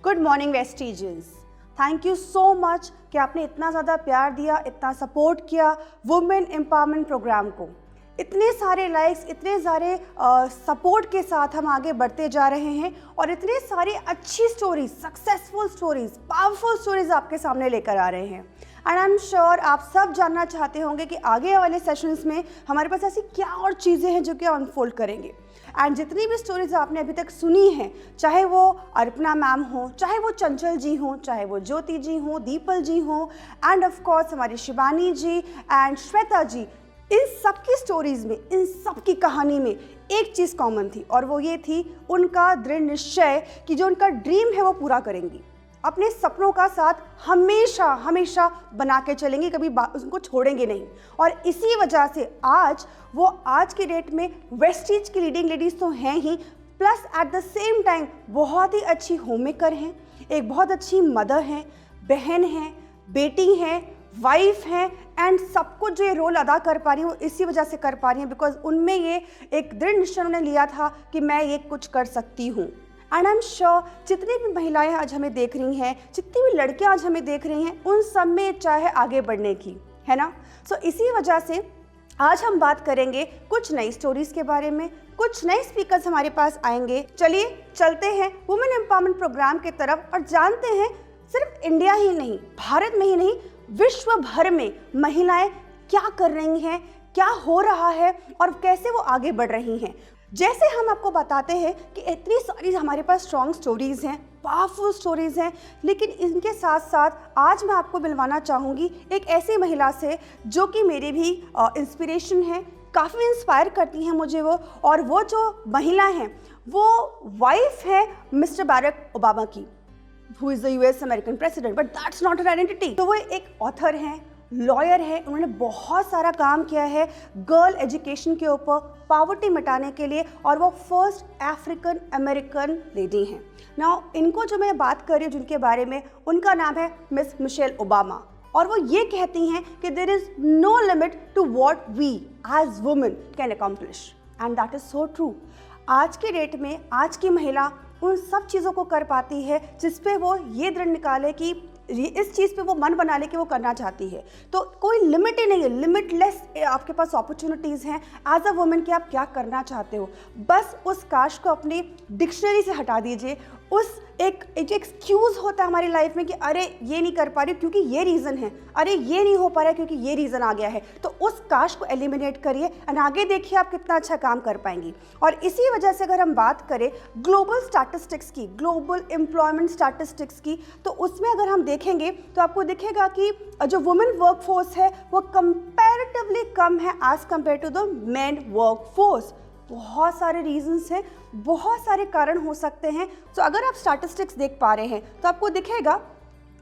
Good morning Vestiges. Thank you so much कि आपने इतना ज़्यादा प्यार दिया, इतना सपोर्ट किया वुमेन एम्पावरमेंट प्रोग्राम को। इतने सारे लाइक्स, इतने सारे सपोर्ट के साथ हम आगे बढ़ते जा रहे हैं और इतने सारी अच्छी stories, successful stories, powerful stories आपके सामने लेकर आ रहे हैं। एंड आई एम श्योर आप सब जानना चाहते होंगे कि आगे वाले सेशंस में हमारे पास ऐसी क्या और चीज़ें हैं जो कि अनफोल्ड करेंगे। एंड जितनी भी स्टोरीज आपने अभी तक सुनी हैं, चाहे वो अर्पणा मैम हो, चाहे वो चंचल जी हों, चाहे वो ज्योति जी हों, दीपल जी हों, एंड ऑफ कोर्स हमारी शिवानी जी एंड श्वेता जी, इन सब की स्टोरीज में, इन सब की कहानी में एक चीज़ कॉमन थी और वो ये थी उनका दृढ़ निश्चय कि जो उनका ड्रीम है वो पूरा करेंगी, अपने सपनों का साथ हमेशा हमेशा बना के चलेंगे, कभी उनको छोड़ेंगे नहीं। और इसी वजह से आज वो आज की डेट में वेस्टीज की लीडिंग लेडीज़ तो हैं ही, plus at the same time बहुत ही अच्छी होम मेकर हैं, एक बहुत अच्छी मदर हैं, बहन हैं, बेटी हैं, वाइफ हैं, एंड सब कुछ जो ये रोल अदा कर पा रही हैं वो इसी वजह से कर पा रही हैं बिकॉज उनमें ये एक दृढ़ निश्चय उन्होंने लिया था कि मैं ये कुछ कर सकती हूँ। एंड आई एम श्योर जितनी भी महिलाएं आज हमें देख रही हैं, जितनी भी लड़कियां आज हमें देख रही हैं, उन सब में चाहे आगे बढ़ने की, है ना। सो इसी वजह से आज हम बात करेंगे कुछ नई स्टोरीज के बारे में, कुछ नए स्पीकर्स हमारे पास आएंगे। चलिए चलते हैं वुमेन एम्पावरमेंट प्रोग्राम की तरफ और जानते हैं सिर्फ इंडिया ही नहीं, भारत में ही नहीं, विश्व भर में महिलाएं क्या कर रही हैं, क्या हो रहा है और कैसे वो आगे बढ़ रही हैं। जैसे हम आपको बताते हैं कि इतनी सारी हमारे पास स्ट्रॉन्ग स्टोरीज़ हैं, पावरफुल स्टोरीज़ हैं, लेकिन इनके साथ साथ आज मैं आपको मिलवाना चाहूँगी एक ऐसी महिला से जो कि मेरी भी इंस्पिरेशन है, काफ़ी इंस्पायर करती हैं मुझे वो। और वो जो महिला हैं वो वाइफ है मिस्टर बैरक ओबामा की, who is the US American president, but that's not her identity. तो वो एक ऑथर हैं, लॉयर है, उन्होंने बहुत सारा काम किया है गर्ल एजुकेशन के ऊपर, पॉवर्टी मिटाने के लिए, और वो फर्स्ट अफ्रीकन अमेरिकन लेडी हैं। नाउ इनको जो मैं बात कर रही हूँ जिनके बारे में, उनका नाम है मिस मिशेल ओबामा, और वो ये कहती हैं कि there is no limit to what we as women can accomplish, and that is so true. आज के डेट में आज की महिला उन सब चीज़ों को कर पाती है जिस पे वो ये दृढ़ निकाले कि इस चीज़ पे वो मन बना ले कि वो करना चाहती है। तो कोई लिमिट ही नहीं है, लिमिटलेस आपके पास अपॉर्चुनिटीज़ हैं एज अ वुमेन कि आप क्या करना चाहते हो। बस उस काश को अपनी डिक्शनरी से हटा दीजिए। उस एक एक्सक्यूज़ होता है हमारी लाइफ में कि अरे ये नहीं कर पा रही क्योंकि ये रीज़न है, अरे ये नहीं हो पा रहा है क्योंकि ये रीज़न आ गया है। तो उस काश को एलिमिनेट करिए एंड आगे देखिए आप कितना अच्छा काम कर पाएंगी। और इसी वजह से अगर हम बात करें ग्लोबल स्टैटिस्टिक्स की, ग्लोबल एम्प्लॉयमेंट स्टैटिस्टिक्स की, तो उसमें अगर हम देखेंगे तो आपको दिखेगा कि जो वुमेन वर्कफोर्स है वो कंपैरेटिवली कम है as compare to the men workforce. बहुत सारे रीजंस हैं, बहुत सारे कारण हो सकते हैं। तो अगर आप स्टैटिस्टिक्स देख पा रहे हैं तो आपको दिखेगा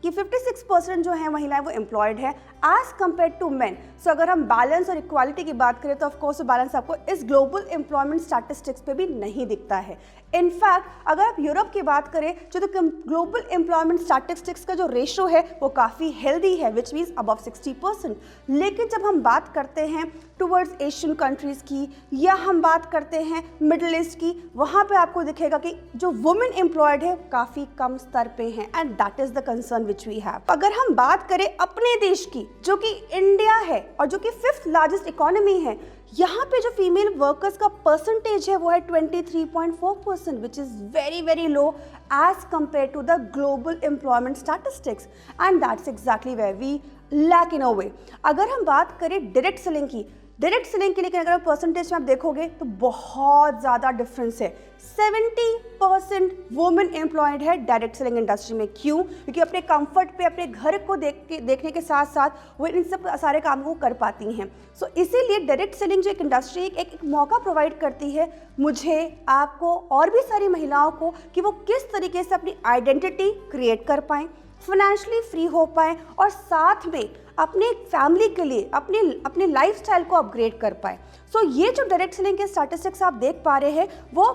कि 56% जो है महिलाएं वो एम्प्लॉयड है एज कंपेयर टू मेन। सो अगर हम बैलेंस और इक्वालिटी की बात करें तो ऑफकोर्स बैलेंस आपको इस ग्लोबल एम्प्लॉयमेंट स्टैटिस्टिक्स पे भी नहीं दिखता है। इनफैक्ट अगर आप यूरोप की बात करें जो तो ग्लोबल एम्प्लॉयमेंट स्टैटिस्टिक्स का जो रेशो है वो काफ़ी हेल्दी है, विच मीन्स अबव 60%। लेकिन जब हम बात करते हैं टूवर्ड्स एशियन कंट्रीज़ की या हम बात करते हैं मिडल ईस्ट की, वहाँ पे आपको दिखेगा कि जो वुमेन एम्प्लॉयड है काफ़ी कम स्तर पे हैं, and that is the concern which we have. अगर हम बात करें अपने देश की जो कि इंडिया है और जो कि 5th लार्जेस्ट इकोनॉमी है, यहाँ पे जो फीमेल वर्कर्स का परसेंटेज है वो है 23.4%, which is very very low as compare to the global employment statistics, and that's exactly where we lack in a way. अगर हम बात करें डायरेक्ट सेलिंग की, डायरेक्ट सेलिंग के लिए अगर परसेंटेज में आप देखोगे तो बहुत ज़्यादा डिफरेंस है। 70% वुमेन एम्प्लॉयड है डायरेक्ट सेलिंग इंडस्ट्री में। क्यों? क्योंकि अपने कंफर्ट पे, अपने घर को देखने के साथ साथ वो इन सब सारे कामों को कर पाती हैं। सो इसीलिए डायरेक्ट सेलिंग जो एक इंडस्ट्री एक मौका प्रोवाइड करती है मुझे, आपको और भी सारी महिलाओं को कि वो किस तरीके से अपनी आइडेंटिटी क्रिएट कर पाएँ, फाइनेंशियली फ्री हो पाएँ और साथ में अपने फैमिली के लिए अपने लाइफस्टाइल को अपग्रेड कर पाए। सो ये जो डायरेक्ट सेलिंग के स्टैटिस्टिक्स आप देख पा रहे हैं वो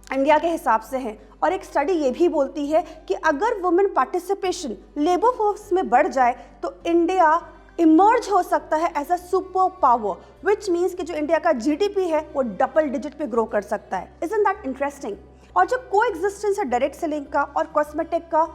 इंडिया के हिसाब से हैं। और एक स्टडी ये भी बोलती है कि अगर वुमेन पार्टिसिपेशन लेबर फोर्स में बढ़ जाए तो इंडिया इमर्ज हो सकता है as a superpower, which means कि जो इंडिया का जीडीपी है वो डबल डिजिट पे ग्रो कर सकता है। Isn't that interesting? और जो को एग्जिस्टेंस है डायरेक्ट सेलिंग का और कॉस्मेटिक का,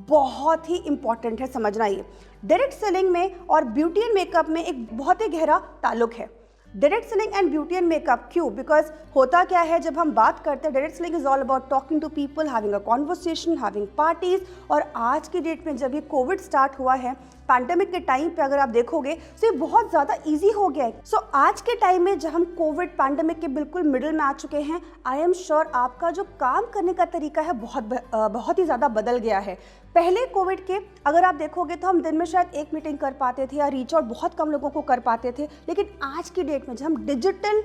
बहुत ही इंपॉर्टेंट है समझना। ये डायरेक्ट सेलिंग में और ब्यूटी एंड मेकअप में एक बहुत ही गहरा ताल्लुक है। Direct selling and beauty and makeup क्यों? बिकॉज होता क्या है, जब हम बात करते हैं direct selling is all about talking to people, having a conversation, having parties. और आज की डेट में जब ये कोविड स्टार्ट हुआ है, पैंडेमिक के टाइम पे अगर आप देखोगे तो ये बहुत ज़्यादा इजी हो गया है। सो आज के टाइम में जब हम कोविड पैंडेमिक के बिल्कुल मिडिल में आ चुके हैं, आई एम श्योर आपका जो काम करने का तरीका है बहुत ही ज़्यादा बदल गया है। पहले कोविड के अगर आप देखोगे तो हम दिन में शायद एक मीटिंग कर पाते थे या रीच आउट बहुत कम लोगों को कर पाते थे, लेकिन आज की डेट में जब हम डिजिटल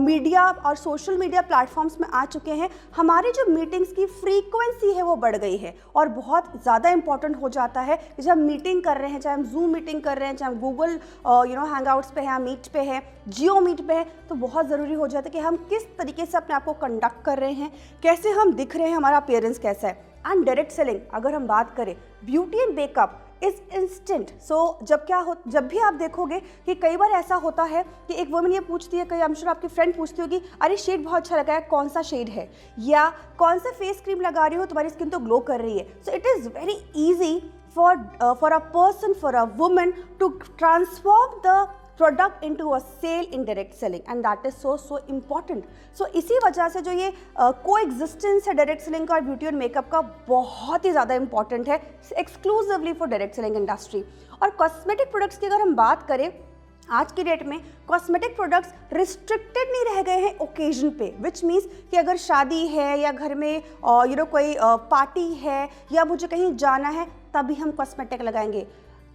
मीडिया और सोशल मीडिया प्लेटफॉर्म्स में आ चुके हैं, हमारी जो मीटिंग्स की फ्रीक्वेंसी है वो बढ़ गई है और बहुत ज़्यादा इंपॉर्टेंट हो जाता है कि जब हम मीटिंग कर रहे हैं, चाहे हम जूम मीटिंग कर रहे हैं, चाहे हम गूगल हैंगआउट्स पे हैं, मीट पे है, जियो मीट पे है, तो बहुत ज़रूरी हो जाता है कि हम किस तरीके से अपने आप को कंडक्ट कर रहे हैं, कैसे हम दिख रहे हैं, हमारा अपीयरेंस कैसा है। एंड डायरेक्ट सेलिंग अगर हम बात करें, beauty and makeup is instant. So जब भी आप देखोगे कि कई बार ऐसा होता है कि एक वुमन ये पूछती है, कई आई एम श्योर आपकी फ्रेंड पूछती होगी, अरे शेड बहुत अच्छा लगा है, कौन सा शेड है, या कौन सा फेस क्रीम लगा रही हो, तुम्हारी स्किन तो ग्लो कर रही है। So it is very easy for a person, for a woman to transform the product into a sale in direct selling, and that is so important. So इसी वजह से जो ये coexistence है डायरेक्ट सेलिंग का और ब्यूटी और makeup का, बहुत ही ज़्यादा इंपॉर्टेंट है exclusively for direct selling industry. और कॉस्मेटिक प्रोडक्ट्स की अगर हम बात करें, आज की डेट में कॉस्मेटिक प्रोडक्ट्स रिस्ट्रिक्टेड नहीं रह गए हैं ओकेजन पे, विच मीन्स कि अगर शादी है या घर में कोई पार्टी है या मुझे कहीं जाना है, तभी हम कॉस्मेटिक लगाएंगे।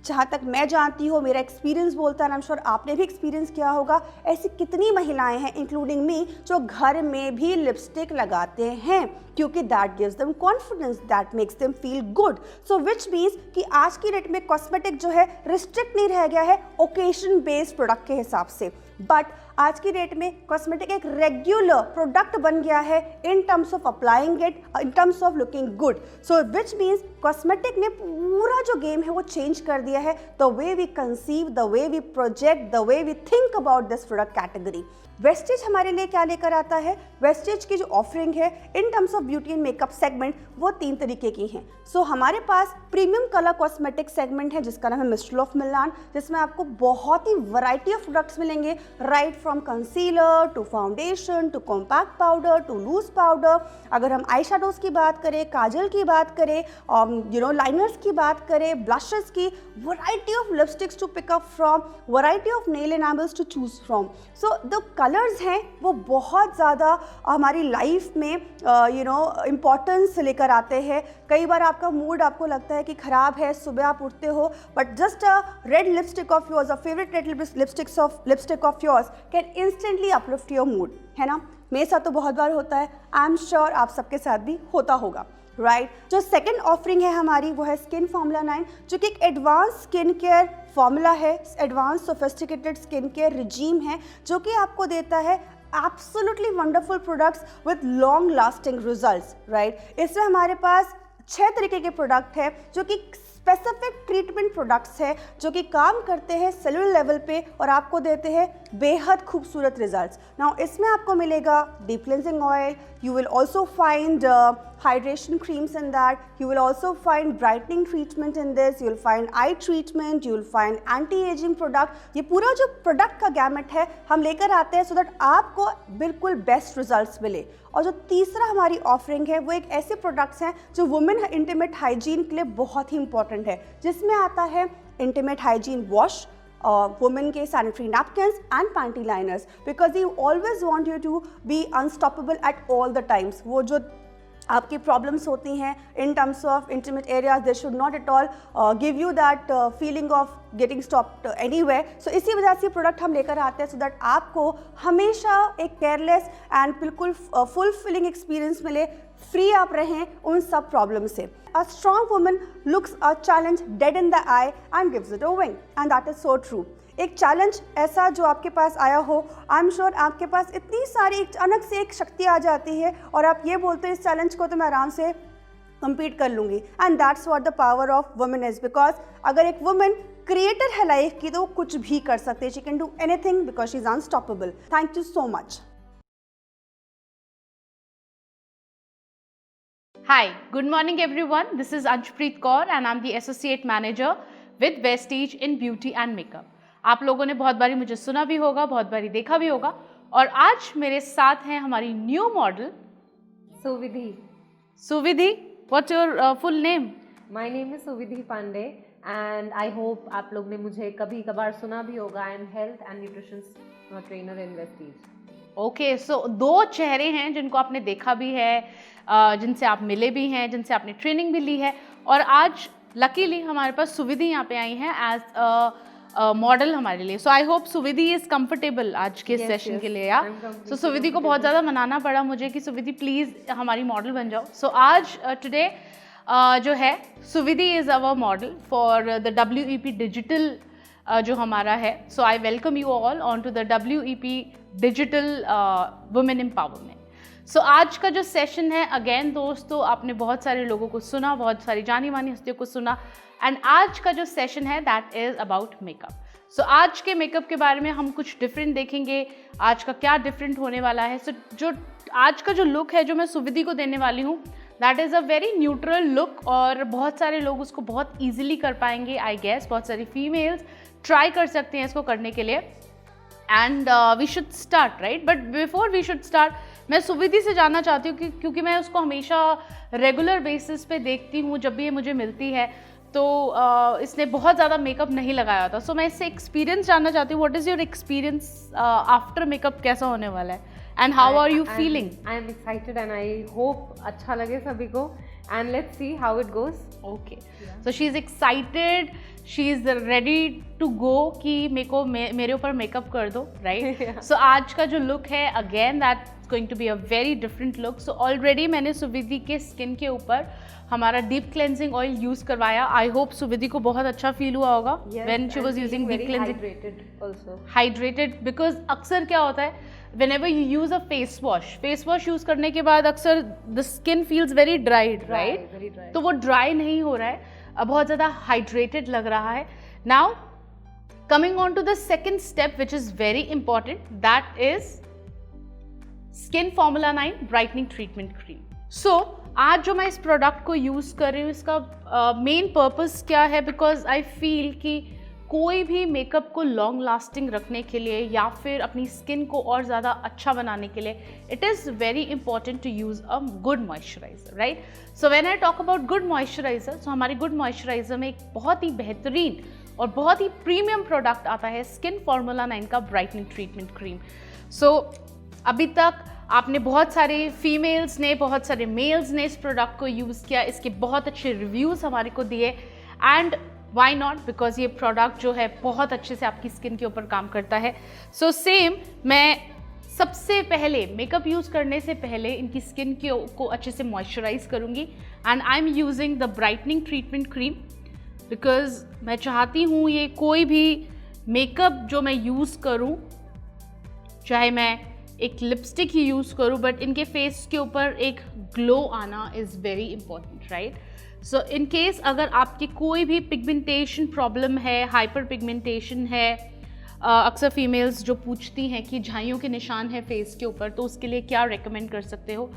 जहाँ तक मैं जानती हूँ, मेरा एक्सपीरियंस बोलता है, आई एम श्योर आपने भी एक्सपीरियंस किया होगा, ऐसी कितनी महिलाएं हैं इंक्लूडिंग मी जो घर में भी लिपस्टिक लगाते हैं, क्योंकि that gives them confidence, that makes them feel good. So which means कि आज की डेट में कॉस्मेटिक जो है रिस्ट्रिक्ट नहीं रह गया है ओकेजन बेस्ड प्रोडक्ट के हिसाब से, बट आज की डेट में कॉस्मेटिक एक रेगुलर प्रोडक्ट बन गया है इन terms of applying it, in terms of looking good. So which means cosmetic ने पूरा जो गेम है वो चेंज कर दिया है, the way we conceive, the way we project, the way we think about this product category. Wastage हमारे लिए क्या लेकर आता है? वेस्टेज की जो ऑफरिंग है इन terms of beauty and makeup segment, वो 3 तरीके की हैं। सो हमारे पास प्रीमियम कलर कॉस्मेटिक सेगमेंट है जिसका नाम है मिस्ट्रल ऑफ मिलान, जिसमें आपको बहुत ही वैरायटी ऑफ प्रोडक्ट्स मिलेंगे, right from concealer to foundation to compact powder to loose powder. अगर हम आई शेडोज की बात करें, काजल की बात करें, लाइनर्स की बात करें, ब्लशेस की, variety of lipsticks to pick up from, variety of nail enamels to choose from. So the colours हैं वो बहुत ज़्यादा हमारी लाइफ में इम्पॉर्टेंस लेकर आते हैं। कई बार आपका मूड आपको लगता है कि ख़राब है, सुबह आप उठते हो, but just a red lipstick of yours, a favourite red lipstick of yours can instantly uplift your mood, है ना। मेरे साथ तो बहुत बार होता है, आई एम श्योर आप सबके साथ भी होता होगा, राइट। जो सेकेंड ऑफरिंग है हमारी वो है स्किन फॉर्मूला 9, जो कि एक एडवांस स्किन केयर फॉर्मूला है, advance sophisticated skin care regime है, जो कि आपको देता है absolutely wonderful products with long lasting results, right. इसमें हमारे पास 6 तरीके के प्रोडक्ट है जो कि स्पेसिफिक ट्रीटमेंट प्रोडक्ट्स है, जो कि काम करते हैं सेलुलर लेवल पे और आपको देते हैं बेहद खूबसूरत रिजल्ट्स। नाउ इसमें आपको मिलेगा deep cleansing oil, you will also find hydration creams in that, you will also find brightening treatment in this, you will find eye treatment, you will find anti-aging product। ये पूरा जो product का gamete है हम लेकर आते हैं so that आपको बिल्कुल बेस्ट रिजल्ट्स मिले। और जो तीसरा हमारी ऑफरिंग है वो एक ऐसे प्रोडक्ट्स हैं जो वुमेन इंटीमेट हाइजीन के लिए बहुत ही इंपॉर्टेंट है, जिसमें आता है इंटीमेट हाइजीन वॉश, women के sanitary napkins and panty liners, because you always want you to be unstoppable at all the times। वो जो आपकी प्रॉब्लम्स होती हैं in terms of intimate areas, they should not at all give you that feeling of getting stopped anywhere. So इसी वजह से product हम लेकर आते हैं सो दैट आपको हमेशा एक केयरलेस एंड बिल्कुल फुलफिलिंग एक्सपीरियंस मिले, फ्री आप रहें उन सब प्रॉब्लम से। A strong woman looks a challenge dead in the I and gives it a wing, and that is so true. एक चैलेंज ऐसा जो आपके पास आया हो, आई एम श्योर आपके पास इतनी सारी अचानक से एक शक्ति आ जाती है और आप ये बोलते हैं इस चैलेंज को तो मैं आराम से कंप्लीट कर लूँगी, and that's what the power of women is. Because अगर एक वुमेन क्रिएटर है लाइफ की तो वो कुछ भी कर सकते हैं, she can do anything because she is unstoppable. Thank you so much. Hi, good morning everyone. This is Anshpreet Kaur and I'm the Associate Manager with Vestige in Beauty and Makeup. आप लोगों ने बहुत बारी मुझे सुना भी होगा, बहुत बारी देखा भी होगा और आज मेरे साथ हैं हमारी new model Suvidhi. सुविधि. What's your full name? My name is Suvidhi Pandey and I hope आप लोग ने मुझे कभी कभार सुना भी होगा. I am health and nutrition trainer in Vestige. Okay, so दो चेहरे हैं जिनको आपने देखा भी है, जिनसे आप मिले भी हैं, जिनसे आपने ट्रेनिंग भी ली है और आज लकीली हमारे पास सुविधि यहाँ पे आई हैं एज मॉडल हमारे लिए. सो आई होप सुविधि इज कंफर्टेबल आज के सेशन के लिए. या सो सुविधि को बहुत ज़्यादा मनाना पड़ा मुझे कि सुविधि प्लीज़ हमारी मॉडल बन जाओ. सो आज टुडे जो है Suvidhi is our model for the WEP digital जो हमारा है. So I welcome you all on to the WEP digital women empowerment. So आज का जो सेशन है, अगेन दोस्तों आपने बहुत सारे लोगों को सुना, बहुत सारी जानी मानी हस्तियों को सुना एंड आज का जो सेशन है दैट इज़ अबाउट मेकअप. सो आज के मेकअप के बारे में हम कुछ डिफरेंट देखेंगे, आज का क्या डिफरेंट होने वाला है. सो जो आज का जो लुक है जो मैं सुविधि को देने वाली हूँ that is a very neutral look और बहुत सारे लोग उसको बहुत ईजिली कर पाएंगे. आई गेस बहुत सारी फीमेल्स ट्राई कर सकते हैं इसको करने के लिए and we should start right. But before we should start मैं सुविधि से जानना चाहती हूँ क्योंकि मैं उसको हमेशा रेगुलर बेसिस पे देखती हूँ. जब भी ये मुझे मिलती है तो इसने बहुत ज़्यादा मेकअप नहीं लगाया होता. सो मैं इससे एक्सपीरियंस जानना चाहती हूँ. What is your experience after makeup, कैसा होने वाला है and how are you feeling? I am excited and I hope अच्छा लगे सभी को and let's see how it goes. Okay, so she is excited, she is ready to go कि मेरे ऊपर मेकअप कर दो राइट. सो आज का जो लुक है again that going to be a very different look. So already मैंने सुविधि के स्किन के ऊपर हमारा डीप क्लेंजिंग ऑयल यूज़ करवाया. आई होप सुविधि को बहुत अच्छा फील हुआ होगा when she was using deep cleansing. Hydrated because अक्सर क्या होता है whenever you use a face wash use करने के बाद अक्सर the skin feels very dried, right? तो वो ड्राई नहीं हो रहा है, बहुत ज़्यादा हाइड्रेटेड लग रहा है. Now coming on to the second step which is very important, that is Skin Formula 9 Brightening Treatment Cream. So आज जो मैं इस प्रोडक्ट को यूज़ कर रही हूँ इसका मेन पर्पस क्या है, बिकॉज आई फील कि कोई भी मेकअप को लॉन्ग लास्टिंग रखने के लिए या फिर अपनी स्किन को और ज़्यादा अच्छा बनाने के लिए it is very important to use a good moisturiser right. So when I talk about good moisturiser, so हमारे गुड मॉइस्चराइज़र में एक बहुत ही बेहतरीन और बहुत ही प्रीमियम प्रोडक्ट आता है स्किन फॉर्मूला 9 का ब्राइटनिंग ट्रीटमेंट क्रीम. सो अभी तक आपने बहुत सारे फीमेल्स ने, बहुत सारे मेल्स ने इस प्रोडक्ट को यूज़ किया, इसके बहुत अच्छे रिव्यूज़ हमारे को दिए एंड वाई नॉट, बिकॉज ये प्रोडक्ट जो है बहुत अच्छे से आपकी स्किन के ऊपर काम करता है. सो सेम मैं सबसे पहले मेकअप यूज़ करने से पहले इनकी स्किन को अच्छे से मॉइस्चराइज करूँगी and I am using the brightening treatment cream because मैं चाहती हूँ ये कोई भी मेकअप जो मैं यूज़ करूँ, चाहे मैं एक लिपस्टिक ही यूज़ करूँ, बट इनके फेस के ऊपर एक ग्लो आना is very important right. So in case अगर आपकी कोई भी पिगमेंटेशन प्रॉब्लम है, हाइपर पिगमेंटेशन है, अक्सर फीमेल्स जो पूछती हैं कि झाइयों के निशान है फेस के ऊपर, तो उसके लिए क्या रेकमेंड कर सकते हो?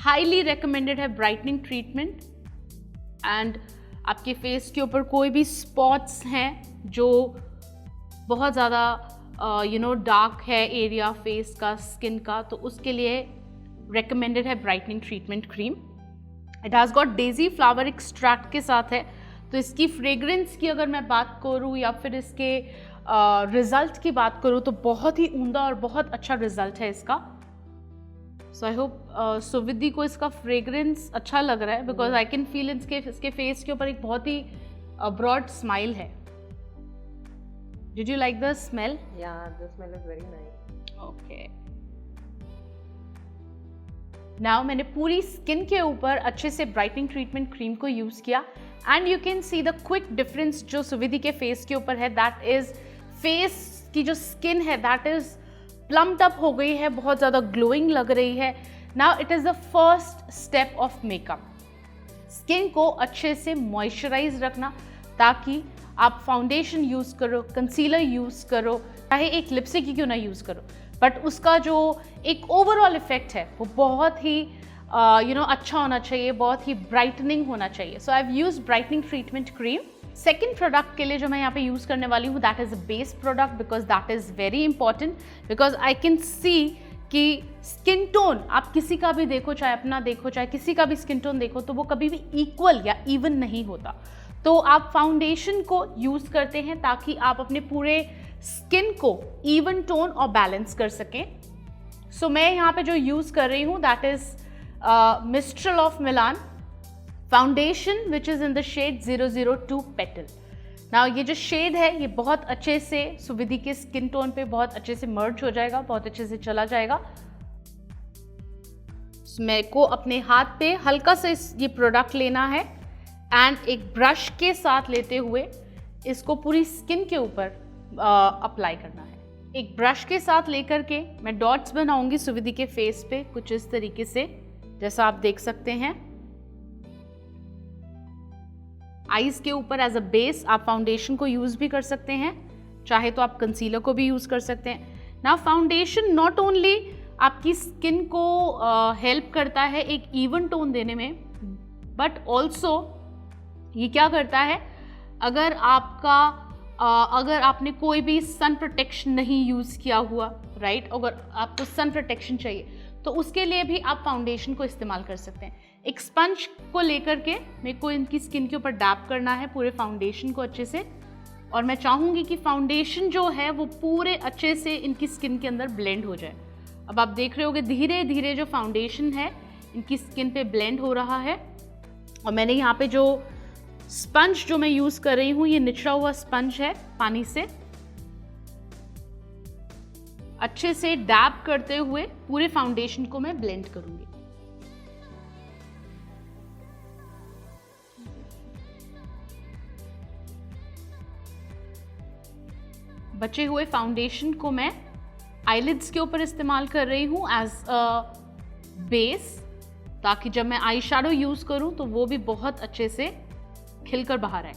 हाईली रेकमेंडेड है ब्राइटनिंग ट्रीटमेंट. एंड आपके फेस के ऊपर कोई भी स्पॉट्स हैं जो बहुत ज़्यादा डार्क है एरिया फेस का, स्किन का, तो उसके लिए रेकमेंडेड है brightening treatment cream. It has got Daisy flower extract के साथ है. तो इसकी फ्रेग्रेंस की अगर मैं बात करूँ या फिर इसके रिज़ल्ट की बात करूँ तो बहुत ही उम्दा और बहुत अच्छा रिज़ल्ट है इसका. सो आई होप सुविधि को इसका फ्रेग्रेंस अच्छा लग रहा है बिकॉज आई कैन फील इसके फेस के ऊपर एक बहुत ही ब्रॉड स्माइल है. Did you like the smell? या the smell is very nice. Okay, now मैंने पूरी स्किन के ऊपर अच्छे से ब्राइटनिंग ट्रीटमेंट क्रीम को यूज़ किया and you can see the quick difference जो सुविधि के फेस के ऊपर है. दैट इज़ फेस की जो स्किन है दैट इज़ प्लम्ड अप हो गई है, बहुत ज़्यादा ग्लोइंग लग रही है. Now it is the first step of makeup, skin को अच्छे से मॉइस्चराइज रखना ताकि आप फाउंडेशन यूज़ करो, कंसीलर यूज़ करो, चाहे एक लिपस्टिक ही क्यों ना यूज़ करो, बट उसका जो एक ओवरऑल इफेक्ट है वो बहुत ही अच्छा होना चाहिए, बहुत ही ब्राइटनिंग होना चाहिए. So I have used brightening treatment cream. Second product के लिए जो मैं यहाँ पे यूज़ करने वाली हूँ, that is a base product, because that is very important. Because I can see कि स्किन टोन आप किसी का भी देखो, चाहे अपना देखो चाहे किसी का भी स्किन टोन देखो, तो वो कभी भी इक्वल या इवन नहीं होता. तो आप फाउंडेशन को यूज़ करते हैं ताकि आप अपने पूरे स्किन को इवन टोन और बैलेंस कर सकें. सो मैं यहाँ पे जो यूज़ कर रही हूँ, that is Mistral of Milan foundation, which is in the shade 002 petal. Now ये जो शेड है ये बहुत अच्छे से सुविधि के स्किन टोन पे बहुत अच्छे से मर्ज हो जाएगा, बहुत अच्छे से चला जाएगा. मेरे को अपने हाथ पे हल्का से ये प्रोडक्ट लेना है एंड एक ब्रश के साथ लेते हुए इसको पूरी स्किन के ऊपर अप्लाई करना है. एक ब्रश के साथ लेकर के मैं डॉट्स बनाऊंगी सुविधि के फेस पे कुछ इस तरीके से, जैसा आप देख सकते हैं. आईज के ऊपर एज अ बेस आप फाउंडेशन को यूज़ भी कर सकते हैं, चाहे तो आप कंसीलर को भी यूज़ कर सकते हैं. ना फाउंडेशन नॉट ओनली आपकी स्किन को हेल्प करता है एक इवन टोन देने में, बट ऑल्सो ये क्या करता है, अगर आपने कोई भी सन प्रोटेक्शन नहीं यूज़ किया हुआ, राइट, अगर आपको सन प्रोटेक्शन चाहिए तो उसके लिए भी आप फाउंडेशन को इस्तेमाल कर सकते हैं. एक स्पंज को लेकर के मेरे को इनकी स्किन के ऊपर डैप करना है पूरे फाउंडेशन को अच्छे से, और मैं चाहूँगी कि फाउंडेशन जो है वो पूरे अच्छे से इनकी स्किन के अंदर ब्लेंड हो जाए. अब आप देख रहे होगे धीरे धीरे जो फाउंडेशन है इनकी स्किन पे ब्लेंड हो रहा है. और मैंने यहाँ पे जो स्पंज जो मैं यूज़ कर रही हूँ, ये निचड़ा हुआ स्पंज है, पानी से अच्छे से डैप करते हुए पूरे फाउंडेशन को मैं ब्लेंड करूँगी. बचे हुए फाउंडेशन को मैं आईलिड्स के ऊपर इस्तेमाल कर रही हूँ एज अ बेस, ताकि जब मैं आई शैडो यूज़ करूँ तो वो भी बहुत अच्छे से खिलकर बाहर आए.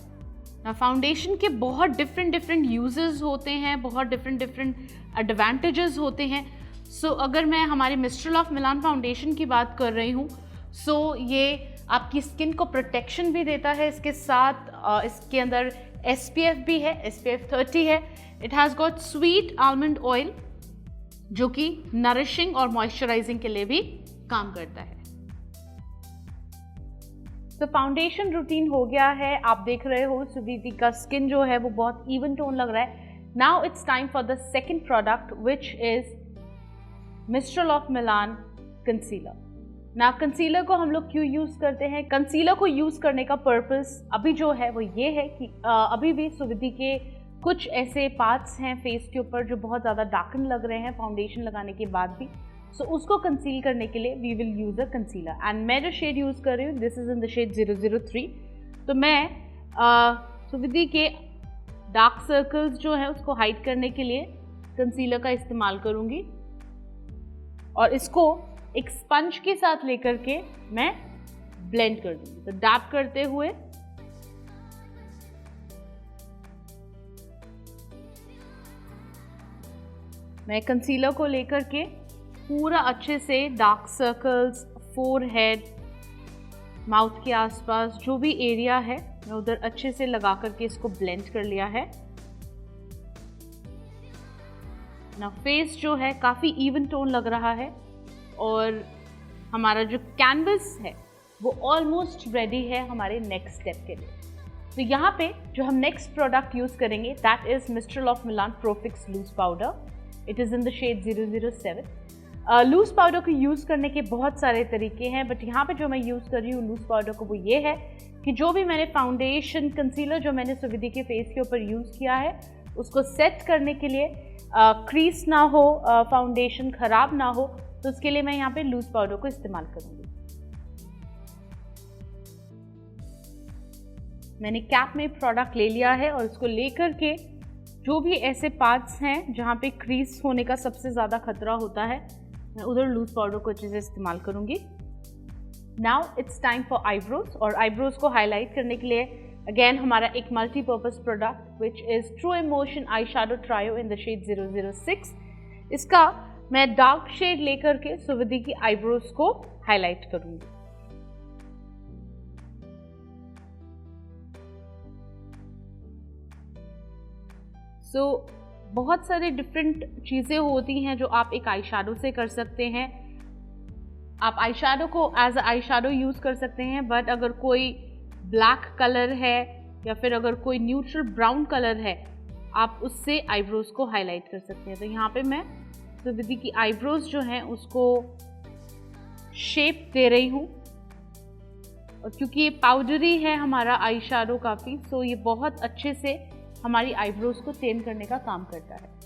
ना फाउंडेशन के बहुत डिफरेंट यूजेस होते हैं, बहुत डिफरेंट एडवांटेजेस होते हैं. सो अगर मैं हमारे मिस्ट्रल ऑफ मिलान फाउंडेशन की बात कर रही हूँ, सो ये आपकी स्किन को प्रोटेक्शन भी देता है, इसके साथ इसके अंदर SPF भी है, SPF 30 है. It has got sweet almond oil जो कि नरिशिंग और मॉइस्चराइजिंग के लिए भी काम करता है. तो फाउंडेशन रूटीन हो गया है, आप देख रहे हो सुविधि का स्किन जो है वो बहुत इवन टोन लग रहा है. Now it's time for the second product which is Mistral of Milan concealer. ना कंसीलर को हम लोग क्यों यूज़ करते हैं? कंसीलर को यूज़ करने का पर्पस अभी जो है वो ये है कि अभी भी सुविधि के कुछ ऐसे पार्ट्स हैं फेस के ऊपर जो बहुत ज़्यादा डार्कन लग रहे हैं फाउंडेशन लगाने के बाद भी. सो उसको कंसील करने के लिए we will use a concealer. And मैं जो शेड यूज़ कर रही हूँ, this is in the shade 003. तो मैं सुविधि के डार्क सर्कल्स जो है उसको हाइड करने के लिए कंसीलर का इस्तेमाल करूँगी, और इसको एक स्पंज के साथ लेकर के मैं ब्लेंड कर दूँगी. तो डैप करते हुए मैं कंसीलर को लेकर के पूरा अच्छे से डार्क सर्कल्स, फोरहेड, माउथ के आसपास जो भी एरिया है मैं उधर अच्छे से लगा करके इसको ब्लेंड कर लिया है. ना फेस जो है काफ़ी इवन टोन लग रहा है, और हमारा जो कैनवस है वो ऑलमोस्ट रेडी है हमारे नेक्स्ट स्टेप के लिए. तो यहाँ पे जो हम नेक्स्ट प्रोडक्ट यूज़ करेंगे that is Mistral of Milan Profix loose powder. It is in the shade 007. Loose powder को यूज़ करने के बहुत सारे तरीके हैं, बट यहाँ पे जो मैं यूज़ कर रही हूँ लूज़ पाउडर को वो ये है कि जो भी मैंने फाउंडेशन कंसीलर जो मैंने सुविधि के फेस के ऊपर यूज़ किया है उसको सेट करने के लिए क्रीज ना हो, फाउंडेशन ख़राब ना हो, तो उसके लिए मैं यहाँ पे लूज़ पाउडर को इस्तेमाल करूँगी. मैंने कैप में प्रोडक्ट ले लिया है और इसको लेकर के जो भी ऐसे पार्ट्स हैं जहाँ पे क्रीज होने का सबसे ज़्यादा खतरा होता है मैं उधर लूज़ पाउडर को अच्छे से इस्तेमाल करूँगी. Now it's time for eyebrows, और आईब्रोज को हाईलाइट करने के लिए अगेन हमारा एक multipurpose product which is true emotion eye shadow trio in the shade 006. इसका मैं डार्क शेड लेकर के सुविधि की आईब्रोज को हाईलाइट करूंगी। बहुत सारे डिफरेंट चीज़ें होती हैं जो आप एक आई शैडो से कर सकते हैं। आप आई शैडो को as a eye shadow use कर सकते हैं, बट अगर कोई ब्लैक कलर है या फिर अगर कोई न्यूट्रल ब्राउन कलर है, आप उससे आईब्रोज को हाईलाइट कर सकते हैं। तो यहाँ पे मैं सुविधि की आईब्रोज जो हैं उसको शेप दे रही हूँ, और क्योंकि ये पाउडरी है हमारा आई शैडो काफ़ी, सो ये बहुत अच्छे से हमारी आईब्रोज को टेन करने का काम करता है।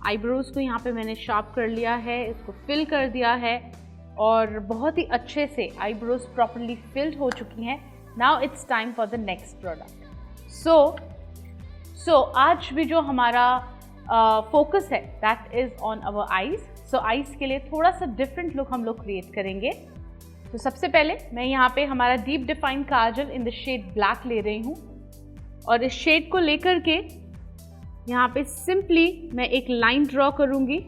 आईब्रोज को यहाँ पे मैंने शार्प कर लिया है, इसको फिल कर दिया है और बहुत ही अच्छे से आईब्रोज प्रॉपर्ली फिल्ड हो चुकी हैं। Now it's time for the next product. So आज भी जो हमारा फोकस है that is on our eyes. So eyes के लिए थोड़ा सा डिफरेंट लुक हम लोग क्रिएट करेंगे। तो सबसे पहले मैं यहाँ पे हमारा deep define kajal in the shade black ले रही हूँ, और इस शेड को लेकर के यहाँ पे सिंपली मैं एक लाइन ड्रॉ करूँगी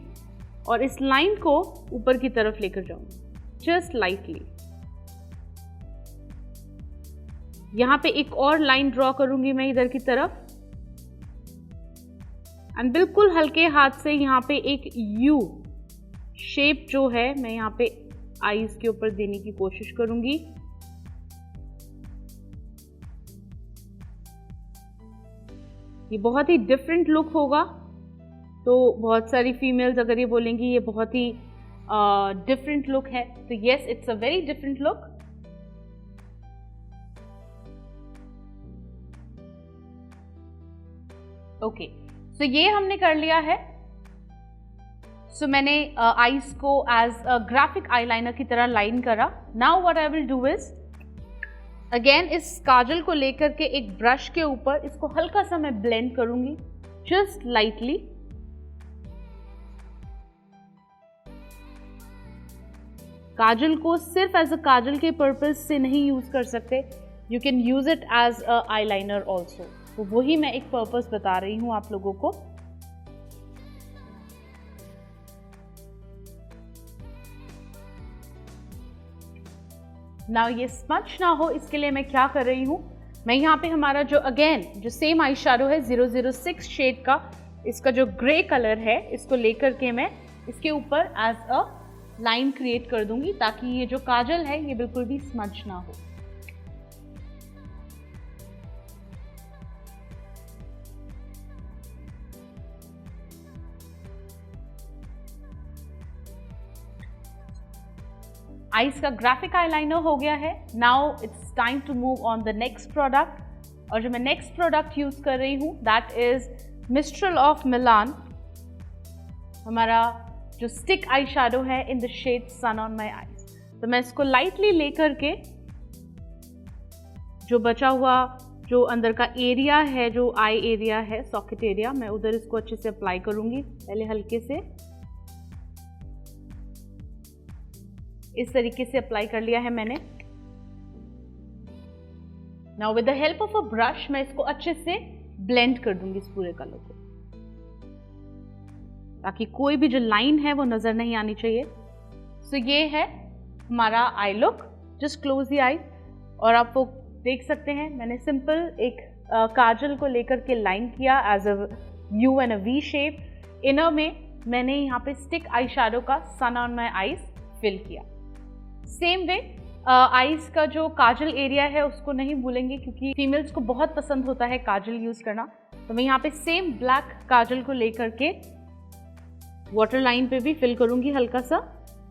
और इस लाइन को ऊपर की तरफ लेकर जाऊँगी जस्ट लाइटली। यहाँ पे एक और लाइन ड्रॉ करूँगी मैं इधर की तरफ, एंड बिल्कुल हल्के हाथ से यहाँ पे एक यू शेप जो है मैं यहाँ पे आईज के ऊपर देने की कोशिश करूंगी। ये बहुत ही डिफरेंट लुक होगा, तो बहुत सारी फीमेल्स अगर ये बोलेंगी ये बहुत ही डिफरेंट लुक है, तो yes it's a very different look. Okay, so ये हमने कर लिया है। सो मैंने आईज को एज अ ग्राफिक आईलाइनर की तरह लाइन करा। Now what I will do is again इस काजल को लेकर के एक ब्रश के ऊपर इसको हल्का सा मैं ब्लेंड करूंगी जस्ट लाइटली। काजल को सिर्फ एज अ काजल के पर्पज से नहीं यूज कर सकते, you can use it as a eyeliner also. तो वही मैं एक पर्पस बता रही हूं आप लोगों को। नाउ ये स्मच ना हो इसके लिए मैं क्या कर रही हूँ, मैं यहाँ पे हमारा जो अगेन जो सेम आई शैडो है 006 शेड का, इसका जो ग्रे कलर है इसको लेकर के मैं इसके ऊपर एज अ लाइन क्रिएट कर दूंगी ताकि ये जो काजल है ये बिल्कुल भी स्मच ना हो। आईज का ग्राफिक आईलाइनर हो गया है। Now it's time to move on the next product, और जो मैं नेक्स्ट प्रोडक्ट यूज कर रही हूँ that is Mistral of Milan, हमारा जो स्टिक आई शैडो है in the shade sun on my eyes. तो मैं इसको लाइटली लेकर के जो बचा हुआ जो अंदर का एरिया है, जो आई एरिया है, सॉकेट एरिया, मैं उधर इसको अच्छे से अप्लाई करूंगी। पहले हल्के से इस तरीके से अप्लाई कर लिया है मैंने। Now with the help of a brush मैं इसको अच्छे से ब्लेंड कर दूंगी इस पूरे कलर को, ताकि कोई भी जो लाइन है वो नजर नहीं आनी चाहिए। सो ये है हमारा eye look. Just close the eye, और आप वो देख सकते हैं मैंने सिंपल एक काजल को लेकर के लाइन किया as a U and a V shape. Inner में मैंने यहाँ पे स्टिक आई शैडो का sun on my eyes fill किया। सेम वे आईज का जो काजल एरिया है उसको नहीं भूलेंगे, क्योंकि फीमेल्स को बहुत पसंद होता है काजल यूज करना। तो मैं यहाँ पे सेम ब्लैक काजल को लेकर के वाटर लाइन पे भी फिल करूंगी हल्का सा,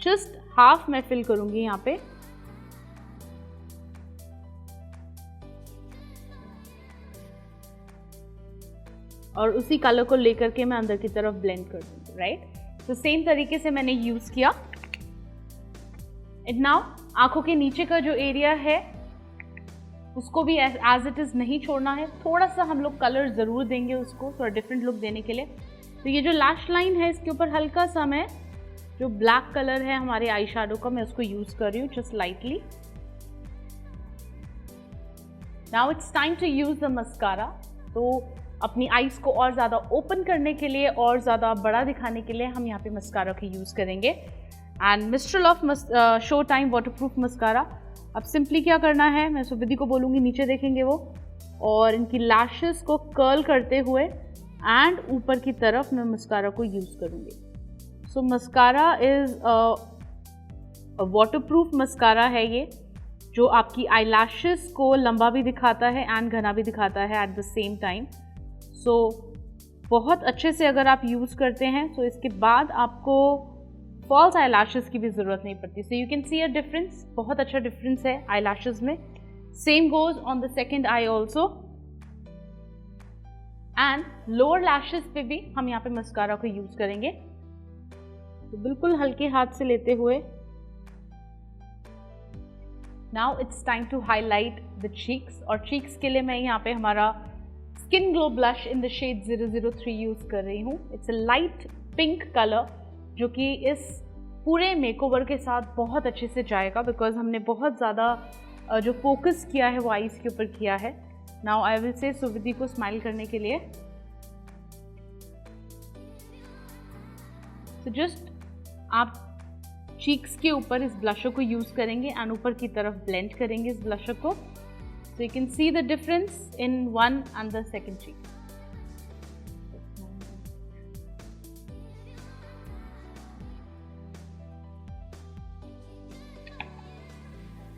जस्ट हाफ मैं फिल करूंगी यहाँ पे। और उसी कलर को लेकर के मैं अंदर की तरफ ब्लेंड कर दूंगी, राइट। तो सेम तरीके से मैंने यूज किया। एंड नाउ आंखों के नीचे का जो एरिया है उसको भी एज इट इज नहीं छोड़ना है, थोड़ा सा हम लोग कलर जरूर देंगे उसको थोड़ा डिफरेंट लुक देने के लिए। तो ये जो लैश लाइन है इसके ऊपर हल्का सा मैं जो ब्लैक कलर है हमारे आई शैडो का मैं उसको यूज कर रही हूँ just lightly. Now it's time to use the mascara. तो अपनी आईज को और ज़्यादा ओपन करने के लिए और ज़्यादा बड़ा दिखाने के लिए हम यहाँ पे मस्कारा का यूज़ करेंगे। And mistral of show time waterproof mascara. अब सिंपली क्या करना है, मैं सुविधि को बोलूँगी नीचे देखेंगे वो, और इनकी लैशेस को कर्ल करते हुए एंड ऊपर की तरफ मैं मस्कारा को यूज़ करूँगी। सो मस्कारा इज़ वाटरप्रूफ मस्कारा है ये, जो आपकी आई लैशेस को लंबा भी दिखाता है एंड घना भी दिखाता है एट द सेम टाइम। सो बहुत अच्छे से अगर आप यूज़ करते हैं तो इसके बाद आपको फॉल्स आई लैशेस की भी ज़रूरत नहीं पड़ती। सो you can C a difference, बहुत अच्छा डिफरेंस है आई लैशेस में। Same goes on the second I also. And lower lashes पे भी हम यहाँ पे मस्कारा को यूज़ करेंगे। तो बिल्कुल हल्के हाथ से लेते हुए now it's time to highlight the cheeks, और चीक्स के लिए मैं यहाँ पे हमारा skin glow blush in the shade 003 use कर रही हूँ। It's a light pink colour जो कि इस पूरे मेकओवर के साथ बहुत अच्छे से जाएगा, बिकॉज हमने बहुत ज़्यादा जो फोकस किया है वो आईज के ऊपर किया है। नाउ आई विल से सुविधि को स्माइल करने के लिए, तो जस्ट आप चीक्स के ऊपर इस ब्लशर को यूज़ करेंगे एंड ऊपर की तरफ ब्लेंड करेंगे इस ब्लशर को। So you can see the difference in one and the second cheek.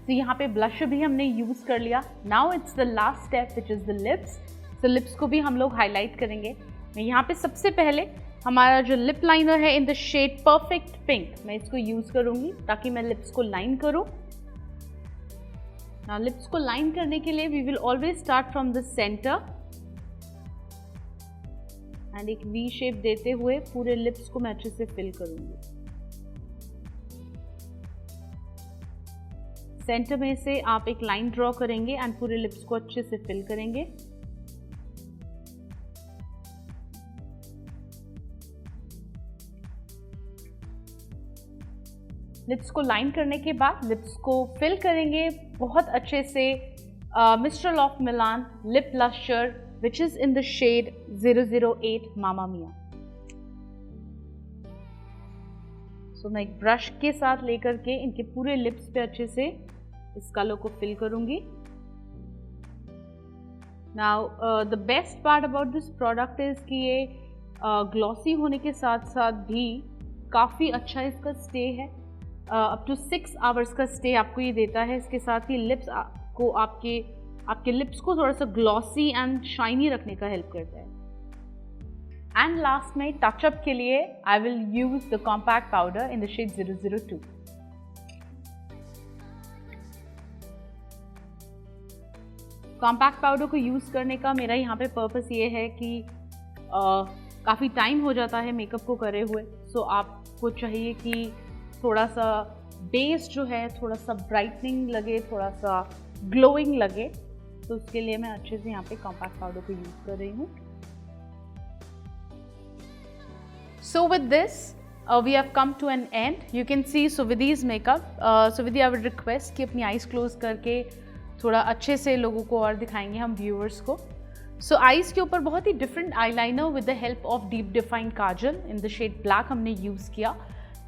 तो यहाँ पे ब्लशर भी हमने यूज़ कर लिया। Now it's the last step which is the lips. तो लिप्स को भी हम लोग हाईलाइट करेंगे। मैं यहाँ पे सबसे पहले हमारा जो लिप लाइनर है in the shade perfect pink, मैं इसको यूज़ करूँगी ताकि मैं लिप्स को लाइन करूँ। नाउ लिप्स को लाइन करने के लिए we will always start from the centre and एक वी शेप देते हुए पूरे लिप्स को मैं अच्छे से फिल करूँगी। सेंटर में से आप एक लाइन ड्रॉ करेंगे एंड पूरे लिप्स को अच्छे से फिल करेंगे। लिप्स को लाइन करने के बाद लिप्स को फिल करेंगे बहुत अच्छे से Mistral of Milan lip blusher which is in the shade 008 Mamma Mia. So मैं एक ब्रश के साथ लेकर के इनके पूरे लिप्स पे अच्छे से इस कलर को फिल करूंगी। Now the best part about this product is कि ये ग्लॉसी होने के साथ साथ भी काफ़ी अच्छा इसका स्टे है। अप टू 6 आवर्स का स्टे आपको ये देता है। इसके साथ ही लिप्स को आपके लिप्स को थोड़ा सा ग्लॉसी एंड शाइनी रखने का हेल्प करता है। एंड लास्ट में टचअप के लिए I will use the compact powder in the shade 002। Compact powder को यूज़ करने का मेरा यहाँ पे पर्पस ये है कि काफ़ी टाइम हो जाता है मेकअप को करे हुए। सो आपको चाहिए कि थोड़ा सा बेस जो है थोड़ा सा ब्राइटनिंग लगे, थोड़ा सा ग्लोइंग लगे, तो उसके लिए मैं अच्छे से यहाँ पे कॉम्पैक्ट पाउडर को यूज़ कर रही हूँ। So with this we have come to an end. You can see Suvidhi's makeup. Suvidhi, I would request कि अपनी आईज क्लोज करके थोड़ा अच्छे से लोगों को और दिखाएंगे हम व्यूअर्स को। सो आईज के ऊपर बहुत ही different eyeliner with the help of deep defined kajal in the shade black हमने यूज़ किया,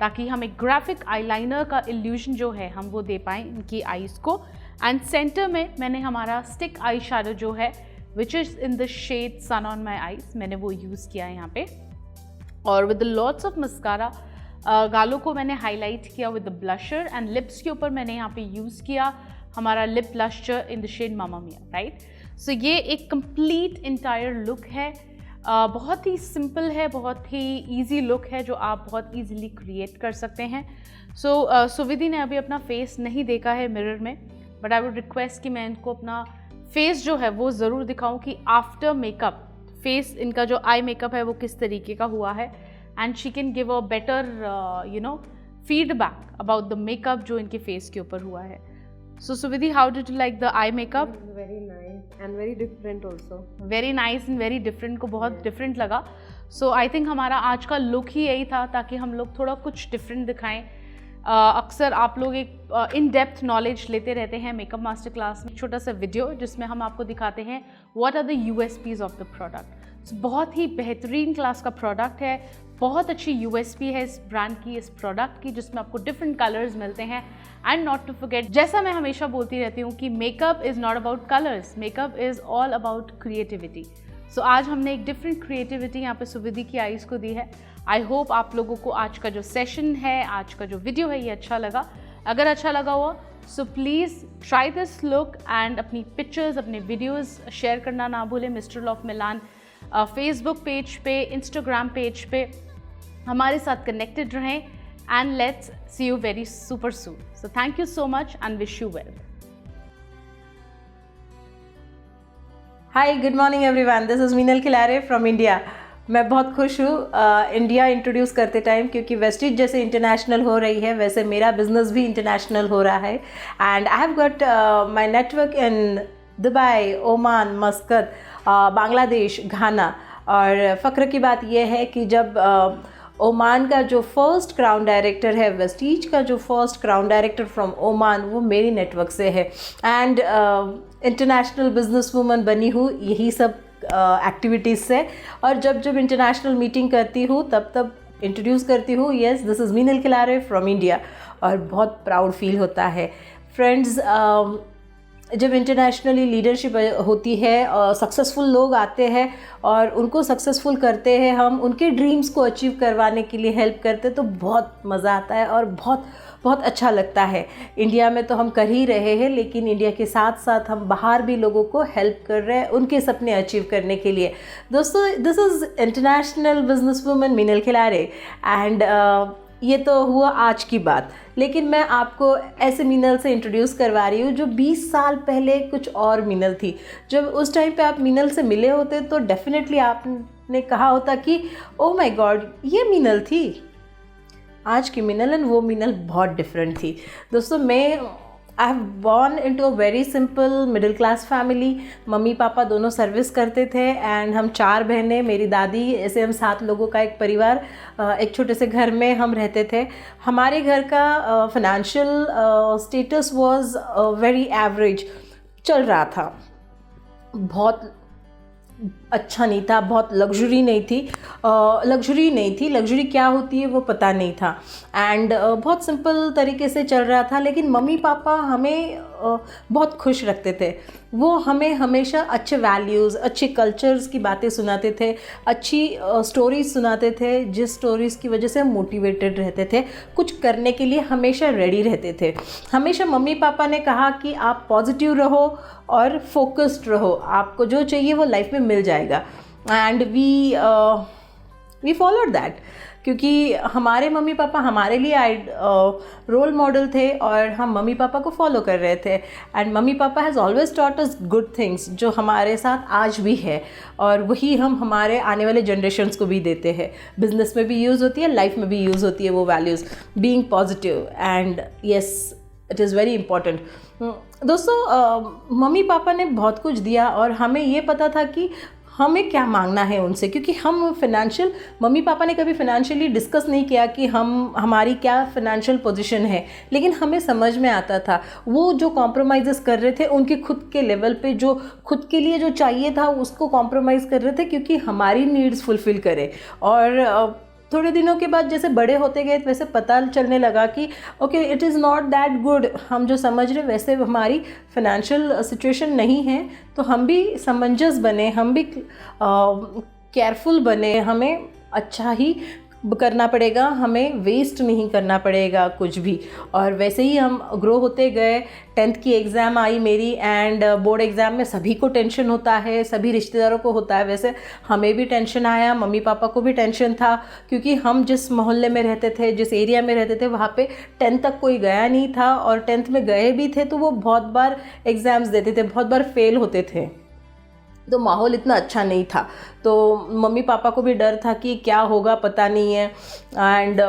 ताकि हम एक ग्राफिक आईलाइनर का इल्यूजन जो है हम वो दे पाएँ इनकी आईज को। एंड सेंटर में मैंने हमारा स्टिक आई शैडो जो है which is in the shade sun on my eyes, मैंने वो यूज़ किया है यहाँ पे। और with the lots of mascara गालों को मैंने हाईलाइट किया with the blusher and lips के ऊपर मैंने यहाँ पे यूज़ किया हमारा lip blusher in the shade mamma mia, right. So ये एक कंप्लीट इंटायर लुक है। बहुत ही सिंपल है, बहुत ही इजी लुक है जो आप बहुत इजीली क्रिएट कर सकते हैं। सो सुविधि ने अभी अपना फेस नहीं देखा है मिरर में, बट आई वुड रिक्वेस्ट कि मैं इनको अपना फेस जो है वो ज़रूर दिखाऊं कि आफ्टर मेकअप फेस इनका जो आई मेकअप है वो किस तरीके का हुआ है, and she can give a better feedback about the makeup जो इनके फेस के ऊपर हुआ है। So Suvidhi, how did you like the eye makeup? Very nice and very different also. Very nice and very different, को बहुत different लगा। So I think हमारा आज का look ही यही था ताकि हम लोग थोड़ा कुछ different दिखाएं। अक्सर आप लोग एक इन डेप्थ नॉलेज लेते रहते हैं मेकअप मास्टर क्लास में, छोटा सा वीडियो जिसमें हम आपको दिखाते हैं what are the USPs of the product। बहुत ही बेहतरीन क्लास का प्रोडक्ट है, बहुत अच्छी USP है इस ब्रांड की, इस प्रोडक्ट की, जिसमें आपको डिफरेंट कलर्स मिलते हैं। एंड नॉट टू फॉरगेट, जैसा मैं हमेशा बोलती रहती हूँ कि makeup is not about colours, makeup is all about creativity. So आज हमने एक डिफरेंट क्रिएटिविटी यहाँ पे सुविधि की आईज को दी है। आई होप आप लोगों को आज का जो सेशन है, आज का जो वीडियो है, ये अच्छा लगा। अगर अच्छा लगा हुआ so please try this look and अपनी पिक्चर्स, अपने वीडियोस शेयर करना ना भूलें। Mister law of Milan Facebook page पे, इंस्टाग्राम पेज पे हमारे साथ कनेक्टेड रहें and let's C you very super soon. So thank you so much and wish you well. Hi, good morning everyone, this is Meenal Khilare from India. मैं बहुत खुश हूँ India introduce करते टाइम, क्योंकि वेस्टिज जैसे इंटरनेशनल हो रही है वैसे मेरा बिजनेस भी इंटरनेशनल हो रहा है। And I have got my network in Dubai, Oman, Muscat, Bangladesh, Ghana. और फ़ख्र की बात यह है कि जब ओमान का जो फर्स्ट क्राउन डायरेक्टर है, वेस्टीज का जो first crown director from Oman, वो मेरी नेटवर्क से है। एंड इंटरनेशनल बिजनेस वूमन बनी हूँ यही सब एक्टिविटीज़ से। और जब जब इंटरनेशनल मीटिंग करती हूँ तब इंट्रोड्यूस करती हूँ, yes this is Meenal Khilare from India, और बहुत प्राउड फील होता है। फ्रेंड्स, जब इंटरनेशनली लीडरशिप होती है और सक्सेसफुल लोग आते हैं और उनको सक्सेसफुल करते हैं, हम उनके ड्रीम्स को अचीव करवाने के लिए हेल्प करते हैं, तो बहुत मज़ा आता है और बहुत बहुत अच्छा लगता है। इंडिया में तो हम कर ही रहे हैं, लेकिन इंडिया के साथ साथ हम बाहर भी लोगों को हेल्प कर रहे हैं उनके सपने अचीव करने के लिए। दोस्तों, this is international business woman Meenal Khilare. And ये तो हुआ आज की बात, लेकिन मैं आपको ऐसे मीनल से इंट्रोड्यूस करवा रही हूँ जो 20 साल पहले कुछ और मीनल थी। जब उस टाइम पे आप मीनल से मिले होते तो डेफिनेटली आपने कहा होता कि ओह माय गॉड, ये मीनल थी। आज की मीनल एंड वो मीनल बहुत डिफरेंट थी। दोस्तों, I have born into a very simple middle class family. Mummy papa दोनों सर्विस करते थे एंड हम 4 बहनें, मेरी दादी, ऐसे हम 7 लोगों का एक परिवार, एक छोटे से घर में हम रहते थे। हमारे घर का financial status was very average चल रहा था, बहुत अच्छा नहीं था, बहुत लग्जरी नहीं थी। लग्जरी क्या होती है वो पता नहीं था। एंड बहुत सिंपल तरीके से चल रहा था, लेकिन मम्मी पापा हमें बहुत खुश रखते थे। वो हमें हमेशा अच्छे वैल्यूज़, अच्छे कल्चर्स की बातें सुनाते थे, अच्छी स्टोरीज सुनाते थे, जिस स्टोरीज़ की वजह से हम मोटिवेटेड रहते थे, कुछ करने के लिए हमेशा रेडी रहते थे। हमेशा मम्मी पापा ने कहा कि आप पॉजिटिव रहो और फोकस्ड रहो, आपको जो चाहिए वो लाइफ में मिल जाएगा। एंड वी फॉलोड दैट, क्योंकि हमारे मम्मी पापा हमारे लिए रोल मॉडल थे और हम मम्मी पापा को फॉलो कर रहे थे। And mummy papa has always taught us good things, जो हमारे साथ आज भी है, और वही हम हमारे आने वाले जनरेशन्स को भी देते हैं। बिजनेस में भी यूज़ होती है, लाइफ में भी यूज़ होती है वो values, being positive. And yes, it is very important. दोस्तों, मम्मी पापा ने बहुत कुछ दिया और हमें ये पता था कि हमें क्या मांगना है उनसे, क्योंकि हम मम्मी पापा ने कभी फाइनेंशियली डिस्कस नहीं किया कि हमारी क्या फाइनेंशियल पोजीशन है, लेकिन हमें समझ में आता था वो जो कॉम्प्रोमाइज़ कर रहे थे उनके खुद के लेवल पे, जो खुद के लिए जो चाहिए था उसको कॉम्प्रोमाइज़ कर रहे थे, क्योंकि हमारी नीड्स फुलफ़िल करे। और थोड़े दिनों के बाद जैसे बड़े होते गए वैसे पता चलने लगा कि okay, it is not that good, हम जो समझ रहे वैसे हमारी फाइनेंशियल सिचुएशन नहीं है। तो हम भी समंजस बने, हम भी केयरफुल बने, हमें अच्छा ही करना पड़ेगा, हमें वेस्ट नहीं करना पड़ेगा कुछ भी। और वैसे ही हम ग्रो होते गए। 10th की एग्ज़ाम आई मेरी, एंड बोर्ड एग्ज़ाम में सभी को टेंशन होता है, सभी रिश्तेदारों को होता है, वैसे हमें भी टेंशन आया, मम्मी पापा को भी टेंशन था, क्योंकि हम जिस मोहल्ले में रहते थे, जिस एरिया में रहते थे, वहाँ पे 10th तक कोई गया नहीं था, और 10th में गए भी थे तो वो बहुत बार एग्ज़ाम्स देते थे, बहुत बार फेल होते थे, तो माहौल इतना अच्छा नहीं था। तो मम्मी पापा को भी डर था कि क्या होगा पता नहीं है। एंड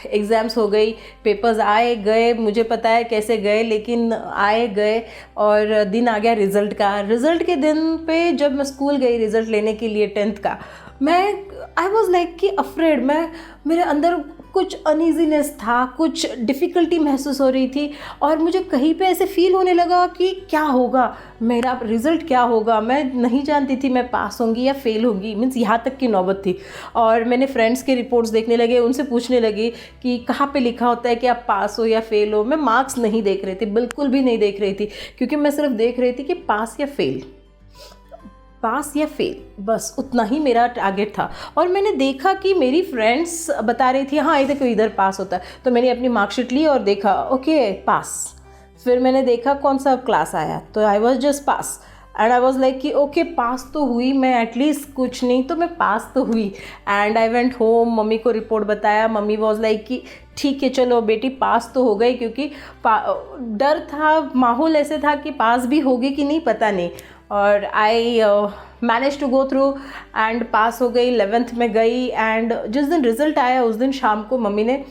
एग्ज़ाम्स हो गई, पेपर्स आए गए, मुझे पता है कैसे गए, लेकिन आए गए, और दिन आ गया रिज़ल्ट का। रिज़ल्ट के दिन पे जब मैं स्कूल गई रिज़ल्ट लेने के लिए 10th का, आई वॉज लाइक कि अफ्रेड, मेरे अंदर कुछ अनईजीनेस था, कुछ डिफ़िकल्टी महसूस हो रही थी और मुझे कहीं पे ऐसे फील होने लगा कि क्या होगा, मेरा रिज़ल्ट क्या होगा। मैं नहीं जानती थी मैं पास होंगी या फेल होंगी, मीन्स यहाँ तक की नौबत थी। और मैंने फ्रेंड्स के रिपोर्ट्स देखने लगे, उनसे पूछने लगी कि कहाँ पे लिखा होता है कि आप पास हो या फेल हो। मैं मार्क्स नहीं देख रही थी, बिल्कुल भी नहीं देख रही थी, क्योंकि मैं सिर्फ देख रही थी कि पास या फेल, पास या फेल, बस उतना ही मेरा टारगेट था। और मैंने देखा कि मेरी फ्रेंड्स बता रही थी हाँ इधर इधर पास होता है, तो मैंने अपनी मार्कशीट ली और देखा ओके पास। फिर मैंने देखा कौन सा क्लास आया, तो I was just pass and I was like कि ओके पास तो हुई मैं, एटलीस्ट कुछ नहीं तो मैं पास तो हुई। And I went home, mummy को रिपोर्ट बताया। मम्मी वॉज लाइक कि ठीक है चलो बेटी पास तो हो गई, क्योंकि डर था, माहौल ऐसे था कि पास भी होगी कि नहीं पता नहीं। और I manage to go through and pass हो गई, 11th में गई। एंड जिस दिन रिज़ल्ट आया उस दिन शाम को मम्मी ने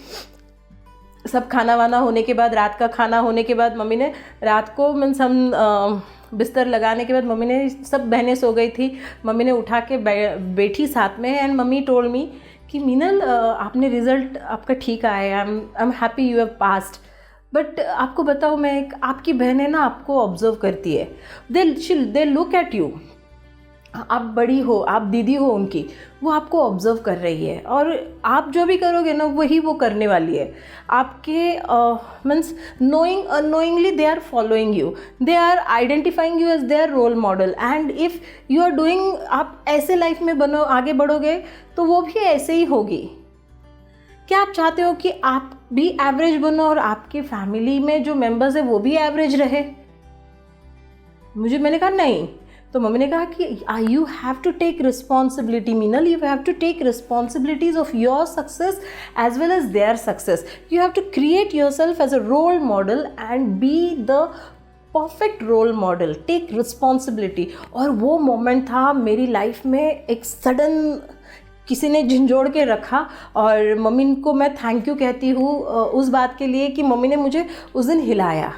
सब खाना वाना होने के बाद, रात का खाना होने के बाद, मम्मी ने रात को मीन्स हम बिस्तर लगाने के बाद मम्मी ने, सब बहनें सो गई थी, मम्मी ने उठा के बैठी साथ में। एंड मम्मी टोल्ड मी कि मीनल आपने रिज़ल्ट आपका ठीक आया, आई am happy you have passed. But आपको बताओ, मैं आपकी बहन है ना, आपको ऑब्जर्व करती है, दे लुक एट यू, आप बड़ी हो, आप दीदी हो उनकी, वो आपको ऑब्जर्व कर रही है और आप जो भी करोगे ना वही वो करने वाली है। आपके means knowing unknowingly they are following you, they are identifying you as their role model. And if you are doing, आप ऐसे लाइफ में बनो, आगे बढ़ोगे तो वो भी ऐसे ही होगी। क्या आप चाहते हो कि आप भी एवरेज बनो और आपकी फैमिली में जो मेंबर्स है वो भी एवरेज रहे? मैंने कहा नहीं। तो मम्मी ने कहा कि you have to take responsibility Meenal, you have to take responsibilities of your success as well as their success. You have to create yourself as a role model and be the perfect role model, take responsibility. और वो moment था मेरी life में, एक sudden किसी ने झंझोड़ के रखा। और मम्मी को मैं थैंक यू कहती हूँ उस बात के लिए कि मम्मी ने मुझे उस दिन हिलाया,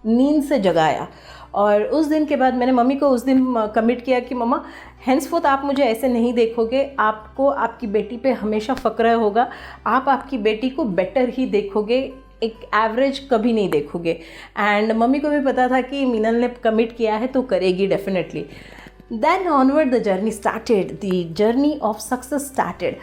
नींद से जगाया। और उस दिन के बाद मैंने मम्मी को उस दिन कमिट किया कि मम्मा हैंसफोर्थ आप मुझे ऐसे नहीं देखोगे, आपको आपकी बेटी पे हमेशा फ़क्र होगा, आप आपकी बेटी को बेटर ही देखोगे, एक एवरेज कभी नहीं देखोगे। एंड मम्मी को भी पता था कि मीनल ने कमिट किया है तो करेगी definitely. Then onward the journey started, the journey of success started.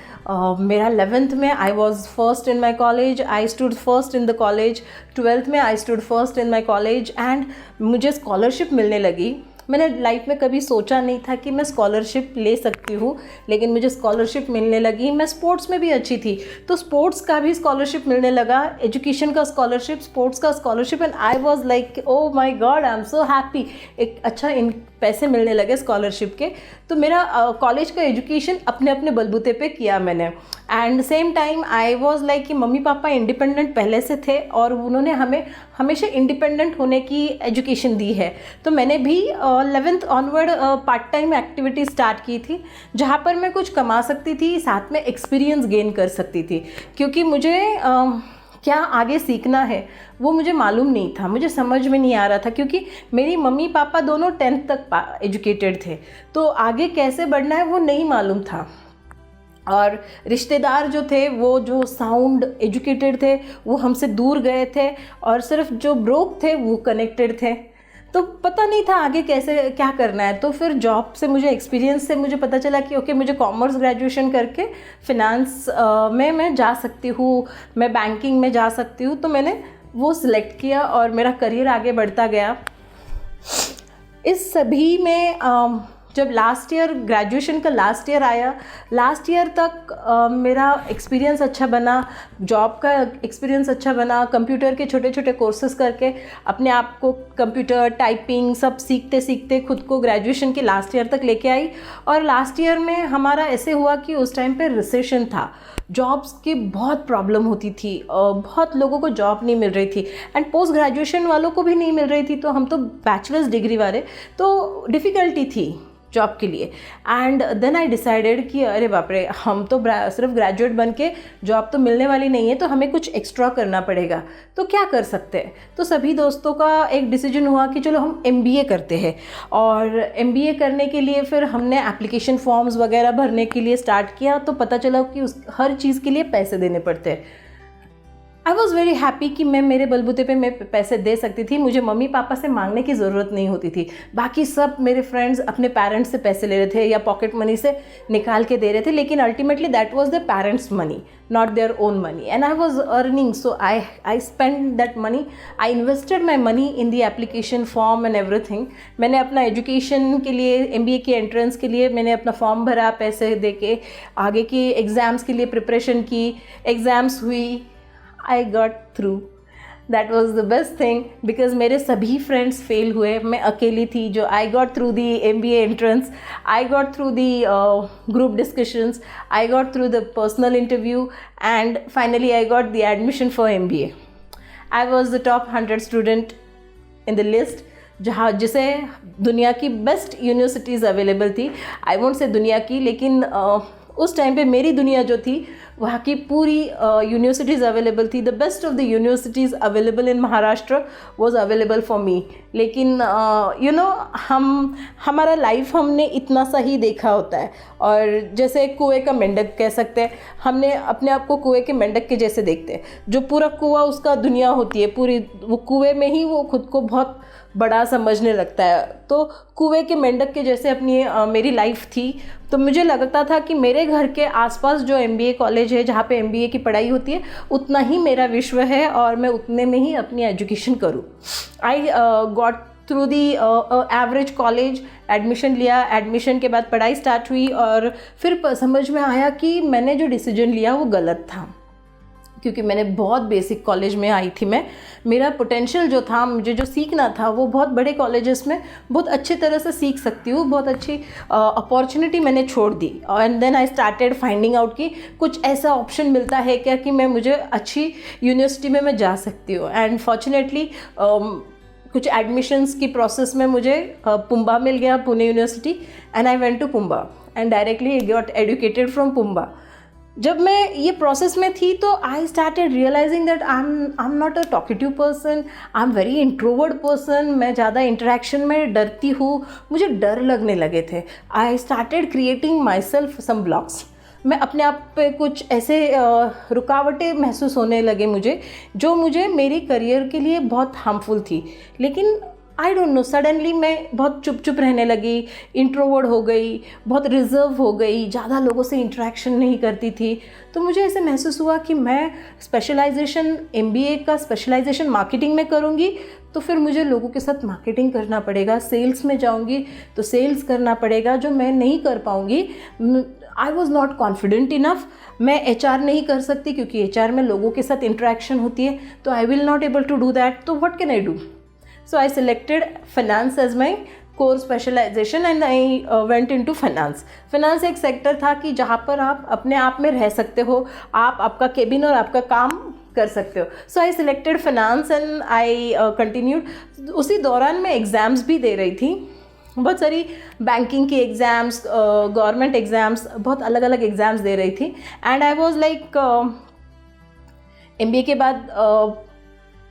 मेरा 11th में I was first in my college, I stood first in the college. 12th में I stood first in my college and मुझे scholarship मिलने लगी। मैंने life में कभी सोचा नहीं था कि मैं स्कॉलरशिप ले सकती हूँ, लेकिन मुझे स्कॉलरशिप मिलने लगी। मैं स्पोर्ट्स में भी अच्छी थी तो स्पोर्ट्स का भी स्कॉलरशिप मिलने लगा, एजुकेशन का स्कॉलरशिप, स्पोर्ट्स का scholarship. And I was like oh my God, I am so happy. एक अच्छा इन पैसे मिलने लगे स्कॉलरशिप के। तो मेरा कॉलेज का एजुकेशन अपने अपने बलबूते पे किया मैंने। And same time I was like कि मम्मी पापा इंडिपेंडेंट पहले से थे और उन्होंने हमें हमेशा इंडिपेंडेंट होने की एजुकेशन दी है। तो मैंने भी 11th onward part time activity start की थी, जहाँ पर मैं कुछ कमा सकती थी, साथ में एक्सपीरियंस गेन कर सकती थी। क्योंकि मुझे क्या आगे सीखना है वो मुझे मालूम नहीं था, मुझे समझ में नहीं आ रहा था, क्योंकि मेरी मम्मी पापा दोनों 10th तक एजुकेटेड थे, तो आगे कैसे बढ़ना है वो नहीं मालूम था। और रिश्तेदार जो थे वो जो साउंड एजुकेटेड थे वो हमसे दूर गए थे, और सिर्फ जो ब्रोक थे वो कनेक्टेड थे। तो पता नहीं था आगे कैसे क्या करना है। तो फिर जॉब से मुझे, एक्सपीरियंस से मुझे पता चला कि ओके मुझे कॉमर्स ग्रेजुएशन करके फिनांस में मैं जा सकती हूँ, मैं बैंकिंग में जा सकती हूँ। तो मैंने वो सिलेक्ट किया और मेरा करियर आगे बढ़ता गया। इस सभी में जब लास्ट ईयर, ग्रेजुएशन का लास्ट ईयर आया, लास्ट ईयर तक मेरा एक्सपीरियंस अच्छा बना, जॉब का एक्सपीरियंस अच्छा बना। कंप्यूटर के छोटे छोटे कोर्सेज करके अपने आप को कंप्यूटर, टाइपिंग सब सीखते सीखते खुद को ग्रेजुएशन के लास्ट ईयर तक लेके आई। और लास्ट ईयर में हमारा ऐसे हुआ कि उस टाइम पे रिसेशन था, जॉब्स की बहुत प्रॉब्लम होती थी, बहुत लोगों को जॉब नहीं मिल रही थी, एंड पोस्ट ग्रेजुएशन वालों को भी नहीं मिल रही थी। तो हम तो बैचलर्स डिग्री वाले, तो डिफ़िकल्टी थी जॉब के लिए। एंड देन आई डिसाइडेड कि अरे बाप रे, हम तो सिर्फ ग्रेजुएट बन के जॉब तो मिलने वाली नहीं है, तो हमें कुछ एक्स्ट्रा करना पड़ेगा। तो क्या कर सकते हैं? तो सभी दोस्तों का एक डिसीजन हुआ कि चलो हम MBA करते हैं। और MBA करने के लिए फिर हमने एप्लीकेशन फॉर्म्स वगैरह भरने के लिए स्टार्ट किया। तो पता चला कि हर चीज़ के लिए पैसे देने पड़ते हैं। आई वॉज़ वेरी हैप्पी कि मैं मेरे बलबूते पे मैं पैसे दे सकती थी, मुझे मम्मी पापा से मांगने की ज़रूरत नहीं होती थी। बाकी सब मेरे फ्रेंड्स अपने पेरेंट्स से पैसे ले रहे थे या पॉकेट मनी से निकाल के दे रहे थे, लेकिन ultimately that was the parents money, not their own money, and I was earning, so I spend that money, I invested my money in the application form and everything. मैंने अपना education के लिए, MBA के entrance के लिए मैंने अपना form भरा, पैसे दे के आगे की एग्ज़ाम्स के लिए प्रिपरेशन की, एग्ज़ाम्स हुई, I got through. That was the best thing because मेरे सभी friends fail हुए, मैं अकेली थी जो I got through the MBA entrance, I got through the group discussions, I got through the personal interview, and finally I got the admission for MBA. I was the top 100 student in the list जहाँ जिसे दुनिया की best universities available थी। I won't say दुनिया की, लेकिन उस time पे मेरी दुनिया जो थी वहाँ की पूरी यूनिवर्सिटीज़ अवेलेबल थी। The best of the universities available in Maharashtra was available for me. लेकिन यू नो हमारा लाइफ हमने इतना सा ही देखा होता है, और जैसे कुएं का मेंढक कह सकते हैं, हमने अपने आप को कुएं के मेंढक के जैसे देखते हैं। जो पूरा कुआं उसका दुनिया होती है पूरी, वो कुएं में ही वो खुद को बहुत बड़ा समझने लगता है। तो कुएं के मेंढक के जैसे अपनी मेरी लाइफ थी। तो मुझे लगता था कि मेरे घर के आसपास जो MBA कॉलेज है जहाँ पे MBA की पढ़ाई होती है उतना ही मेरा विश्व है और मैं उतने में ही अपनी एजुकेशन करूँ। I got through the average college, admission लिया, एडमिशन के बाद पढ़ाई स्टार्ट हुई, और फिर समझ में आया कि मैंने जो डिसीजन लिया वो गलत था, क्योंकि मैंने बहुत बेसिक कॉलेज में आई थी। मेरा पोटेंशियल जो था, मुझे जो सीखना था वो बहुत बड़े कॉलेजेस में बहुत अच्छी तरह से सीख सकती हूँ, बहुत अच्छी अपॉर्चुनिटी मैंने छोड़ दी। And then I started finding out कि कुछ ऐसा ऑप्शन मिलता है क्या कि मुझे अच्छी यूनिवर्सिटी में मैं जा सकती हूँ। एंड फॉर्चुनेटली कुछ एडमिशन्स की प्रोसेस में मुझे पुम्बा मिल गया, Pune university, and I went to PUMBA and directly got educated from PUMBA. जब मैं ये प्रोसेस में थी तो I started realising that I am not a talkative person, I am very introvert person. मैं ज़्यादा इंटरेक्शन में डरती हूँ, मुझे डर लगने लगे थे। I started creating myself some blocks. मैं अपने आप पे कुछ ऐसे रुकावटें महसूस होने लगे मुझे, जो मुझे मेरी करियर के लिए बहुत हार्मफुल थी। लेकिन आई डोंट नो, सडनली मैं बहुत चुप रहने लगी, इंट्रोवर्ट हो गई, बहुत रिजर्व हो गई, ज़्यादा लोगों से इंटरेक्शन नहीं करती थी। तो मुझे ऐसे महसूस हुआ कि मैं स्पेशलाइजेशन, MBA का स्पेशलाइजेशन मार्केटिंग में करूँगी तो फिर मुझे लोगों के साथ मार्केटिंग करना पड़ेगा, सेल्स में जाऊँगी तो सेल्स करना पड़ेगा, जो मैं नहीं कर पाऊँगी। I was not confident enough. मैं HR नहीं कर सकती क्योंकि HR में लोगों के साथ इंटरेक्शन होती है, तो I will not able to do that. तो what can I do? So I selected finance as my core specialization and I went into finance. Finance एक सेक्टर था कि जहाँ पर आप अपने आप में रह सकते हो, आप आपका केबिन और आपका काम कर सकते हो। So I selected finance and I continued. उसी दौरान मैं एग्ज़ाम्स भी दे रही थी, बहुत सारी बैंकिंग की एग्ज़ाम्स, गवर्नमेंट एग्ज़ाम्स, बहुत अलग अलग एग्ज़ाम्स दे रही थी। And I was like MBA के बाद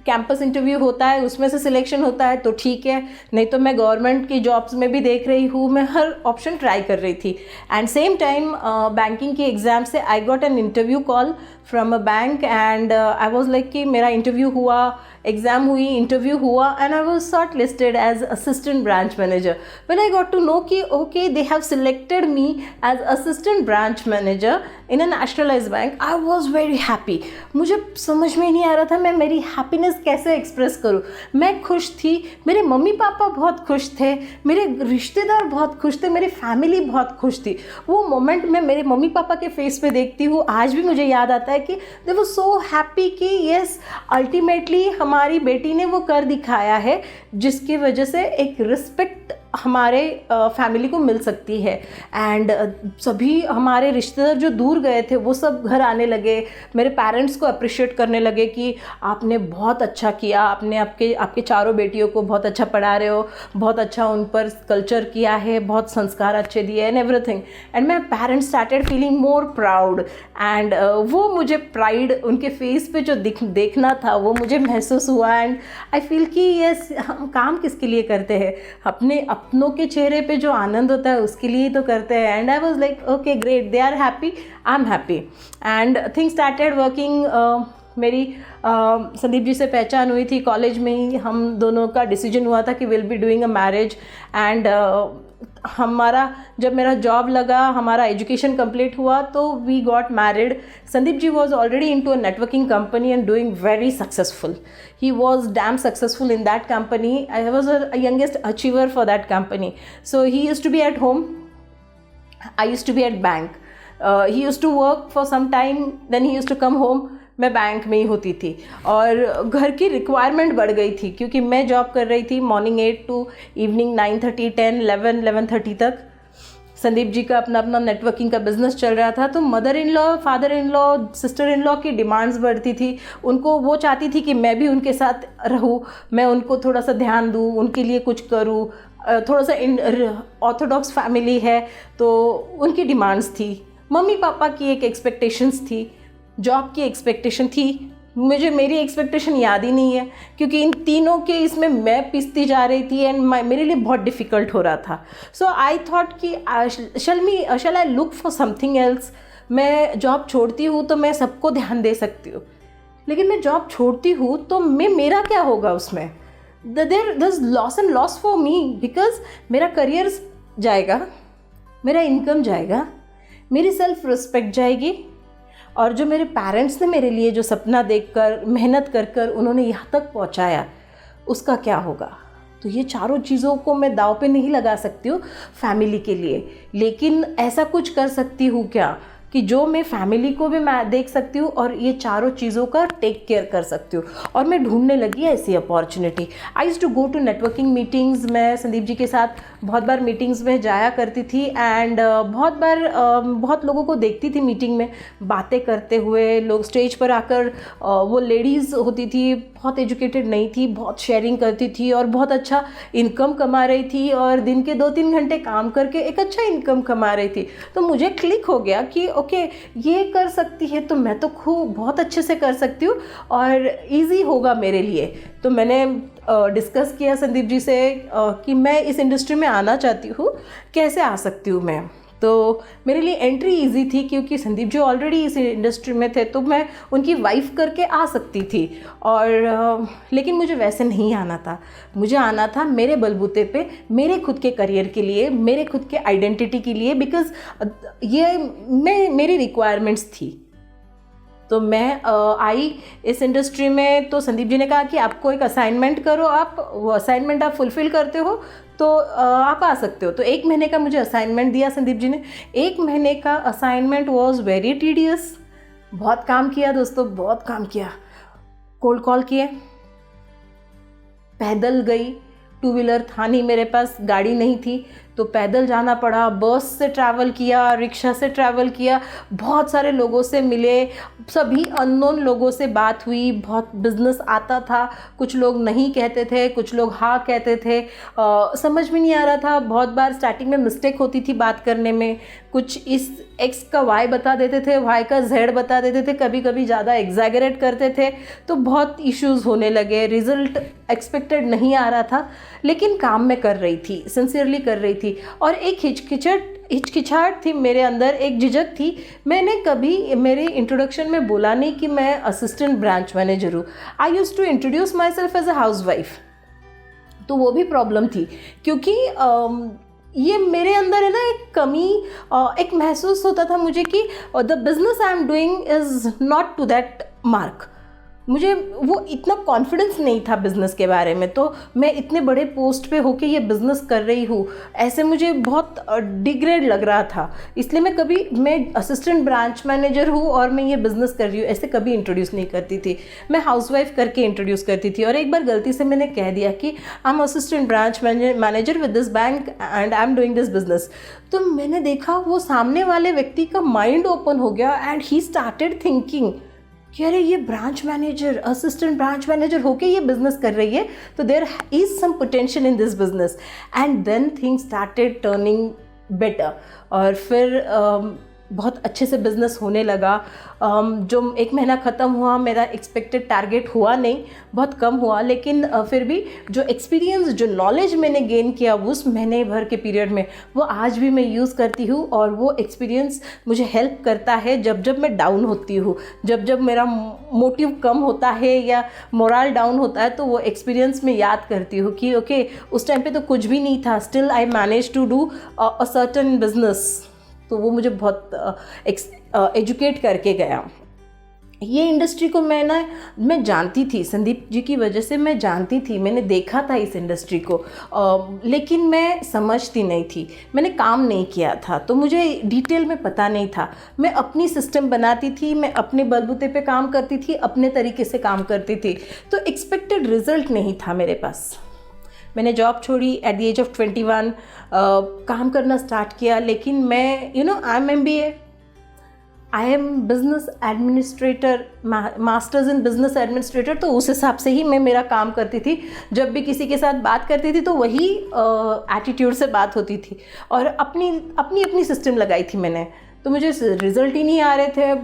कैंपस इंटरव्यू होता है, उसमें से सिलेक्शन होता है तो ठीक है, नहीं तो मैं गवर्नमेंट की जॉब्स में भी देख रही हूँ, मैं हर ऑप्शन ट्राई कर रही थी। एंड सेम टाइम बैंकिंग की एग्ज़ाम से I got an interview call from a bank and I was like कि मेरा इंटरव्यू हुआ, एग्ज़ाम हुई, इंटरव्यू हुआ, and I was shortlisted as assistant branch manager. When I got to know कि okay they have selected me as assistant branch manager in a nationalised bank, I was very happy. मुझे समझ में नहीं आ रहा था मैं मेरी हैप्पीनेस कैसे एक्सप्रेस करूँ। मैं खुश थी, मेरे मम्मी पापा बहुत खुश थे, मेरे रिश्तेदार बहुत खुश थे, मेरी फैमिली बहुत खुश थी। वो मोमेंट मैं मेरे मम्मी पापा के फेस पे देखती हूँ, आज भी मुझे याद आता है कि दे वर सो हैप्पी कि यस अल्टीमेटली हमारी बेटी ने वो कर दिखाया है, जिसकी वजह से एक रिस्पेक्ट हमारे फैमिली को मिल सकती है। एंड सभी हमारे रिश्तेदार जो दूर गए थे वो सब घर आने लगे, मेरे पेरेंट्स को अप्रिशिएट करने लगे कि आपने बहुत अच्छा किया, आपने आपके चारों बेटियों को बहुत अच्छा पढ़ा रहे हो, बहुत अच्छा उन पर कल्चर किया है, बहुत संस्कार अच्छे दिए and everything. And my parents started feeling more proud and वो मुझे प्राइड उनके फेस पे जो देखना था वो मुझे महसूस हुआ। एंड आई फील कि यस हम काम किसके लिए करते हैं, अपनों के चेहरे पे जो आनंद होता है उसके लिए तो करते हैं। And I was like okay great, they are happy, I am happy. And things started working मेरी संदीप जी से पहचान हुई थी कॉलेज में ही। हम दोनों का डिसीजन हुआ था कि will be doing a marriage and हमारा जब मेरा जॉब लगा, हमारा एजुकेशन कंप्लीट हुआ, तो we got married. Sandeep ji was already into a networking company and doing very successful. He was damn successful in that company. I was a youngest achiever for that company. So he used to be at home. I used to be at bank. He used to work for some time. Then he used to come home. मैं bank में ही होती थी और घर की requirement बढ़ गई थी क्योंकि मैं जॉब कर रही थी मॉर्निंग 8 टू इवनिंग 9:30, 10, 11, 11:30 तक. संदीप जी का अपना अपना नेटवर्किंग का बिजनेस चल रहा था. तो mother in law, father in law, sister in law की डिमांड्स बढ़ती थी. उनको वो चाहती थी कि मैं भी उनके साथ रहूँ, मैं उनको थोड़ा सा ध्यान दूँ, उनके लिए कुछ करूँ. थोड़ा सा ऑर्थोडॉक्स फैमिली है तो उनकी डिमांड्स थी. मम्मी पापा की एक एक्सपेक्टेशंस थी, जॉब की एक्सपेक्टेशन थी. मुझे मेरी एक्सपेक्टेशन याद ही नहीं है क्योंकि इन तीनों के इसमें मैं पिसती जा रही थी एंड मेरे लिए बहुत डिफ़िकल्ट हो रहा था. सो आई थॉट कि shall I look for something else. मैं जॉब छोड़ती हूँ तो मैं सबको ध्यान दे सकती हूँ, लेकिन मैं जॉब छोड़ती हूँ तो मेरा क्या होगा उसमें. There is loss and loss for me because मेरा करियर जाएगा, मेरा इनकम जाएगा, मेरी सेल्फ रिस्पेक्ट जाएगी और जो मेरे पेरेंट्स ने मेरे लिए जो सपना देखकर मेहनत कर कर उन्होंने यहाँ तक पहुँचाया उसका क्या होगा. तो ये चारों चीज़ों को मैं दाव पे नहीं लगा सकती हूँ फैमिली के लिए, लेकिन ऐसा कुछ कर सकती हूँ क्या कि जो मैं फैमिली को भी मैं देख सकती हूँ और ये चारों चीज़ों का टेक केयर कर सकती हूँ. और मैं ढूंढने लगी ऐसी opportunity. I used to go to networking meetings. मैं संदीप जी के साथ बहुत बार मीटिंग्स में जाया करती थी एंड बहुत बार बहुत लोगों को देखती थी मीटिंग में बातें करते हुए. लोग स्टेज पर आकर वो लेडीज़ होती थी, बहुत एजुकेटेड नहीं थी, बहुत शेयरिंग करती थी और बहुत अच्छा इनकम कमा रही थी और दिन के 2-3 घंटे काम करके एक अच्छा इनकम कमा रही थी. तो मुझे क्लिक हो गया कि ओके ये कर सकती है तो मैं तो खूब बहुत अच्छे से कर सकती हूँ और इजी होगा मेरे लिए. तो मैंने डिस्कस किया संदीप जी से कि मैं इस इंडस्ट्री में आना चाहती हूँ, कैसे आ सकती हूँ मैं. तो मेरे लिए एंट्री इजी थी क्योंकि संदीप जी ऑलरेडी इस इंडस्ट्री में थे तो मैं उनकी वाइफ करके आ सकती थी. और लेकिन मुझे वैसे नहीं आना था. मुझे आना था मेरे बलबूते पे, मेरे खुद के करियर के लिए, मेरे खुद के आइडेंटिटी के लिए, बिकॉज़ ये मेरी रिक्वायरमेंट्स थी. तो मैं आई इस इंडस्ट्री में. तो संदीप जी ने कहा कि आपको एक असाइनमेंट करो, आप वो असाइनमेंट आप फुलफ़िल करते हो तो आप आ सकते हो. तो 1 महीने का मुझे असाइनमेंट दिया संदीप जी ने. 1 महीने का असाइनमेंट वॉज वेरी टीडियस. बहुत काम किया दोस्तों, बहुत काम किया. कोल्ड कॉल किए, पैदल गई. 2 व्हीलर था नहीं मेरे पास, गाड़ी नहीं थी तो पैदल जाना पड़ा. बस से ट्रैवल किया, रिक्शा से ट्रैवल किया, बहुत सारे लोगों से मिले, सभी अननोन लोगों से बात हुई. बहुत बिजनेस आता था, कुछ लोग नहीं कहते थे, कुछ लोग हाँ कहते थे. समझ में नहीं आ रहा था. बहुत बार स्टार्टिंग में मिस्टेक होती थी बात करने में. कुछ इस एक्स का वाई बता देते थे, वाई का जेड बता देते थे, कभी कभी ज़्यादा एग्जैगरेट करते थे. तो बहुत इश्यूज़ होने लगे. रिज़ल्ट एक्सपेक्टेड नहीं आ रहा था, लेकिन काम मैं कर रही थी, सिंसियरली कर रही थी. और एक हिचकिचाहट थी मेरे अंदर, एक झिझक थी. मैंने कभी मेरे इंट्रोडक्शन में बोला नहीं कि मैं असिस्टेंट ब्रांच मैनेजर हूँ. I used to introduce myself as a housewife. तो वो भी प्रॉब्लम थी क्योंकि ये मेरे अंदर है ना एक कमी, एक महसूस होता था मुझे कि the business I am doing is not to that mark. मुझे वो इतना कॉन्फिडेंस नहीं था बिज़नेस के बारे में. तो मैं इतने बड़े पोस्ट पे होके ये बिज़नेस कर रही हूँ, ऐसे मुझे बहुत डिग्रेड लग रहा था. इसलिए मैं असिस्टेंट ब्रांच मैनेजर हूँ और मैं ये बिज़नेस कर रही हूँ ऐसे कभी इंट्रोड्यूस नहीं करती थी. मैं हाउसवाइफ करके इंट्रोड्यूस करती थी. और एक बार गलती से मैंने कह दिया कि I am assistant branch manager with this bank and I am doing this business. तो मैंने देखा वो सामने वाले व्यक्ति का माइंड ओपन हो गया एंड ही स्टार्टेड थिंकिंग कि अरे ये branch manager, assistant branch manager होके ये बिज़नेस कर रही है तो there is some potential in this business. And then things started turning better. और फिर बहुत अच्छे से बिज़नेस होने लगा। जो 1 महीना ख़त्म हुआ, मेरा एक्सपेक्टेड टारगेट हुआ नहीं, बहुत कम हुआ, लेकिन फिर भी जो एक्सपीरियंस, जो नॉलेज मैंने गेन किया उस महीने भर के पीरियड में, वो आज भी मैं यूज़ करती हूँ और वो एक्सपीरियंस मुझे हेल्प करता है जब जब मैं डाउन होती हूँ, जब जब मेरा मोटिव कम होता है या मोरल डाउन होता है, तो वो एक्सपीरियंस मैं याद करती हूँ कि ओके उस टाइम पे तो कुछ भी नहीं था, still I manage to do a certain business. तो वो मुझे बहुत एजुकेट करके गया। ये इंडस्ट्री को मैं जानती थी, संदीप जी की वजह से मैं जानती थी, मैंने देखा था इस इंडस्ट्री को, लेकिन मैं समझती नहीं थी, मैंने काम नहीं किया था, तो मुझे डिटेल में पता नहीं था। मैं अपनी सिस्टम बनाती थी, मैं अपने बलबूते पे काम करती थी, अपने तरीके से काम करती थी, तो एक्सपेक्टेड रिजल्ट नहीं था मेरे पास। मैंने जॉब छोड़ी एट द एज ऑफ 21, काम करना स्टार्ट किया, लेकिन मैं I am MBA, I am business administrator, masters in business administrator, तो उस हिसाब से ही मैं मेरा काम करती थी। जब भी किसी के साथ बात करती थी तो वही एटीट्यूड से बात होती थी और अपनी सिस्टम लगाई थी मैंने, तो मुझे रिज़ल्ट ही नहीं आ रहे थे।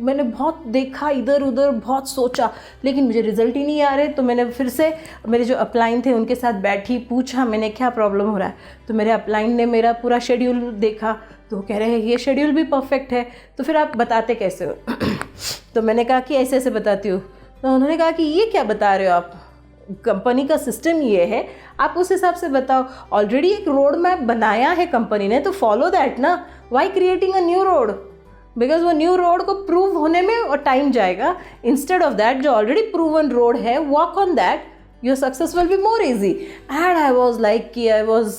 मैंने बहुत देखा इधर उधर, बहुत सोचा, लेकिन मुझे रिज़ल्ट ही नहीं आ रहे। तो मैंने फिर से मेरे जो अपलाइन थे उनके साथ बैठी, पूछा मैंने क्या प्रॉब्लम हो रहा है। तो मेरे अपलाइन ने मेरा पूरा शेड्यूल देखा, तो वो कह रहे हैं ये शेड्यूल भी परफेक्ट है, तो फिर आप बताते कैसे हो? तो मैंने कहा कि ऐसे ऐसे बताती हूँ। तो उन्होंने कहा कि ये क्या बता रहे हो आप, कंपनी का सिस्टम ये है, आप उस हिसाब से बताओ। ऑलरेडी एक रोड मैप बनाया है कंपनी ने, तो फॉलो दैट ना, why creating a new road, because वो न्यू रोड को प्रूव होने में और टाइम जाएगा। इंस्टेड ऑफ दैट जो ऑलरेडी प्रूवन रोड है, walk on that, your success will be more easy. And I was like कि I was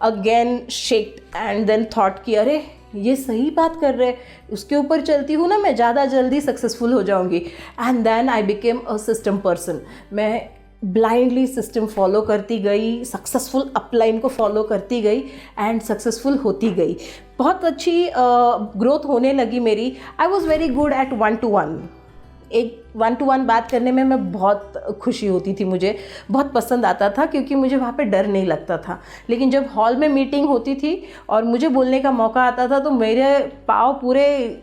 again shaked and then thought कि अरे ये सही बात कर रहे, उसके ऊपर चलती हूँ ना मैं, ज़्यादा जल्दी सक्सेसफुल हो जाऊँगी। And then I became a system person. मैं ब्लाइंडली सिस्टम फॉलो करती गई, सक्सेसफुल अपलाइन को फॉलो करती गई एंड सक्सेसफुल होती गई। बहुत अच्छी ग्रोथ होने लगी मेरी। I was very good at 1-to-1। एक 1-to-1 बात करने में मैं बहुत खुशी होती थी, मुझे बहुत पसंद आता था, क्योंकि मुझे वहाँ पे डर नहीं लगता था। लेकिन जब हॉल में मीटिंग होती थी और मुझे बोलने का मौका आता था, तो मेरे पाँव पूरे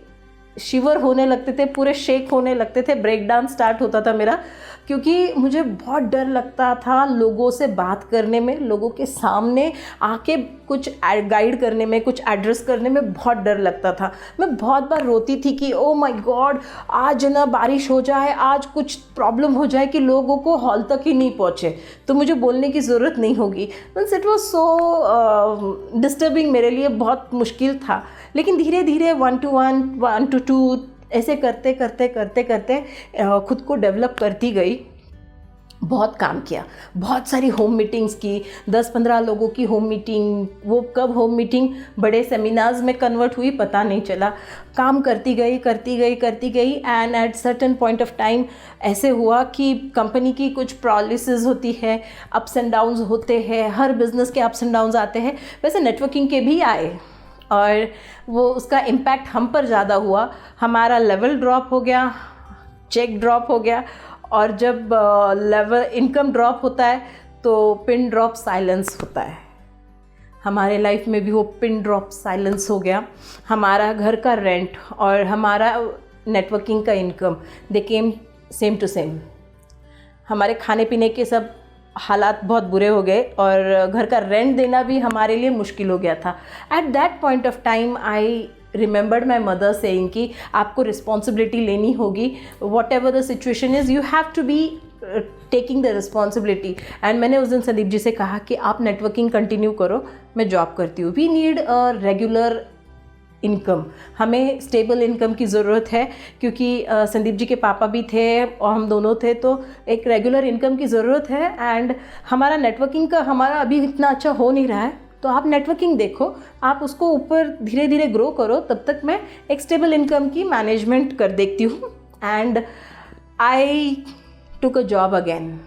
शिवर होने लगते थे, पूरे शेक होने लगते थे, ब्रेक डाउन स्टार्ट होता था मेरा, क्योंकि मुझे बहुत डर लगता था लोगों से बात करने में, लोगों के सामने आके कुछ गाइड करने में, कुछ एड्रेस करने में बहुत डर लगता था। मैं बहुत बार रोती थी कि ओ माय गॉड, आज ना बारिश हो जाए, आज कुछ प्रॉब्लम हो जाए कि लोगों को हॉल तक ही नहीं पहुँचे, तो मुझे बोलने की ज़रूरत नहीं होगी। Means it was so disturbing, मेरे लिए बहुत मुश्किल था। लेकिन धीरे धीरे 1-to-1, 1-to-2 ऐसे करते करते करते करते खुद को डेवलप करती गई। बहुत काम किया, बहुत सारी होम मीटिंग्स की, 10-15 लोगों की होम मीटिंग। वो कब होम मीटिंग बड़े सेमिनार्स में कन्वर्ट हुई पता नहीं चला। काम करती गई and at certain point of time ऐसे हुआ कि कंपनी की कुछ पॉलिसीज़ होती है, अप्स एंड डाउन्स होते हैं, हर बिज़नेस के अप्स एंड डाउन्स आते हैं, वैसे नेटवर्किंग के भी आए और वो उसका इम्पैक्ट हम पर ज़्यादा हुआ। हमारा लेवल ड्रॉप हो गया, चेक ड्रॉप हो गया, और जब लेवल इनकम ड्रॉप होता है तो पिन ड्रॉप साइलेंस होता है। हमारे लाइफ में भी वो पिन ड्रॉप साइलेंस हो गया। हमारा घर का रेंट और हमारा नेटवर्किंग का income they came same to same. हमारे खाने पीने के सब हालात बहुत बुरे हो गए और घर का रेंट देना भी हमारे लिए मुश्किल हो गया था। At that point of time I remembered my mother saying कि आपको रिस्पॉन्सिबिलिटी लेनी होगी, whatever the situation is you have to be taking the responsibility. And मैंने उस दिन संदीप जी से कहा कि आप नेटवर्किंग कंटिन्यू करो, मैं जॉब करती हूँ। We need a regular income, हमें स्टेबल इनकम की ज़रूरत है, क्योंकि संदीप जी के पापा भी थे और हम दोनों थे, तो एक रेगुलर इनकम की ज़रूरत है। एंड हमारा नेटवर्किंग का हमारा अभी इतना अच्छा हो नहीं रहा है, तो आप नेटवर्किंग देखो, आप उसको ऊपर धीरे धीरे ग्रो करो, तब तक मैं एक स्टेबल इनकम की मैनेजमेंट कर देखती हूँ। And I took a job again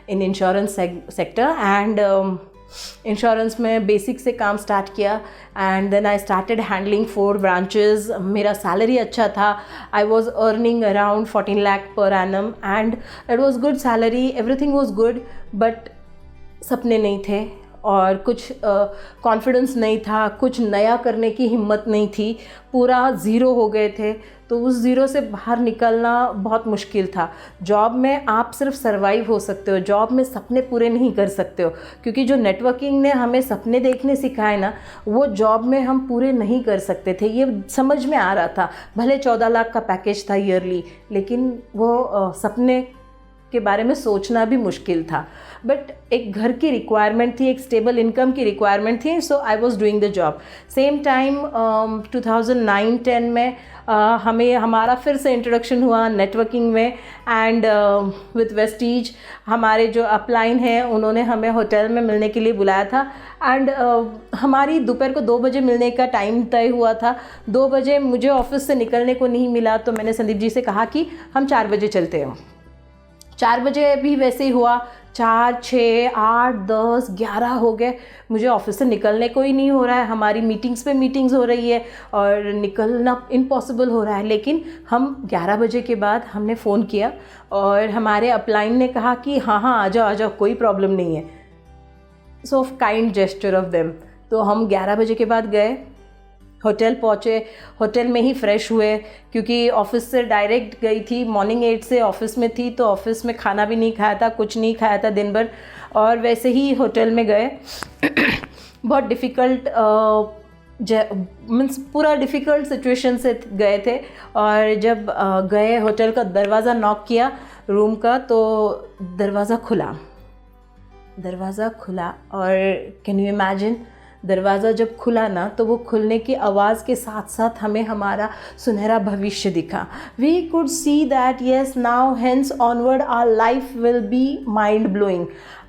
in insurance sector. And insurance में बेसिक से काम स्टार्ट किया and then I started handling 4 branches. मेरा सैलरी अच्छा था, I was earning around 14 lakh per annum and it was good salary, everything was good, but सपने नहीं थे और कुछ कॉन्फिडेंस नहीं था, कुछ नया करने की हिम्मत नहीं थी, पूरा ज़ीरो हो गए थे। तो उस ज़ीरो से बाहर निकलना बहुत मुश्किल था। जॉब में आप सिर्फ सर्वाइव हो सकते हो, जॉब में सपने पूरे नहीं कर सकते हो, क्योंकि जो नेटवर्किंग ने हमें सपने देखने सिखाए ना, वो जॉब में हम पूरे नहीं कर सकते थे। ये समझ में आ रहा था। भले 14 लाख का पैकेज था ईयरली, लेकिन वो सपने के बारे में सोचना भी मुश्किल था। बट एक घर की रिक्वायरमेंट थी, एक स्टेबल इनकम की रिक्वायरमेंट थी, so I was doing the job. Same time 2009-10 में हमारा फिर से इंट्रोडक्शन हुआ नेटवर्किंग में, एंड विथ वेस्टीज हमारे जो अपलाइन हैं उन्होंने हमें होटल में मिलने के लिए बुलाया था। एंड हमारी दोपहर को 2 बजे मिलने का टाइम तय हुआ था। 2 बजे मुझे ऑफिस से निकलने को नहीं मिला, तो मैंने संदीप जी से कहा कि हम 4 बजे चलते हैं। 4 बजे भी वैसे ही हुआ, 4, 6, 8, 10, 11 हो गए। मुझे ऑफिस से निकलने को ही नहीं हो रहा है, हमारी मीटिंग्स पे मीटिंग्स हो रही है और निकलना इम्पॉसिबल हो रहा है। लेकिन हम 11 बजे के बाद हमने फ़ोन किया और हमारे अपलाइन ने कहा कि हाँ आ जाओ, कोई प्रॉब्लम नहीं है। So kind gesture of them. तो हम 11 बजे के बाद गए, होटल पहुँचे, होटल में ही फ्रेश हुए, क्योंकि ऑफिस से डायरेक्ट गई थी। मॉर्निंग 8 से ऑफिस में थी, तो ऑफिस में खाना भी नहीं खाया था, कुछ नहीं खाया था दिन भर, और वैसे ही होटल में गए। बहुत डिफ़िकल्ट मीन्स पूरा डिफ़िकल्ट सिचुएशन से गए थे। और जब गए, होटल का दरवाज़ा नॉक किया रूम का, तो दरवाज़ा खुला और कैन यू इमेजिन, दरवाज़ा जब खुला ना, तो वो खुलने की आवाज़ के साथ साथ हमें हमारा सुनहरा भविष्य दिखा। We could see that yes, now hence onward our life will be mind blowing.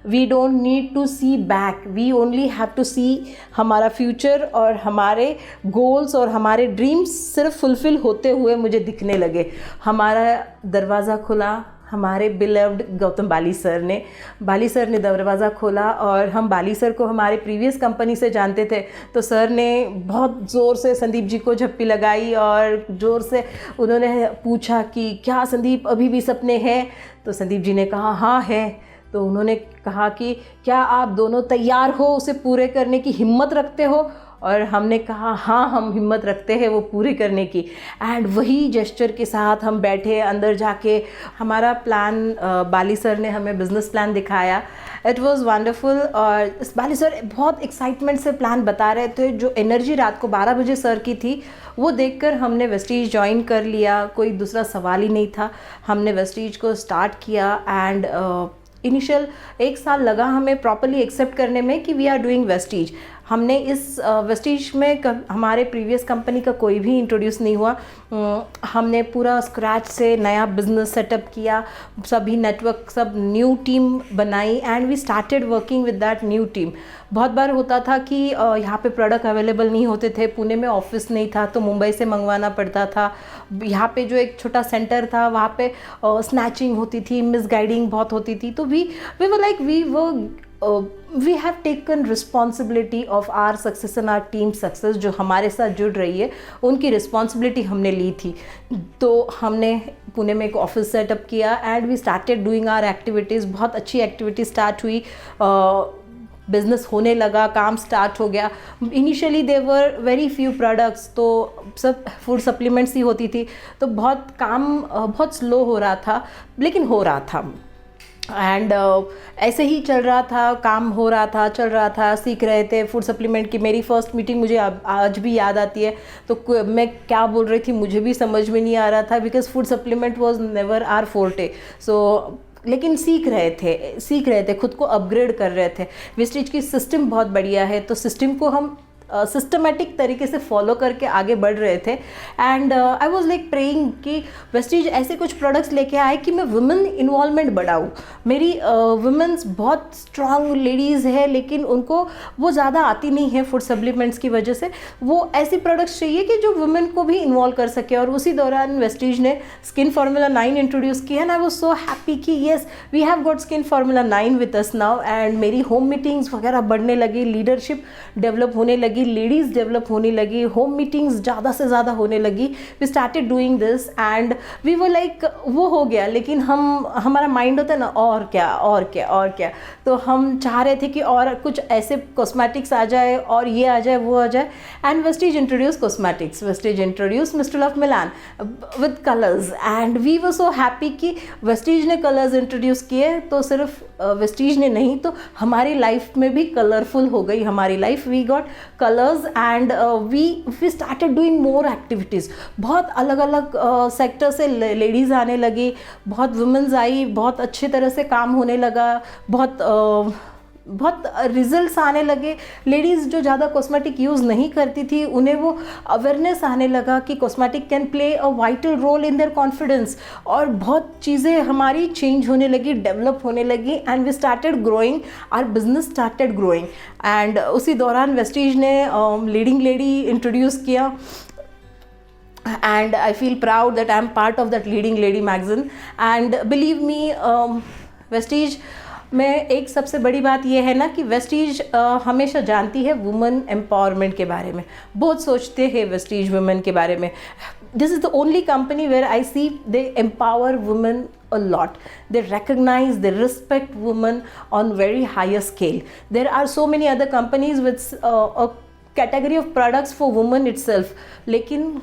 We don't need to see back, we only have to see हमारा फ्यूचर, और हमारे गोल्स और हमारे ड्रीम्स सिर्फ फुलफ़िल होते हुए मुझे दिखने लगे। हमारा दरवाज़ा खुला, हमारे बिलव्ड गौतम बाली सर ने दरवाज़ा खोला, और हम बाली सर को हमारे प्रीवियस कंपनी से जानते थे। तो सर ने बहुत ज़ोर से संदीप जी को झप्पी लगाई और ज़ोर से उन्होंने पूछा कि क्या संदीप अभी भी सपने हैं? तो संदीप जी ने कहा हाँ है। तो उन्होंने कहा कि क्या आप दोनों तैयार हो उसे पूरे करने की, हिम्मत रखते हो? और हमने कहा हाँ, हम हिम्मत रखते हैं वो पूरी करने की। एंड वही जेस्चर के साथ हम बैठे, अंदर जाके हमारा प्लान, बाली सर ने हमें बिज़नेस प्लान दिखाया। It was wonderful. और बाली सर बहुत एक्साइटमेंट से प्लान बता रहे थे। जो एनर्जी रात को 12 बजे सर की थी, वो देखकर हमने वेस्टीज ज्वाइन कर लिया। कोई दूसरा सवाल ही नहीं था। हमने वेस्टीज को स्टार्ट किया, एंड इनिशियल 1 साल लगा हमें प्रॉपर्ली एक्सेप्ट करने में कि वी आर डूइंग वेस्टीज। हमने इस वेस्टीज में हमारे प्रीवियस कंपनी का कोई भी इंट्रोड्यूस नहीं हुआ। हमने पूरा स्क्रैच से नया बिजनेस सेटअप किया, सभी नेटवर्क, सब न्यू टीम बनाई, and we started working with that new team. बहुत बार होता था कि यहाँ पे प्रोडक्ट अवेलेबल नहीं होते थे, पुणे में ऑफिस नहीं था, तो मुंबई से मंगवाना पड़ता था। यहाँ पे जो एक छोटा सेंटर था, वहाँ पे स्नैचिंग होती थी, मिसगाइडिंग बहुत होती थी। तो we have taken responsibility of our success and our team success. जो हमारे साथ जुड़ रही है, उनकी रिस्पॉन्सिबिलिटी हमने ली थी। तो हमने पुणे में एक ऑफिस सेटअप किया, and we started doing our activities. बहुत अच्छी एक्टिविटी स्टार्ट हुई, बिज़नेस होने लगा, काम स्टार्ट हो गया। Initially they were very few products, तो सब फूड सप्लीमेंट्स ही होती थी, तो बहुत काम बहुत स्लो हो रहा था, लेकिन हो रहा था। एंड ऐसे ही चल रहा था, काम हो रहा था, चल रहा था, सीख रहे थे फूड सप्लीमेंट की। मेरी फर्स्ट मीटिंग मुझे आज भी याद आती है। तो मैं क्या बोल रही थी मुझे भी समझ में नहीं आ रहा था, because food supplement was never our forte. So लेकिन सीख रहे थे, खुद को अपग्रेड कर रहे थे। वेस्टीज की सिस्टम बहुत बढ़िया है, तो सिस्टम को हम सिस्टमेटिक तरीके से फॉलो करके आगे बढ़ रहे थे। And I was like praying कि वेस्टीज ऐसे कुछ प्रोडक्ट्स लेके आए कि मैं वुमेन इन्वॉल्वमेंट बढ़ाऊँ। मेरी वुमेन्स बहुत स्ट्रांग लेडीज़ है, लेकिन उनको वो ज़्यादा आती नहीं है फूड सप्लीमेंट्स की वजह से। वो ऐसी प्रोडक्ट्स चाहिए कि जो वुमेन को भी इन्वॉल्व कर सके। और उसी दौरान वेस्टीज ने स्किन फार्मूला 9 इंट्रोड्यूस किया, and I was so happy कि yes, we have got skin formula 9 with us now. And मेरी होम मीटिंग्स वगैरह बढ़ने लगी, लीडरशिप डेवलप होने लगी। लगी, लेडीज़ डेवलप होने लगी, होम मीटिंग्स ज़्यादा से ज़्यादा होने लगी. We started doing this and we were like वो हो गया, लेकिन हमारा माइंड होता है ना और क्या और क्या और क्या. तो हम चाह रहे थे कि और कुछ ऐसे कॉस्मेटिक्स आ जाए और ये आ जाए वो आ जाए. And Vestige introduce cosmetics, Vestige introduce mister love Milan with colours and we were so happy कि वेस्टीज ने कलर्स इंट्रोड्यूस किए. तो सिर्फ वेस्टीज ने नहीं, तो हमारी लाइफ में भी कलरफुल हो गई हमारी life. We got colours and we started doing more activities. बहुत अलग अलग सेक्टर से लेडीज़ आने लगी, बहुत वुमेन्स आई, बहुत अच्छी तरह से काम होने लगा, बहुत रिजल्ट्स आने लगे. लेडीज़ जो ज़्यादा कॉस्मेटिक यूज़ नहीं करती थी, उन्हें वो अवेयरनेस आने लगा कि cosmetic can play a vital role in their confidence. और बहुत चीज़ें हमारी चेंज होने लगी, डेवलप होने लगी and we started growing, our business started growing. And उसी दौरान वेस्टीज ने लीडिंग लेडी इंट्रोड्यूस किया. And I feel proud that I am part of that leading lady magazine. And believe me, Vestige में एक सबसे बड़ी बात यह है ना कि वेस्टीज हमेशा जानती है वुमेन एम्पावरमेंट के बारे में, बहुत सोचते हैं वेस्टीज वुमेन के बारे में. This is the only company where I see they empower women a lot. They recognize, they respect women on very higher scale. There are so many other companies with a category of products for women itself, लेकिन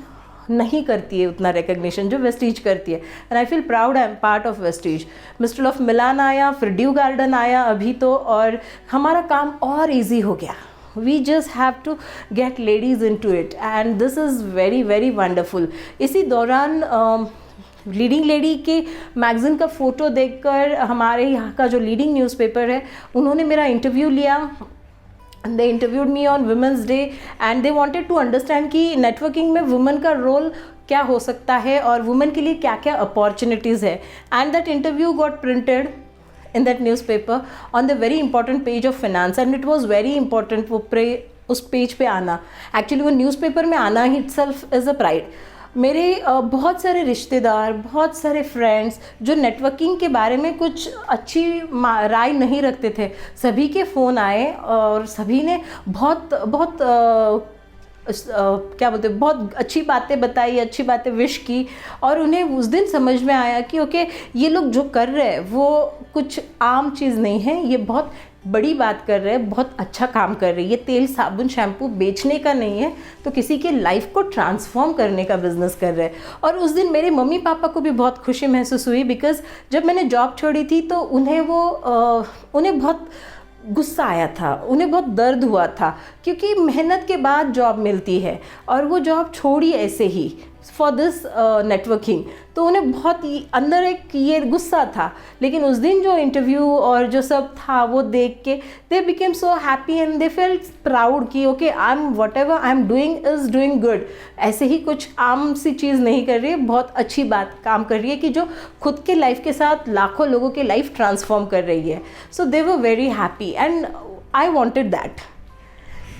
नहीं करती है उतना recognition जो Vestige करती है. And I feel proud I am part of Vestige. Mistral love Milan आया, फिर ड्यू गार्डन आया अभी तो, और हमारा काम और ईजी हो गया. We just have to get ladies into it and this is very very wonderful. इसी दौरान लीडिंग लेडी के मैगज़ीन का फ़ोटो देखकर हमारे यहाँ का जो लीडिंग न्यूज़पेपर है, उन्होंने मेरा इंटरव्यू लिया. They interviewed me on Women's Day and they wanted to understand कि नेटवर्किंग में वुमेन का रोल क्या हो सकता है और वुमेन के लिए क्या क्या अपॉर्चुनिटीज़ है. And that interview got printed in that newspaper on the very important page of finance and it was very important वो उस पेज पे आना. एक्चुअली वो न्यूज़पेपर में आना ही itself is a pride. मेरे बहुत सारे रिश्तेदार, बहुत सारे फ्रेंड्स जो नेटवर्किंग के बारे में कुछ अच्छी राय नहीं रखते थे, सभी के फ़ोन आए और सभी ने बहुत बहुत क्या बोलते, बहुत अच्छी बातें बताई, अच्छी बातें विश की. और उन्हें उस दिन समझ में आया कि ओके, ये लोग जो कर रहे हैं वो कुछ आम चीज़ नहीं है, ये बहुत बड़ी बात कर रहे हैं, बहुत अच्छा काम कर रही है. ये तेल साबुन शैम्पू बेचने का नहीं है, तो किसी के लाइफ को ट्रांसफॉर्म करने का बिज़नेस कर रहे हैं. और उस दिन मेरे मम्मी पापा को भी बहुत खुशी महसूस हुई बिकॉज़ जब मैंने जॉब छोड़ी थी तो उन्हें बहुत गुस्सा आया था, उन्हें बहुत दर्द हुआ था क्योंकि मेहनत के बाद जॉब मिलती है और वो जॉब छोड़ी ऐसे ही फॉर दिस नेटवर्किंग. तो उन्हें बहुत अंदर एक ये गुस्सा था. लेकिन उस दिन जो इंटरव्यू और जो सब था वो देख के they became so happy and they felt proud कि okay, I am whatever I am doing is doing good. ऐसे ही कुछ आम सी चीज़ नहीं कर रही है, बहुत अच्छी बात काम कर रही है कि जो खुद के लाइफ के साथ लाखों लोगों के लाइफ ट्रांसफॉर्म कर रही है. So they were very happy and I wanted that.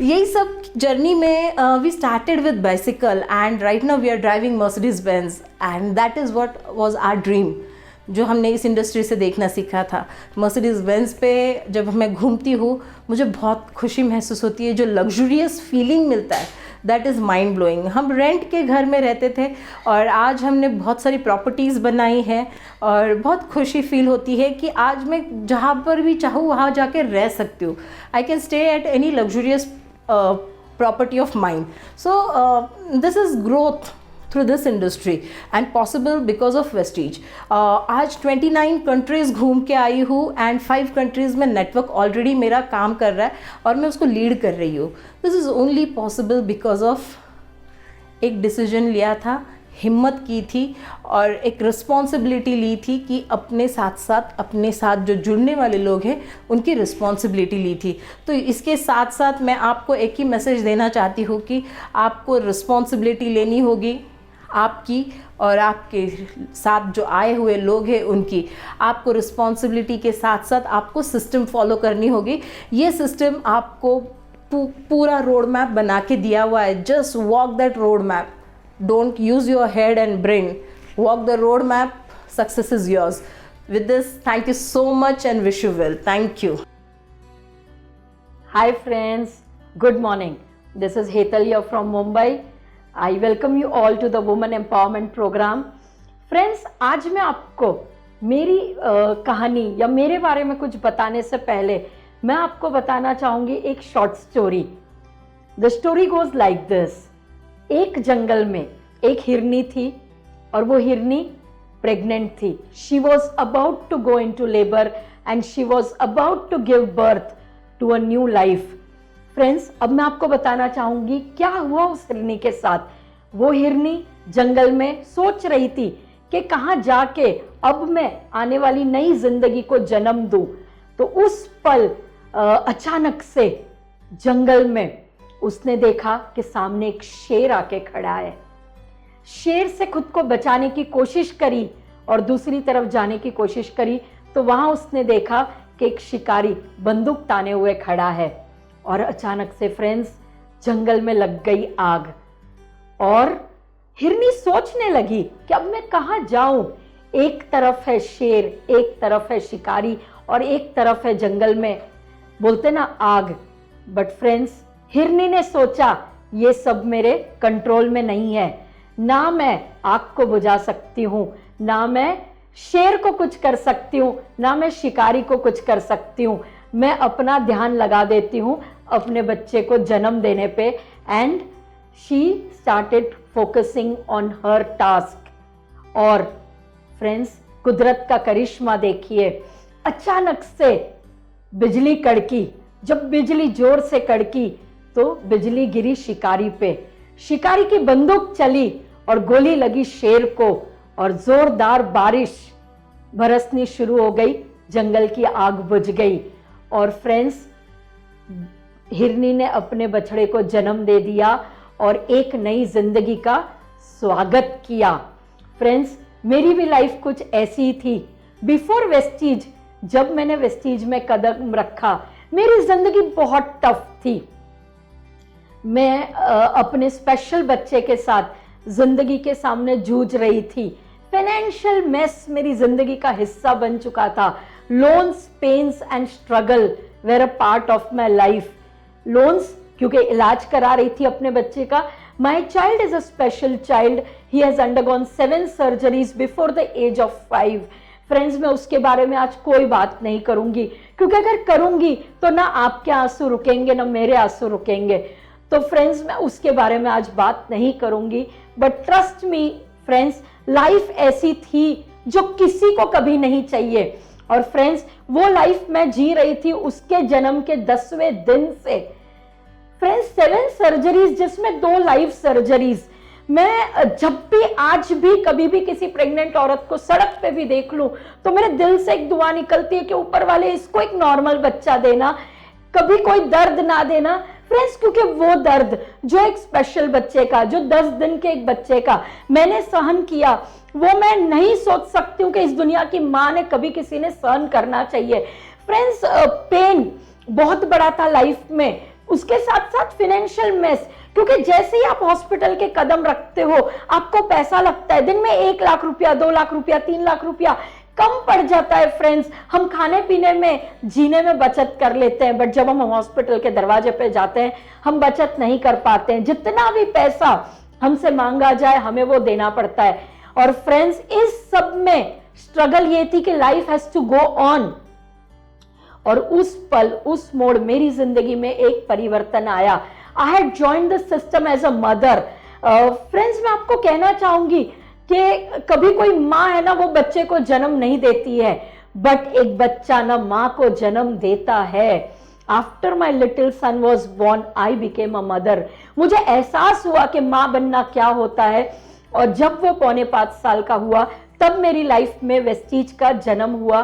यही सब जर्नी में we started with bicycle and right now we are driving Mercedes Benz and that is what was our dream, जो हमने इस industry से देखना सीखा था. मर्सिडीज बेंज पे जब मैं घूमती हूँ मुझे बहुत खुशी महसूस होती है. जो लग्जूरियस फीलिंग मिलता है दैट इज़ माइंड ब्लोइंग. हम रेंट के घर में रहते थे और आज हमने बहुत सारी प्रॉपर्टीज़ बनाई हैं और बहुत खुशी फील होती है कि आज मैं जहाँ पर भी चाहूँ वहाँ जाके रह सकती हूँ. I can stay at any luxurious property of mine. So this is growth through this industry and possible because of Vestige. आज 29 countries घूम के आई हूँ and 5 countries में network already मेरा काम कर रहा है और मैं उसको lead कर रही हूँ. This is only possible because of एक decision लिया था, हिम्मत की थी और एक रिस्पॉन्सिबिलिटी ली थी कि अपने साथ जो जुड़ने वाले लोग हैं उनकी रिस्पॉन्सिबिलिटी ली थी. तो इसके साथ साथ मैं आपको एक ही मैसेज देना चाहती हूँ कि आपको रिस्पॉन्सिबिलिटी लेनी होगी आपकी और आपके साथ जो आए हुए लोग हैं उनकी. आपको रिस्पॉन्सिबिलिटी के साथ साथ आपको सिस्टम फॉलो करनी होगी. ये सिस्टम आपको पूरा रोड मैप बना के दिया हुआ है. Just walk that road map. Don't use your head and brain. Walk the road map. Success is yours. With this, thank you so much and wish you well. Thank you. Hi friends, good morning. This is Hetalia from Mumbai. I welcome you all to the Women Empowerment Program. Friends, आज मैं आपको मेरी कहानी या मेरे बारे में कुछ बताने से पहले मैं आपको बताना चाहूँगी एक short story. The story goes like this. एक जंगल में एक हिरनी थी और वो हिरनी प्रेग्नेंट थी. She was about to go into labor and she was about to give birth to a new life. Friends, अब मैं आपको बताना चाहूंगी क्या हुआ उस हिरनी के साथ. वो हिरनी जंगल में सोच रही थी कि कहाँ जाके अब मैं आने वाली नई जिंदगी को जन्म दूं. तो उस पल अचानक से जंगल में उसने देखा कि सामने एक शेर आके खड़ा है. शेर से खुद को बचाने की कोशिश करी और दूसरी तरफ जाने की कोशिश करी तो वहां उसने देखा कि एक शिकारी बंदूक ताने हुए खड़ा है. और अचानक से फ्रेंड्स जंगल में लग गई आग और हिरनी सोचने लगी कि अब मैं कहाँ जाऊं. एक तरफ है शेर, एक तरफ है शिकारी और एक तरफ है जंगल में बोलते ना आग. बट फ्रेंड्स हिरनी ने सोचा ये सब मेरे कंट्रोल में नहीं है. ना मैं आग को बुझा सकती हूँ, ना मैं शेर को कुछ कर सकती हूँ, ना मैं शिकारी को कुछ कर सकती हूँ. मैं अपना ध्यान लगा देती हूँ अपने बच्चे को जन्म देने पे. And she started focusing on her task. और फ्रेंड्स कुदरत का करिश्मा देखिए. अचानक से बिजली कड़की. जब बिजली जोर से कड़की तो बिजली गिरी शिकारी पे. शिकारी की बंदूक चली और गोली लगी शेर को और जोरदार बारिश बरसनी शुरू हो गई. जंगल की आग बुझ गई और फ्रेंड्स हिरनी ने अपने बछड़े को जन्म दे दिया और एक नई जिंदगी का स्वागत किया. फ्रेंड्स मेरी भी लाइफ कुछ ऐसी थी. बिफोर वेस्टीज, जब मैंने वेस्टीज में कदम रखा मेरी जिंदगी बहुत टफ थी. मैं अपने स्पेशल बच्चे के साथ जिंदगी के सामने जूझ रही थी. फाइनेंशियल मेस मेरी जिंदगी का हिस्सा बन चुका था. Loans, pains and struggle were a part of my life. Loans क्योंकि इलाज करा रही थी अपने बच्चे का. My child is a special child. He has undergone 7 surgeries before the age of 5. Friends मैं उसके बारे में आज कोई बात नहीं करूंगी क्योंकि अगर करूंगी तो ना आपके आंसू रुकेंगे ना मेरे आंसू रुकेंगे. तो फ्रेंड्स मैं उसके बारे में आज बात नहीं करूंगी. But trust me friends, life ऐसी थी जो किसी को कभी नहीं चाहिए. और फ्रेंड्स वो लाइफ मैं जी रही थी उसके जन्म के 10वें दिन से. फ्रेंड्स 7 सर्जरीज जिसमें 2 लाइफ सर्जरीज. मैं जब भी आज भी कभी भी किसी प्रेग्नेंट औरत को सड़क पे भी देख लूं तो मेरे दिल से एक दुआ निकलती है कि ऊपर वाले इसको एक नॉर्मल बच्चा देना, कभी कोई दर्द ना देना. फ्रेंड्स क्योंकि वो दर्द जो एक स्पेशल बच्चे का, जो 10 दिन के एक बच्चे का मैंने सहन किया, वो मैं नहीं सोच सकती हूँ कि इस दुनिया की माँ ने कभी किसी ने सहन करना चाहिए. फ्रेंड्स पेन बहुत बड़ा था लाइफ में. उसके साथ साथ फाइनेंशियल मेस क्योंकि जैसे ही आप हॉस्पिटल के कदम रखते हो आपको पैसा लगता है. दिन में 1 लाख रुपया, 2 लाख रुपया, 3 लाख रुपया कम पड़ जाता है. फ्रेंड्स हम खाने पीने में, जीने में बचत कर लेते हैं. बट जब हम हॉस्पिटल के दरवाजे पे जाते हैं हम बचत नहीं कर पाते हैं. जितना भी पैसा हमसे मांगा जाए हमें वो देना पड़ता है. और फ्रेंड्स इस सब में स्ट्रगल ये थी कि life has to go on. और उस पल, उस मोड़ मेरी जिंदगी में एक परिवर्तन आया. I had joined the system as a mother. Friends मैं आपको कहना चाहूंगी कि कभी कोई माँ है ना वो बच्चे को जन्म नहीं देती है, बट एक बच्चा ना माँ को जन्म देता है. After my little son was born I became a mother. मुझे एहसास हुआ कि माँ बनना क्या होता है. और जब वो 4.25 साल का हुआ तब मेरी लाइफ में वेस्टीज का जन्म हुआ.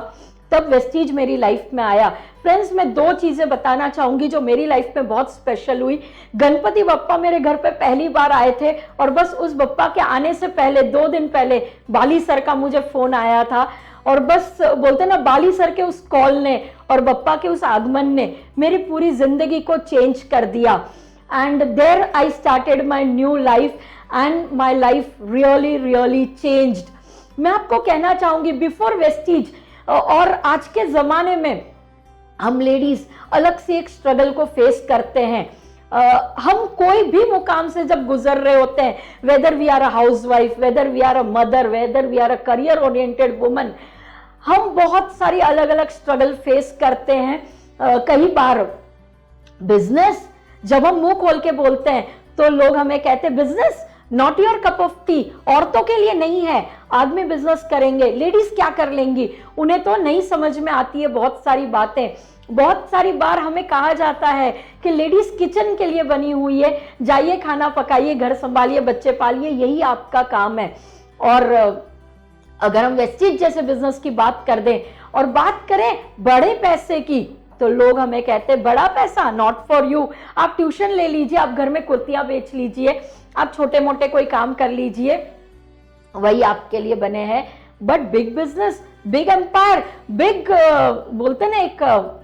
तब वेस्टीज मेरी लाइफ में आया. फ्रेंड्स मैं 2 चीजें बताना चाहूंगी जो मेरी लाइफ में बहुत स्पेशल हुई. गणपति बप्पा मेरे घर पे पहली बार आए थे और बस उस बप्पा के आने से पहले 2 दिन पहले बाली सर का मुझे फोन आया था. और बस बोलते ना बाली सर के उस कॉल ने और बप्पा के उस आगमन ने मेरी पूरी जिंदगी को चेंज कर दिया. And there I started my new life and my life really changed. मैं आपको कहना चाहूंगी बिफोर वेस्टीज और आज के जमाने में हम लेडीज अलग से एक स्ट्रगल को फेस करते हैं. हम कोई भी मुकाम से जब गुजर रहे होते हैं, whether we are a housewife, whether we are a mother, whether we are a career oriented woman, हम बहुत सारी अलग अलग स्ट्रगल फेस करते हैं। कई बार बिजनेस जब हम मुंह खोल के बोलते हैं तो लोग हमें कहते हैं business not your cup of T, औरतों के लिए नहीं है, आदमी बिजनेस करेंगे, लेडीज क्या कर लेंगी, उन्हें तो नहीं समझ में आती है बहुत सारी बातें। बहुत सारी बार हमें कहा जाता है कि लेडीज किचन के लिए बनी हुई है, जाइए खाना पकाइए, घर संभालिए, बच्चे पालिए, यही आपका काम है। और अगर हम वेस्टीज जैसे बिजनेस की बात कर दें और बात करें बड़े पैसे की, तो लोग हमें कहते हैं बड़ा पैसा नॉट फॉर यू, आप ट्यूशन ले लीजिए, आप घर में कुर्तियां बेच लीजिए, आप छोटे मोटे कोई काम कर लीजिए, वही आपके लिए बने हैं। But big business, big empire, big बोलते ना एक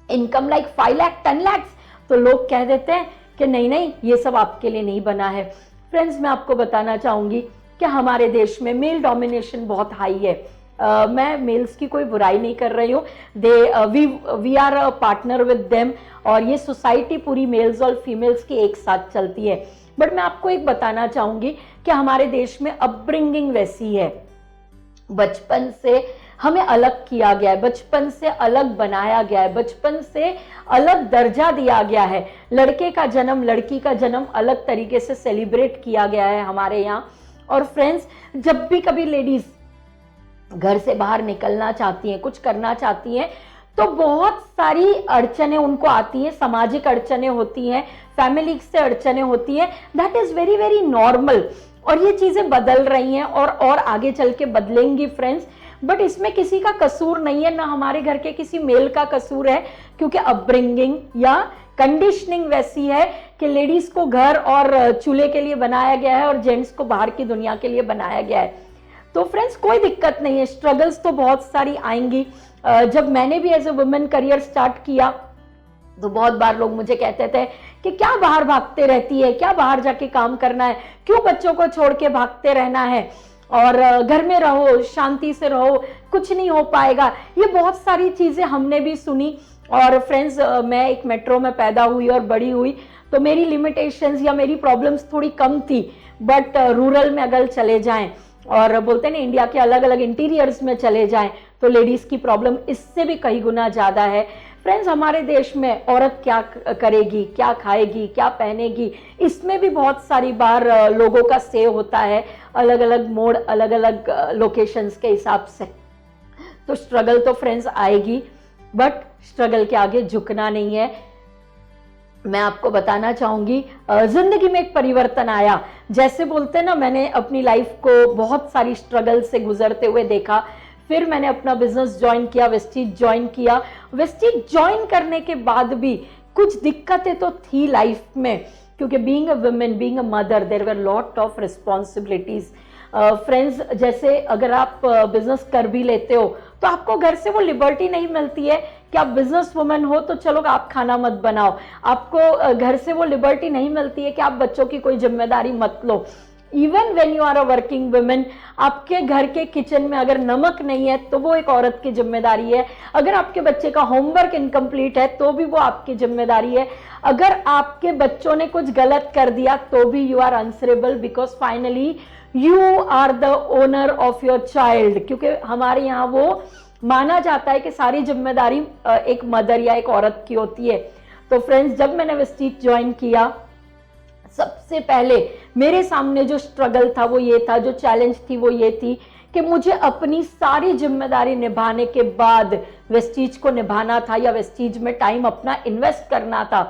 इनकम लाइक 5 लाख 10 लाख, तो लोग कह देते हैं कि नहीं नहीं ये सब आपके लिए नहीं बना है। फ्रेंड्स, मैं आपको बताना चाहूंगी कि हमारे देश में मेल डोमिनेशन बहुत हाई है। मैं मेल्स की कोई बुराई नहीं कर रही हूँ, we are a partner with them, और ये सोसाइटी पूरी मेल्स और फीमेल्स की एक साथ चलती है। बट मैं आपको एक बताना चाहूंगी कि हमारे देश में अपब्रिंगिंग वैसी है, बचपन से हमें अलग किया गया है, बचपन से अलग बनाया गया है, बचपन से अलग दर्जा दिया गया है। लड़के का जन्म, लड़की का जन्म अलग तरीके से सेलिब्रेट किया गया है हमारे यहाँ। और फ्रेंड्स, जब भी कभी लेडीज घर से बाहर निकलना चाहती हैं, कुछ करना चाहती हैं, तो बहुत सारी अड़चने उनको आती हैं, सामाजिक अड़चने होती हैं, फैमिली से अड़चने होती हैं। That is very very normal, और ये चीजें बदल रही हैं और आगे चल के बदलेंगी फ्रेंड्स। बट इसमें किसी का कसूर नहीं है, ना हमारे घर के किसी मेल का कसूर है, क्योंकि अपब्रिंगिंग या कंडीशनिंग वैसी है कि लेडीज को घर और चूल्हे के लिए बनाया गया है और जेंट्स को बाहर की दुनिया के लिए बनाया गया है। तो फ्रेंड्स, कोई दिक्कत नहीं है, स्ट्रगल्स तो बहुत सारी आएंगी। जब मैंने भी as a women career start किया तो बहुत बार लोग मुझे कहते थे कि क्या बाहर भागते रहती है, क्या बाहर जाके काम करना है, क्यों बच्चों को छोड़ के भागते रहना है, और घर में रहो, शांति से रहो, कुछ नहीं हो पाएगा। ये बहुत सारी चीजें हमने भी सुनी। और फ्रेंड्स, मैं एक मेट्रो में पैदा हुई और बड़ी हुई, तो मेरी लिमिटेशंस या मेरी प्रॉब्लम्स थोड़ी कम थी। बट रूरल में अगर चले जाएं और बोलते हैं ना इंडिया के अलग अलग इंटीरियर्स में चले जाएं, तो लेडीज की प्रॉब्लम इससे भी कई गुना ज्यादा है। फ्रेंड्स, हमारे देश में औरत क्या करेगी, क्या खाएगी, क्या पहनेगी, इसमें भी बहुत सारी बार लोगों का से होता है, अलग अलग मोड, अलग अलग लोकेशंस के हिसाब से। तो स्ट्रगल तो फ्रेंड्स आएगी, बट स्ट्रगल के आगे झुकना नहीं है। मैं आपको बताना चाहूंगी, जिंदगी में एक परिवर्तन आया। जैसे बोलते हैं ना, मैंने अपनी लाइफ को बहुत सारी स्ट्रगल से गुजरते हुए देखा। फिर मैंने अपना बिजनेस ज्वाइन किया, वेस्टीज ज्वाइन किया। वेस्टीज ज्वाइन करने के बाद भी कुछ दिक्कतें तो थी लाइफ में, क्योंकि being a women, being a mother, there were lot of responsibilities. Friends, जैसे अगर आप बिजनेस कर भी लेते हो तो आपको घर से वो लिबर्टी नहीं मिलती है कि आप बिजनेस वुमेन हो तो चलो आप खाना मत बनाओ। आपको घर से वो लिबर्टी नहीं मिलती है कि आप बच्चों की कोई जिम्मेदारी मत लो। Even when you are a working women, आपके घर के किचन में अगर नमक नहीं है तो वो एक औरत की जिम्मेदारी है। अगर आपके बच्चे का होमवर्क इनकम्प्लीट है तो भी वो आपकी जिम्मेदारी है। अगर आपके बच्चों ने कुछ गलत कर दिया तो भी you are answerable, because finally you are the owner of your child. क्योंकि हमारे यहाँ वो माना जाता है कि सारी जिम्मेदारी एक मदर या एक औरत की होती है। तो फ्रेंड्स, जब मैंने वेस्टीज ज्वाइन किया, सबसे पहले मेरे सामने जो स्ट्रगल था वो ये था, जो चैलेंज थी वो ये थी कि मुझे अपनी सारी जिम्मेदारी निभाने के बाद वेस्टीज को निभाना था या वेस्टीज में टाइम अपना इन्वेस्ट करना था।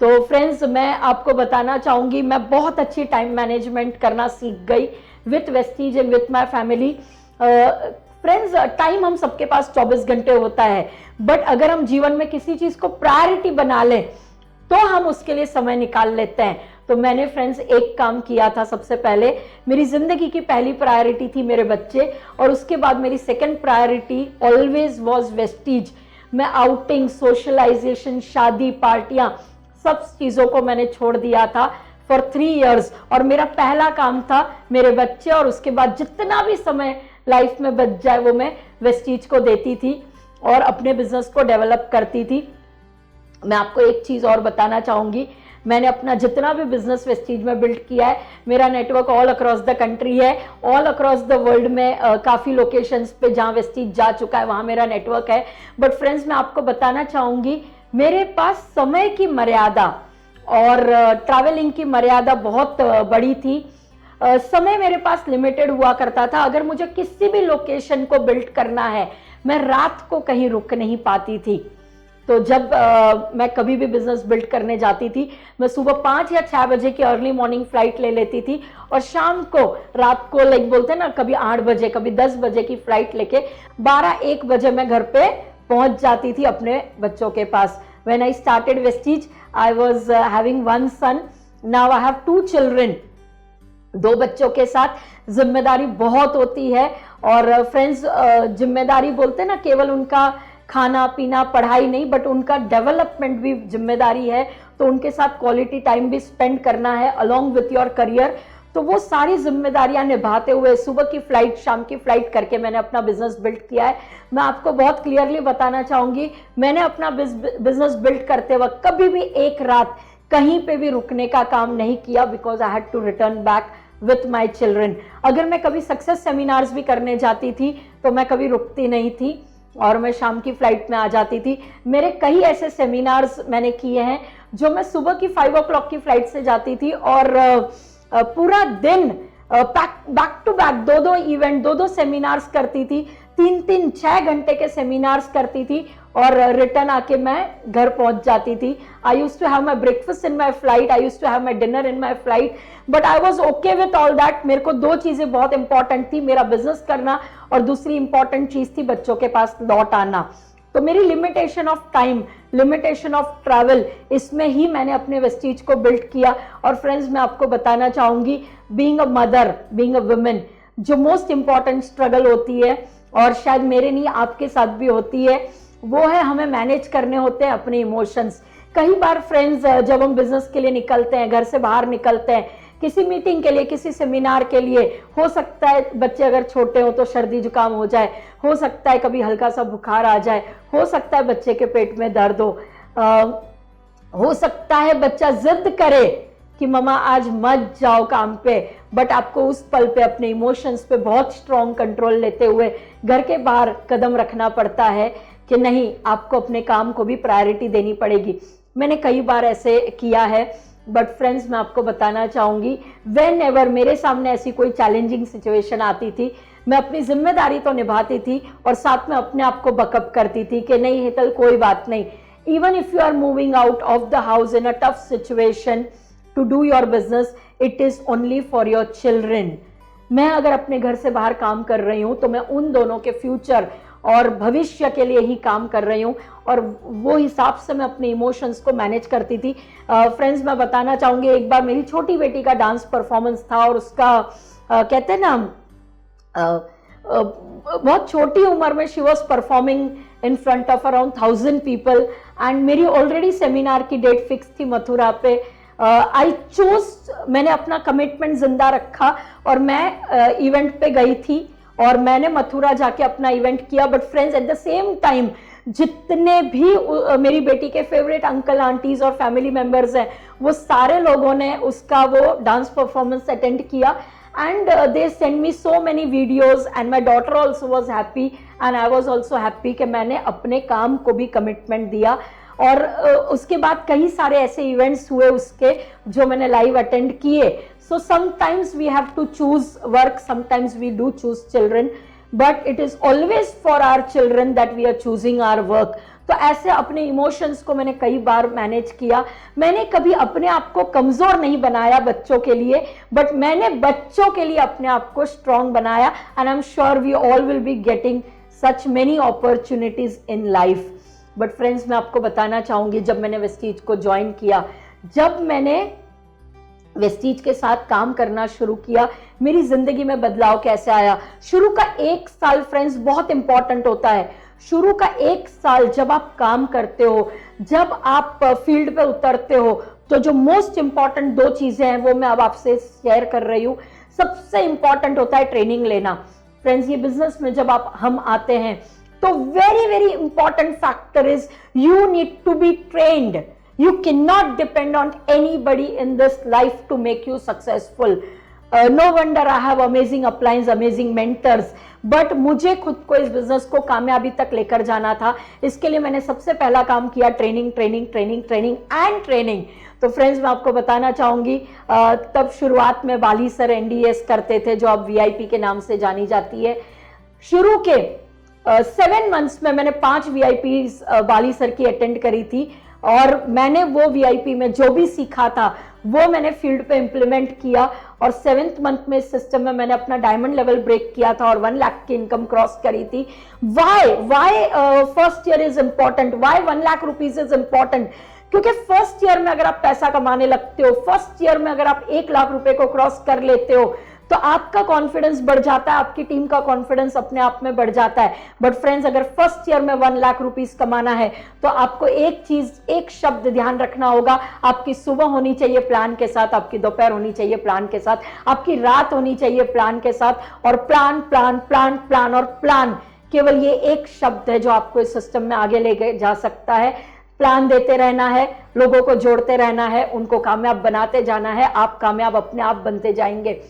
तो फ्रेंड्स, मैं आपको बताना चाहूंगी, मैं बहुत अच्छी टाइम मैनेजमेंट करना सीख गई with Vestige and with my family. Friends, time हम सबके पास 24 घंटे होता है, बट अगर हम जीवन में किसी चीज को प्रायोरिटी बना लें तो हम उसके लिए समय निकाल लेते हैं। तो मैंने फ्रेंड्स एक काम किया था। सबसे पहले मेरी जिंदगी की पहली प्रायोरिटी थी मेरे बच्चे, और उसके बाद मेरी second priority always was Vestige. मैं आउटिंग, सोशलाइजेशन, शादी, पार्टियां, सब चीजों को मैंने छोड़ दिया था फॉर 3 इयर्स। और मेरा पहला काम था मेरे बच्चे, और उसके बाद जितना भी समय लाइफ में बच जाए वो मैं वेस्टीज को देती थी और अपने बिजनेस को डेवलप करती थी। मैं आपको एक चीज और बताना चाहूंगी, मैंने अपना जितना भी बिजनेस वेस्टीज में बिल्ड किया है, मेरा network all across the country है, ऑल अक्रॉस द वर्ल्ड में काफ़ी लोकेशंस पे जहाँ वेस्टीज जा चुका है वहाँ मेरा नेटवर्क है। बट फ्रेंड्स, मैं आपको बताना चाहूँगी, मेरे पास समय की मर्यादा और ट्रैवलिंग की मर्यादा बहुत बड़ी थी। समय मेरे पास लिमिटेड हुआ करता था। अगर मुझे किसी भी लोकेशन को बिल्ड करना है, मैं रात को कहीं रुक नहीं पाती थी। तो जब मैं कभी भी बिजनेस बिल्ड करने जाती थी, मैं सुबह 5 या 6 बजे की अर्ली मॉर्निंग फ्लाइट ले लेती थी और शाम को रात को लाइक बोलते हैं ना, कभी 8 बजे कभी 10 बजे की फ्लाइट लेके 12-1 बजे मैं घर पे पहुंच जाती थी अपने बच्चों के पास। When I started Vestige, I was having one son. Now I have 2 children. 2 बच्चों के साथ जिम्मेदारी बहुत होती है। और फ्रेंड्स, जिम्मेदारी बोलते हैं ना, केवल उनका खाना पीना पढ़ाई नहीं, बट उनका डेवलपमेंट भी जिम्मेदारी है। तो उनके साथ क्वालिटी टाइम भी स्पेंड करना है अलोंग विथ योर करियर। तो वो सारी जिम्मेदारियां निभाते हुए सुबह की फ्लाइट शाम की फ्लाइट करके मैंने अपना बिजनेस बिल्ड किया है। मैं आपको बहुत क्लियरली बताना चाहूंगी, मैंने अपना बिजनेस बिल्ड करते वक्त कभी भी एक रात कहीं पे भी रुकने का काम नहीं किया, because I had to return back with my children. अगर मैं कभी सक्सेस सेमिनार्स भी करने जाती थी तो मैं कभी रुकती नहीं थी और मैं शाम की फ्लाइट में आ जाती थी। मेरे कई ऐसे सेमिनार्स मैंने किए हैं जो मैं सुबह की 5 o'clock की फ्लाइट से जाती थी और पूरा दिन back to back 2-2 event 2-2 seminars करती थी, 3-3 6 घंटे के सेमिनार्स करती थी और रिटर्न आके मैं घर पहुंच जाती थी। I used to have my breakfast in my flight, I used to have my dinner in my flight, but I was okay with all that. मेरे को 2 चीजें बहुत इंपॉर्टेंट थी, मेरा बिजनेस करना और दूसरी इंपॉर्टेंट चीज थी बच्चों के पास लौट आना। तो मेरी limitation of time, limitation of travel, इसमें ही मैंने अपने वेस्टीज को बिल्ड किया। और फ्रेंड्स, मैं आपको बताना चाहूंगी, being a mother, being a women, जो मोस्ट इंपॉर्टेंट स्ट्रगल होती है और शायद मेरे नहीं आपके साथ भी होती है, वो है हमें मैनेज करने होते हैं अपने इमोशंस। कई बार फ्रेंड्स, जब हम बिजनेस के लिए निकलते हैं, घर से बाहर निकलते हैं, किसी मीटिंग के लिए, किसी सेमिनार के लिए, हो सकता है बच्चे अगर छोटे हो तो सर्दी जुकाम हो जाए, हो सकता है कभी हल्का सा बुखार आ जाए, हो सकता है बच्चे के पेट में दर्द हो सकता है बच्चा जिद करे कि मम्मा आज मत जाओ काम पे, बट आपको उस पल पे अपने इमोशंस पे बहुत स्ट्रॉन्ग कंट्रोल लेते हुए घर के बाहर कदम रखना पड़ता है कि नहीं, आपको अपने काम को भी प्रायोरिटी देनी पड़ेगी। मैंने कई बार ऐसे किया है। बट फ्रेंड्स, मैं आपको बताना चाहूंगी, वेन एवर मेरे सामने ऐसी कोई चैलेंजिंग सिचुएशन आती थी, मैं अपनी जिम्मेदारी तो निभाती थी और साथ में अपने आप को बकअप करती थी कि नहीं हेतल, कोई बात नहीं, even if you are moving out of the house in a tough situation to do your business, it is only for your children. मैं अगर अपने घर से बाहर काम कर रही हूँ तो मैं उन दोनों के फ्यूचर और भविष्य के लिए ही काम कर रही हूँ और वो हिसाब से मैं अपने इमोशंस को मैनेज करती थी। फ्रेंड्स, मैं बताना चाहूँगी, एक बार मेरी छोटी बेटी का डांस परफॉर्मेंस था और उसका कहते हैं ना, बहुत छोटी उम्र में she was performing in front of around 1000 people and मेरी ऑलरेडी सेमिनार की डेट फिक्स थी मथुरा पे। आई चूज, मैंने अपना कमिटमेंट जिंदा रखा और मैं इवेंट पे गई थी और मैंने मथुरा जाके अपना इवेंट किया। But friends, eight the same time जितने भी मेरी बेटी के फेवरेट अंकल आंटीज और फैमिली मेंबर्स हैं, वो सारे लोगों ने उसका वो डांस परफॉर्मेंस अटेंड किया and they send me so many videos and my daughter also was happy and I was also happy कि मैंने अपने काम को भी कमिटमेंट दिया। और उसके बाद कई सारे ऐसे इवेंट्स हुए उसके जो मैंने लाइव अटेंड किए। So sometimes we have to choose work, sometimes we do choose children, but it is always for our children that we are choosing our work. तो ऐसे अपने इमोशंस को मैंने कई बार मैनेज किया। मैंने कभी अपने आप को कमजोर नहीं बनाया बच्चों के लिए, बट मैंने बच्चों के लिए अपने आप को स्ट्रांग बनाया and I am sure we all will be getting such many opportunities in life. But friends, मैं आपको बताना चाहूंगी, जब मैंने वेस्टीज को ज्वाइन किया, जब मैंने वेस्टीज के साथ काम करना शुरू किया, मेरी जिंदगी में बदलाव कैसे आया। शुरू का 1 साल फ्रेंड्स बहुत इंपॉर्टेंट होता है। शुरू का 1 साल जब आप काम करते हो, जब आप फील्ड पे उतरते हो, तो जो मोस्ट इंपॉर्टेंट 2 चीजें हैं वो मैं अब आपसे शेयर कर रही हूँ। सबसे इंपॉर्टेंट होता है ट्रेनिंग लेना। फ्रेंड्स, ये बिजनेस में जब हम आते हैं तो very very important factor is you need to be trained. You cannot depend on anybody in this life to make you successful. No wonder I have amazing uplines, amazing mentors. But मुझे खुद को इस business को कामयाबी तक लेकर जाना था. इसके लिए मैंने सबसे पहला काम किया training training training training and training. तो फ्रेंड्स मैं आपको बताना चाहूंगी तब शुरुआत में बाली सर NDS करते थे जो अब VIP के नाम से जानी जाती है. शुरू के 7 मंथ्स में मैंने 5 VIPs बाली सर की अटेंड करी थी और मैंने वो VIP में जो भी सीखा था वो मैंने फील्ड पे इंप्लीमेंट किया और 7th मंथ में इस सिस्टम में मैंने अपना डायमंड लेवल ब्रेक किया था और 1 लाख की इनकम क्रॉस करी थी. Why first year is important, why 1 lakh rupees is important? क्योंकि फर्स्ट ईयर में अगर आप पैसा कमाने लगते हो, फर्स्ट ईयर में अगर आप 1 लाख रुपए को क्रॉस कर लेते हो तो आपका कॉन्फिडेंस बढ़ जाता है, आपकी टीम का कॉन्फिडेंस अपने आप में बढ़ जाता है. बट फ्रेंड्स अगर फर्स्ट ईयर में 1 लाख रुपीस कमाना है तो आपको एक चीज, एक शब्द ध्यान रखना होगा. आपकी सुबह होनी चाहिए प्लान के साथ, आपकी दोपहर होनी चाहिए प्लान के साथ, आपकी रात होनी चाहिए प्लान के साथ. और प्लान प्लान प्लान प्लान और प्लान, केवल ये एक शब्द है जो आपको इस सिस्टम में आगे ले जा सकता है. प्लान देते रहना है, लोगों को जोड़ते रहना है, उनको कामयाब बनाते जाना है, आप कामयाब अपने आप बनते जाएंगे.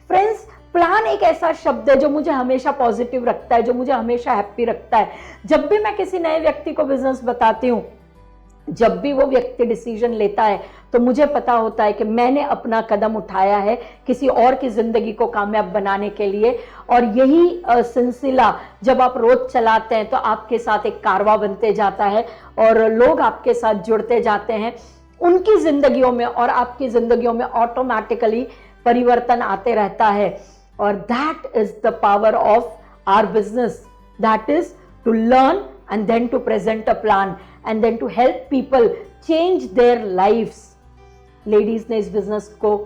फ्रेंड्स प्लान एक ऐसा शब्द है जो मुझे हमेशा पॉजिटिव रखता है, जो मुझे हमेशा हैप्पी रखता है. जब भी मैं किसी नए व्यक्ति को बिजनेस बताती हूँ, जब भी वो व्यक्ति डिसीजन लेता है तो मुझे पता होता है कि मैंने अपना कदम उठाया है किसी और की जिंदगी को कामयाब बनाने के लिए. और यही सिलसिला जब आप रोज चलाते हैं तो आपके साथ एक कारवां बनते जाता है और लोग आपके साथ जुड़ते जाते हैं. उनकी जिंदगियों में और आपकी जिंदगियों में ऑटोमेटिकली परिवर्तन आते रहता है. और that is the power of our business, that is to learn and then to present a plan and then to help people change their lifes. Ladies ने इस बिजनेस को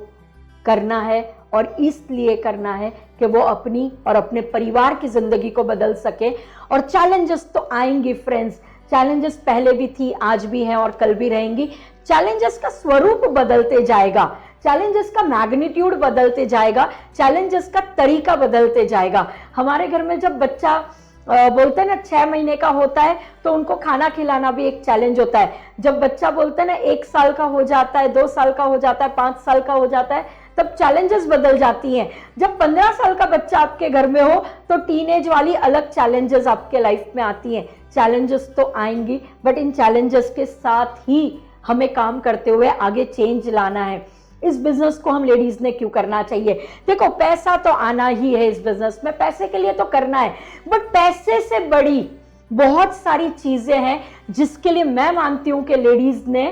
करना है और इसलिए करना है कि वो अपनी और अपने परिवार की जिंदगी को बदल सके. और चैलेंजेस तो आएंगी फ्रेंड्स, चैलेंजेस पहले भी थी, आज भी हैं और कल भी रहेंगी. चैलेंजेस का स्वरूप बदलते जाएगा, चैलेंजेस का मैग्नीट्यूड बदलते जाएगा, चैलेंजेस का तरीका बदलते जाएगा. हमारे घर में जब बच्चा बोलते हैं ना 6 महीने का होता है तो उनको खाना खिलाना भी एक चैलेंज होता है. जब बच्चा बोलते हैं ना 1 साल का हो जाता है, 2 साल का हो जाता है, 5 साल का हो जाता है, तब चैलेंजेस बदल जाती हैं. जब 15 साल का बच्चा आपके घर में हो तो टीनेज वाली अलग चैलेंजेस आपके लाइफ में आती हैं. चैलेंजेस तो आएंगी बट इन चैलेंजेस के साथ ही हमें काम करते हुए आगे चेंज लाना है. इस बिजनेस को हम लेडीज ने क्यों करना चाहिए? देखो पैसा तो आना ही है इस बिजनेस में, पैसे के लिए तो करना है, बट पैसे से बड़ी बहुत सारी चीजें हैं जिसके लिए मैं मानती हूं कि लेडीज ने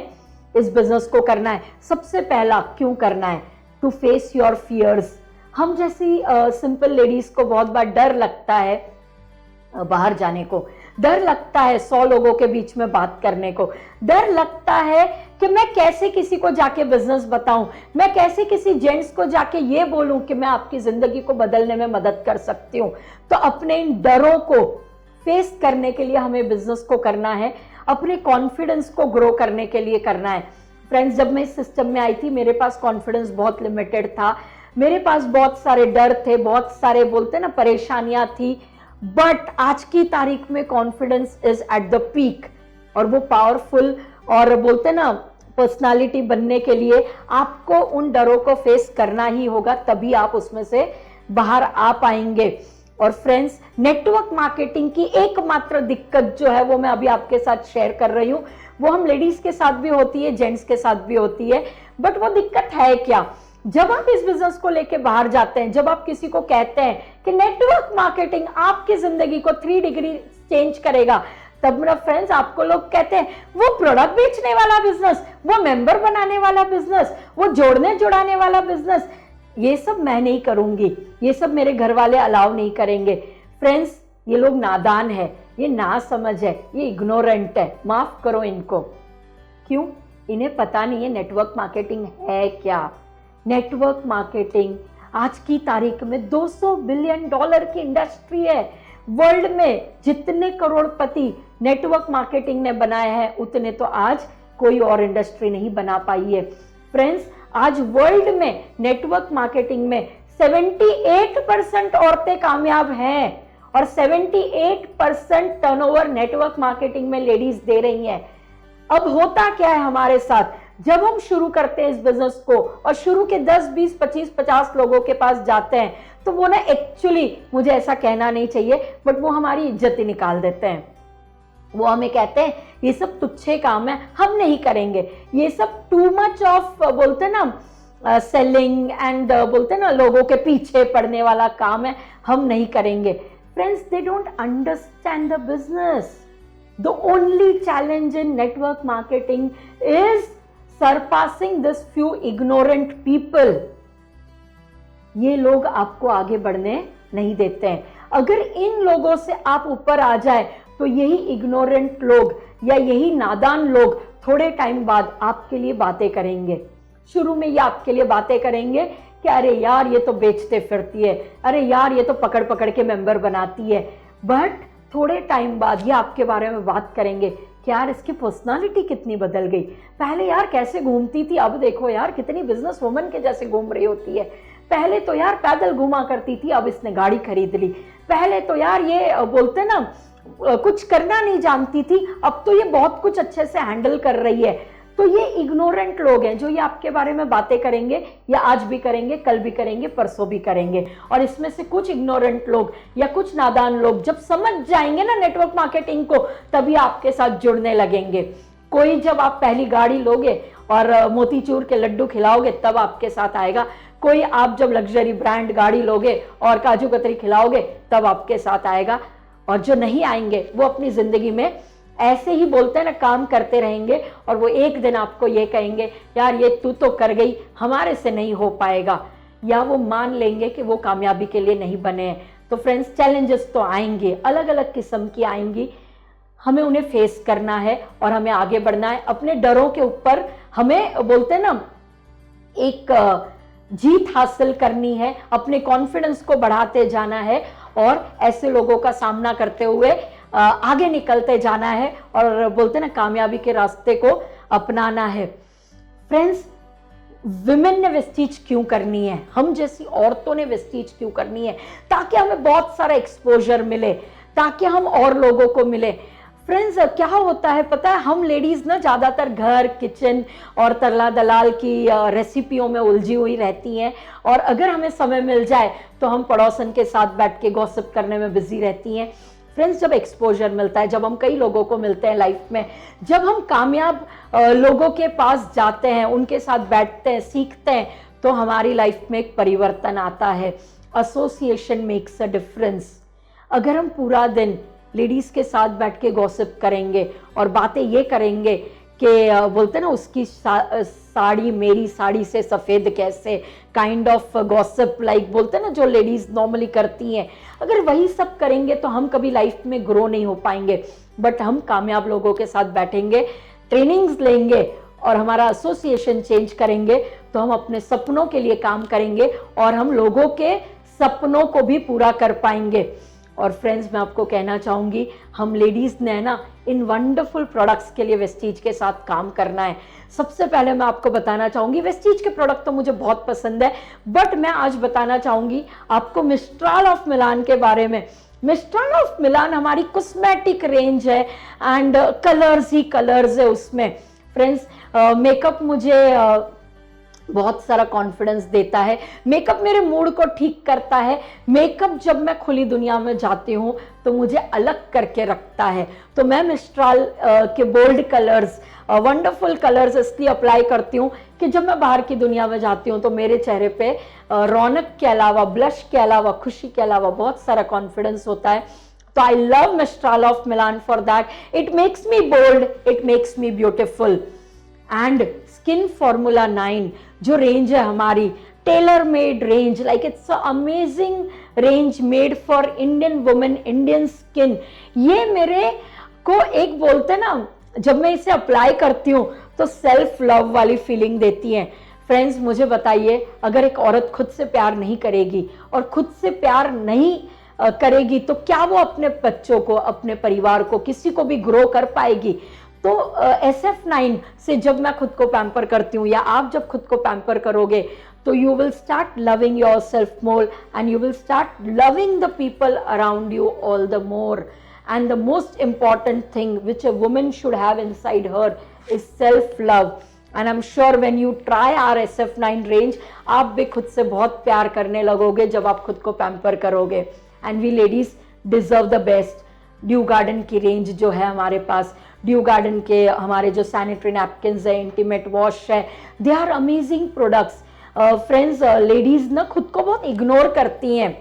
इस बिजनेस को करना है. सबसे पहला क्यों करना है? To face your fears. हम जैसी सिंपल लेडीज को बहुत बार डर लगता है बाहर जाने को, डर लगता है 100 लोगों के बीच में बात करने को, डर लगता है कि मैं कैसे किसी को जाके बिजनेस बताऊं, मैं कैसे किसी जेंट्स को जाके ये बोलूं कि मैं आपकी जिंदगी को बदलने में मदद कर सकती हूं. तो अपने इन डरों को फेस करने के लिए हमें बिजनेस को करना है, अपने कॉन्फिडेंस को ग्रो करने के लिए करना है. फ्रेंड्स जब मैं इस सिस्टम में आई थी मेरे पास कॉन्फिडेंस बहुत लिमिटेड था, मेरे पास बहुत सारे डर थे, बहुत सारे बोलते ना परेशानियां थी. बट आज की तारीख में confidence is at the peak और वो पावरफुल और बोलते ना पर्सनालिटी बनने के लिए आपको उन डरों को फेस करना ही होगा, तभी आप उसमें से बाहर आ पाएंगे. और फ्रेंड्स नेटवर्क मार्केटिंग की एकमात्र दिक्कत जो है वो मैं अभी आपके साथ शेयर कर रही हूँ, वो हम लेडीज के साथ भी होती है, जेंट्स के साथ भी होती है. बट वो दिक्कत है क्या? जब आप इस बिजनेस को लेके बाहर जाते हैं, जब आप किसी को कहते हैं कि नेटवर्क मार्केटिंग आपकी जिंदगी को 3 डिग्री चेंज करेगा, तब मेरा फ्रेंड्स आपको लोग कहते हैं वो प्रोडक्ट बेचने वाला बिजनेस, वो मेंबर बनाने वाला बिजनेस, वो जोड़ने जुड़ाने वाला बिजनेस, ये सब मैं नहीं करूंगी, ये सब मेरे घर वाले अलाउ नहीं करेंगे. फ्रेंड्स ये लोग नादान है, ये नासमझ है, ये इग्नोरेंट है, माफ करो इनको. क्यों? इन्हें पता नहीं है नेटवर्क मार्केटिंग है क्या. नेटवर्क मार्केटिंग आज की तारीख में $200 बिलियन की इंडस्ट्री है. वर्ल्ड में जितने करोड़पति नेटवर्क मार्केटिंग ने बनाए हैं उतने तो आज कोई और इंडस्ट्री नहीं बना पाई है. फ्रेंड्स आज वर्ल्ड में नेटवर्क मार्केटिंग में 78% औरतें कामयाब हैं और 78% टर्नओवर नेटवर्क मार्केटिंग में लेडीज दे रही हैं. अब होता क्या है हमारे साथ, जब हम शुरू करते हैं इस बिजनेस को और शुरू के 10, 20, 25, 50 लोगों के पास जाते हैं, तो वो ना एक्चुअली, मुझे ऐसा कहना नहीं चाहिए, बट वो हमारी इज्जत ही निकाल देते हैं। वो हमें कहते हैं ये सब तुच्छे काम है, हम नहीं करेंगे, ये सब टू मच ऑफ बोलते ना सेलिंग एंड बोलते ना लोगों के पीछे पड़ने वाला काम है, हम नहीं करेंगे। Friends, they don't understand the business. The only challenge in network marketing is surpassing this few ignorant people. ये लोग आपको आगे बढ़ने नहीं देते हैं। अगर इन लोगों से आप ऊपर आ जाए तो यही इग्नोरेंट लोग या यही नादान लोग थोड़े टाइम बाद आपके लिए बातें करेंगे। शुरू में ये आपके लिए बातें करेंगे कि अरे यार ये तो बेचते फिरती है, अरे यार ये तो पकड़ पकड़ के मेंबर बनाती है, बट थोड़े टाइम बाद ये आपके बारे में बात करेंगे कि यार इसकी पर्सनालिटी कितनी बदल गई, पहले यार कैसे घूमती थी, अब देखो यार कितनी बिजनेस वुमन के जैसे घूम रही होती है, पहले तो यार पैदल घूमा करती थी, अब इसने गाड़ी खरीद ली, पहले तो यार ये बोलते ना कुछ करना नहीं जानती थी, अब तो ये बहुत कुछ अच्छे से हैंडल कर रही है। तो ये इग्नोरेंट लोग हैं जो ये आपके बारे में बातें करेंगे, या आज भी करेंगे, कल भी करेंगे, परसों भी करेंगे। और इसमें से कुछ इग्नोरेंट लोग या कुछ नादान लोग जब समझ जाएंगे ना नेटवर्क मार्केटिंग को, तभी आपके साथ जुड़ने लगेंगे। कोई जब आप पहली गाड़ी लोगे और मोतीचूर के लड्डू खिलाओगे तब आपके साथ आएगा, कोई आप जब लग्जरी ब्रांड गाड़ी लोगे और काजू कतरी खिलाओगे तब आपके साथ आएगा। और जो नहीं आएंगे वो अपनी जिंदगी में ऐसे ही बोलते हैं ना काम करते रहेंगे, और वो एक दिन आपको ये कहेंगे यार ये तू तो कर गई, हमारे से नहीं हो पाएगा, या वो मान लेंगे कि वो कामयाबी के लिए नहीं बने हैं। तो फ्रेंड्स, चैलेंजेस तो आएंगे, अलग अलग किस्म की आएंगी, हमें उन्हें फेस करना है और हमें आगे बढ़ना है। अपने डरों के ऊपर हमें बोलते हैं ना एक जीत हासिल करनी है, अपने कॉन्फिडेंस को बढ़ाते जाना है और ऐसे लोगों का सामना करते हुए आगे निकलते जाना है और बोलते ना कामयाबी के रास्ते को अपनाना है। फ्रेंड्स, विमेन ने वेस्टीज क्यों करनी है, हम जैसी औरतों ने वेस्टीज क्यों करनी है? ताकि हमें बहुत सारा एक्सपोजर मिले, ताकि हम और लोगों को मिले। फ्रेंड्स, क्या होता है पता है, हम लेडीज ना ज्यादातर घर, किचन और तरला दलाल की रेसिपियों में उलझी हुई रहती हैं, और अगर हमें समय मिल जाए तो हम पड़ोसन के साथ बैठ के गॉसिप करने में बिजी रहती हैं। फ्रेंड्स, जब एक्सपोजर मिलता है, जब हम कई लोगों को मिलते हैं लाइफ में, जब हम कामयाब लोगों के पास जाते हैं, उनके साथ बैठते हैं, सीखते हैं, तो हमारी लाइफ में एक परिवर्तन आता है। Association makes a difference. अगर हम पूरा दिन लेडीज के साथ बैठ के गॉसिप करेंगे और बातें ये करेंगे कि बोलते ना उसकी साड़ी मेरी साड़ी से सफ़ेद कैसे, काइंड ऑफ गॉसिप लाइक बोलते ना जो लेडीज नॉर्मली करती हैं, अगर वही सब करेंगे तो हम कभी लाइफ में ग्रो नहीं हो पाएंगे। बट हम कामयाब लोगों के साथ बैठेंगे, ट्रेनिंग्स लेंगे और हमारा एसोसिएशन चेंज करेंगे, तो हम अपने सपनों के लिए काम करेंगे और हम लोगों के सपनों को भी पूरा कर पाएंगे। और फ्रेंड्स, मैं आपको कहना चाहूँगी, हम लेडीज़ ने ना इन वंडरफुल प्रोडक्ट्स के लिए वेस्टीज के साथ काम करना है। सबसे पहले मैं आपको बताना चाहूँगी, वेस्टीज के प्रोडक्ट तो मुझे बहुत पसंद है, बट मैं आज बताना चाहूँगी आपको मिस्ट्राल ऑफ मिलान के बारे में। मिस्ट्राल ऑफ मिलान हमारी कॉस्मेटिक रेंज है एंड कलर्स ही कलर्स है उसमें। फ्रेंड्स, मेकअप मुझे बहुत सारा कॉन्फिडेंस देता है, मेकअप मेरे मूड को ठीक करता है, मेकअप जब मैं खुली दुनिया में जाती हूँ तो मुझे अलग करके रखता है। तो मैं मिस्ट्राल के बोल्ड कलर्स, वंडरफुल कलर्स इसलिए अप्लाई करती हूँ कि जब मैं बाहर की दुनिया में जाती हूँ तो मेरे चेहरे पे रौनक के अलावा, ब्लश के अलावा, खुशी के अलावा बहुत सारा कॉन्फिडेंस होता है। तो I love Mistral of Milan for that. It makes me bold, it makes me beautiful. And skin formula 9 जो रेंज है हमारी, tailor made range, like it's amazing range made for Indian women, Indian skin. ये मेरे को एक बोलते ना, जब मैं इसे अप्लाई करती हूँ तो सेल्फ लव वाली फीलिंग देती है। फ्रेंड्स, मुझे बताइए, अगर एक औरत खुद से प्यार नहीं करेगी और खुद से प्यार नहीं करेगी तो क्या वो अपने बच्चों को, अपने परिवार को, किसी को भी ग्रो कर पाएगी? तो SF9 से जब मैं खुद को पैम्पर करती हूँ, या आप जब खुद को पैम्पर करोगे, तो you will start loving your self more and you will start loving the people around you all the more. and the most important thing which a woman should have inside her is self love. And I'm sure when you try our SF9 range, आप भी खुद से बहुत प्यार करने लगोगे जब आप खुद को पैम्पर करोगे. And we ladies deserve the best. Dew garden की रेंज जो है हमारे पास, ड्यू गार्डन के हमारे जो सैनिटरी नैपकिन्स है, इंटीमेट वॉश है, they are amazing products. Friends, ladies ना खुद को बहुत इग्नोर करती हैं,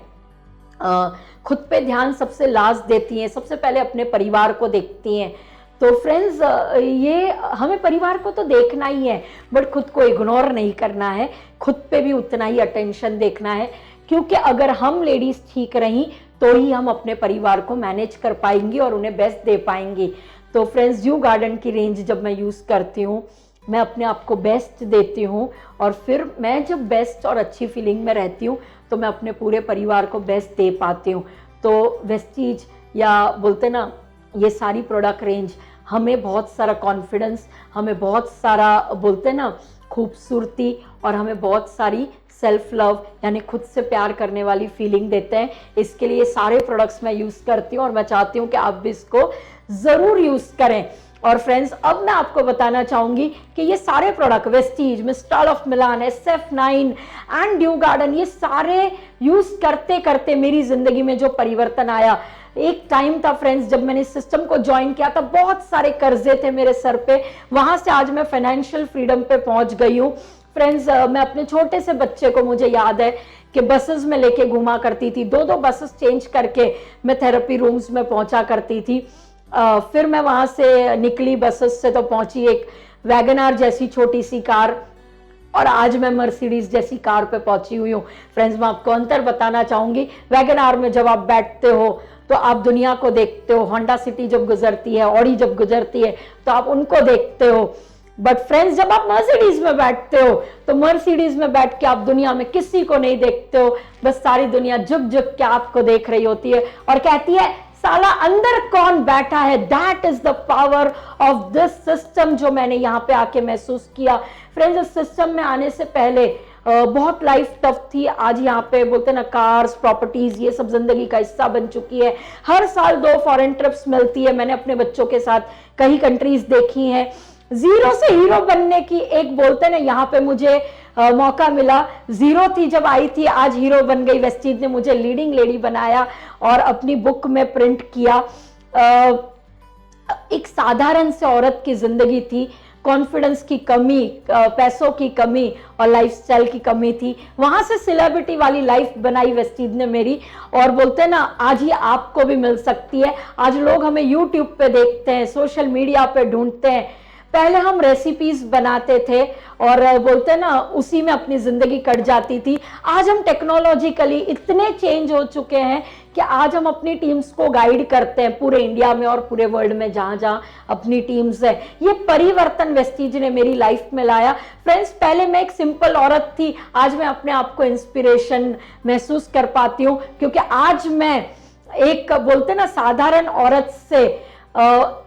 खुद पे ध्यान सबसे लास्ट देती हैं, सबसे पहले अपने परिवार को देखती हैं. तो फ्रेंड्स, ये हमें परिवार को तो देखना ही है, बट खुद को इग्नोर नहीं करना है, खुद पे भी उतना ही अटेंशन देखना है, क्योंकि अगर हम लेडीज ठीक रहीं तो ही हम अपने परिवार को मैनेज कर पाएंगी और उन्हें बेस्ट दे पाएंगी. तो फ्रेंड्स, ड्यू गार्डन की रेंज जब मैं यूज़ करती हूँ, मैं अपने आप को बेस्ट देती हूँ, और फिर मैं जब बेस्ट और अच्छी फीलिंग में रहती हूँ तो मैं अपने पूरे परिवार को बेस्ट दे पाती हूँ. तो वेस्टीज या बोलते ना, ये सारी प्रोडक्ट रेंज हमें बहुत सारा कॉन्फिडेंस, हमें बहुत सारा बोलते ना खूबसूरती, और हमें बहुत सारी सेल्फ लव यानी खुद से प्यार करने वाली फीलिंग देते हैं. इसके लिए सारे प्रोडक्ट्स मैं यूज़ करती हूँ और मैं चाहती हूँ कि आप भी इसको ज़रूर यूज़ करें. और फ्रेंड्स, अब मैं आपको बताना चाहूँगी कि ये सारे product Vestige, Mistral of Milan, SF9 and Dew Garden, ये सारे यूज़ करते करते मेरी ज़िंदगी में जो परिवर्तन आया. एक टाइम था फ्रेंड्स जब मैंने इस सिस्टम को ज्वाइन किया था, बहुत सारे कर्जे थे मेरे सर पे, वहाँ से आज मैं फाइनेंशियल फ्रीडम पे पहुँच गई हूँ. फ्रेंड्स, मैं अपने छोटे से बच्चे को, मुझे याद है कि बसेस में लेके घुमा करती थी, 2-2 बसेस चेंज करके मैं थेरेपी रूम्स में पहुंचा करती थी. फिर मैं वहां से निकली बसेस से तो पहुंची एक वैगनार जैसी छोटी सी कार, और आज मैं मर्सिडीज जैसी कार पे पहुंची हुई हूँ. फ्रेंड्स, मैं आपको अंतर बताना चाहूंगी. वैगनार में जब आप बैठते हो तो आप दुनिया को देखते हो, होंडा सिटी जब गुजरती है, ऑडी जब गुजरती है तो आप उनको देखते हो. बट फ्रेंड्स, जब आप मर्सिडीज में बैठते हो तो मर्सिडीज में बैठ के आप दुनिया में किसी को नहीं देखते हो, बस सारी दुनिया झुक झुक के आपको देख रही होती है और कहती है साला अंदर कौन बैठा है. That is the power of this system जो मैंने यहाँ पे आके महसूस किया. फ्रेंड्स, इस सिस्टम में आने से पहले बहुत लाइफ टफ थी. आज यहाँ पे बोलते ना कार्स, प्रॉपर्टीज, ये सब जिंदगी का हिस्सा बन चुकी है. हर साल 2 फॉरेन ट्रिप्स मिलती है. मैंने अपने बच्चों के साथ कई कंट्रीज देखी हैं. जीरो से हीरो बनने की एक बोलते ना, यहाँ पे मुझे मौका मिला. जीरो थी जब आई थी, आज हीरो बन गई. वेस्टीज ने मुझे लीडिंग लेडी बनाया और अपनी बुक में प्रिंट किया. एक साधारण से औरत की जिंदगी थी, कॉन्फिडेंस की कमी, पैसों की कमी और लाइफस्टाइल की कमी थी. वहां से सेलिब्रिटी वाली लाइफ बनाई वेस्टीज ने मेरी. और बोलते ना, आज ये आपको भी मिल सकती है. आज लोग हमें यूट्यूब पे देखते हैं, सोशल मीडिया पे ढूंढते हैं. पहले हम रेसिपीज बनाते थे और बोलते ना उसी में अपनी जिंदगी कट जाती थी. आज हम टेक्नोलॉजिकली इतने चेंज हो चुके हैं कि आज हम अपनी टीम्स को गाइड करते हैं पूरे इंडिया में और पूरे वर्ल्ड में जहां जहां अपनी टीम्स है. ये परिवर्तन वेस्टीज ने मेरी लाइफ में लाया. फ्रेंड्स, पहले मैं एक सिंपल औरत थी, आज मैं अपने आप को इंस्पिरेशन महसूस कर पाती हूँ, क्योंकि आज मैं एक बोलते ना साधारण औरत से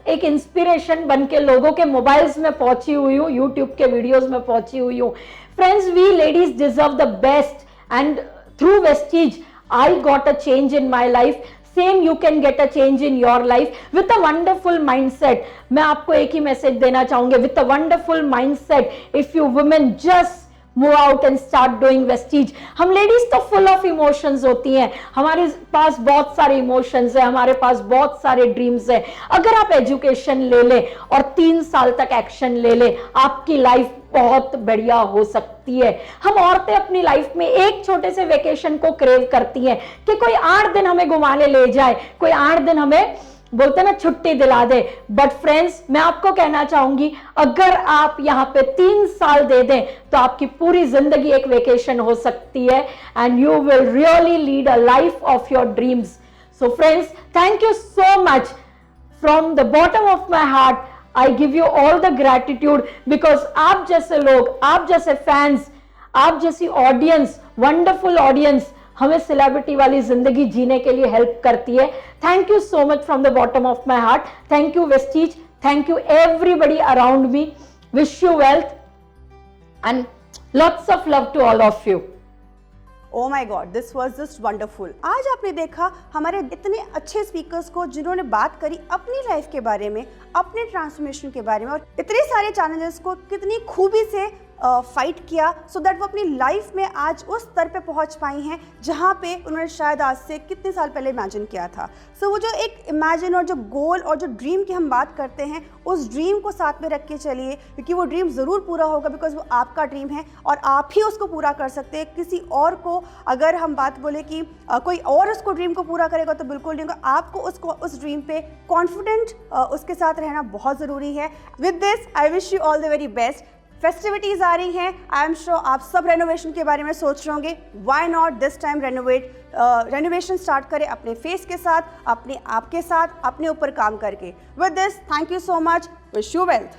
एक इंस्पिरेशन बन के लोगों के मोबाइल्स में पहुंची हुई हूँ, यूट्यूब के वीडियोस में पहुंची हुई हूँ. Friends, we ladies deserve the best and through Vestige I got a change in my life. Same you can get a change in your life with a wonderful mindset. मैं आपको एक ही message देना चाहूंगी, with a wonderful mindset, if you women just move out and start doing Vestige. हम ladies तो full of emotions होती हैं, हमारे पास बहुत सारे इमोशंस है, हमारे पास बहुत सारे ड्रीम्स है. अगर आप एजुकेशन ले ले और 3 साल तक एक्शन ले ले, आपकी लाइफ बहुत बढ़िया हो सकती है. हम औरतें अपनी लाइफ में एक छोटे से वेकेशन को क्रेव करती हैं कि कोई 8 दिन हमें घुमाने ले जाए, कोई 8 दिन हमें बोलते ना छुट्टी दिला दे. बट फ्रेंड्स, मैं आपको कहना चाहूंगी, अगर आप यहाँ पे 3 साल दे दें तो आपकी पूरी जिंदगी एक वेकेशन हो सकती है and you will really lead a life of your dreams. So friends, thank you so much from the bottom of my heart. I give you all the gratitude because आप जैसे लोग, आप जैसे फैंस, आप जैसी ऑडियंस, वंडरफुल ऑडियंस हमें celebrity वाली जिंदगी जीने के लिए हेल्प करती है. Thank you so much from the bottom of my heart. Thank you Vestige, thank you everybody around me. Wish you wealth and lots of love to all of you. Oh my god, this was just wonderful. आज आपने देखा हमारे इतने अच्छे speakers को जिन्होंने बात करी अपनी लाइफ के बारे में, अपने ट्रांसफॉर्मेशन के बारे में, और इतने सारे चैलेंजेस को कितनी खूबी से फाइट किया सो दैट वो अपनी लाइफ में आज उस स्तर पे पहुंच पाई हैं जहां पे उन्होंने शायद आज से कितने साल पहले इमेजिन किया था। सो वो जो एक इमेजिन और जो गोल और जो ड्रीम की हम बात करते हैं, उस ड्रीम को साथ में रख के चलिए, क्योंकि वो ड्रीम ज़रूर पूरा होगा, बिकॉज वो आपका ड्रीम है और आप ही उसको पूरा कर सकते हैं। किसी और को अगर हम बात बोले कि कोई और उसको ड्रीम को पूरा करेगा तो बिल्कुल नहीं होगा। आपको उसको उस ड्रीम पे कॉन्फिडेंट उसके साथ रहना बहुत ज़रूरी है। With this I wish you all the very best. Festivities आ रही हैं, आई एम श्योर आप सब रेनोवेशन के बारे में सोच रहे होंगे। Why not this time renovation start करें अपने फेस के साथ, अपने आप के साथ, अपने ऊपर काम करके। With this, thank you so much, wish you wealth.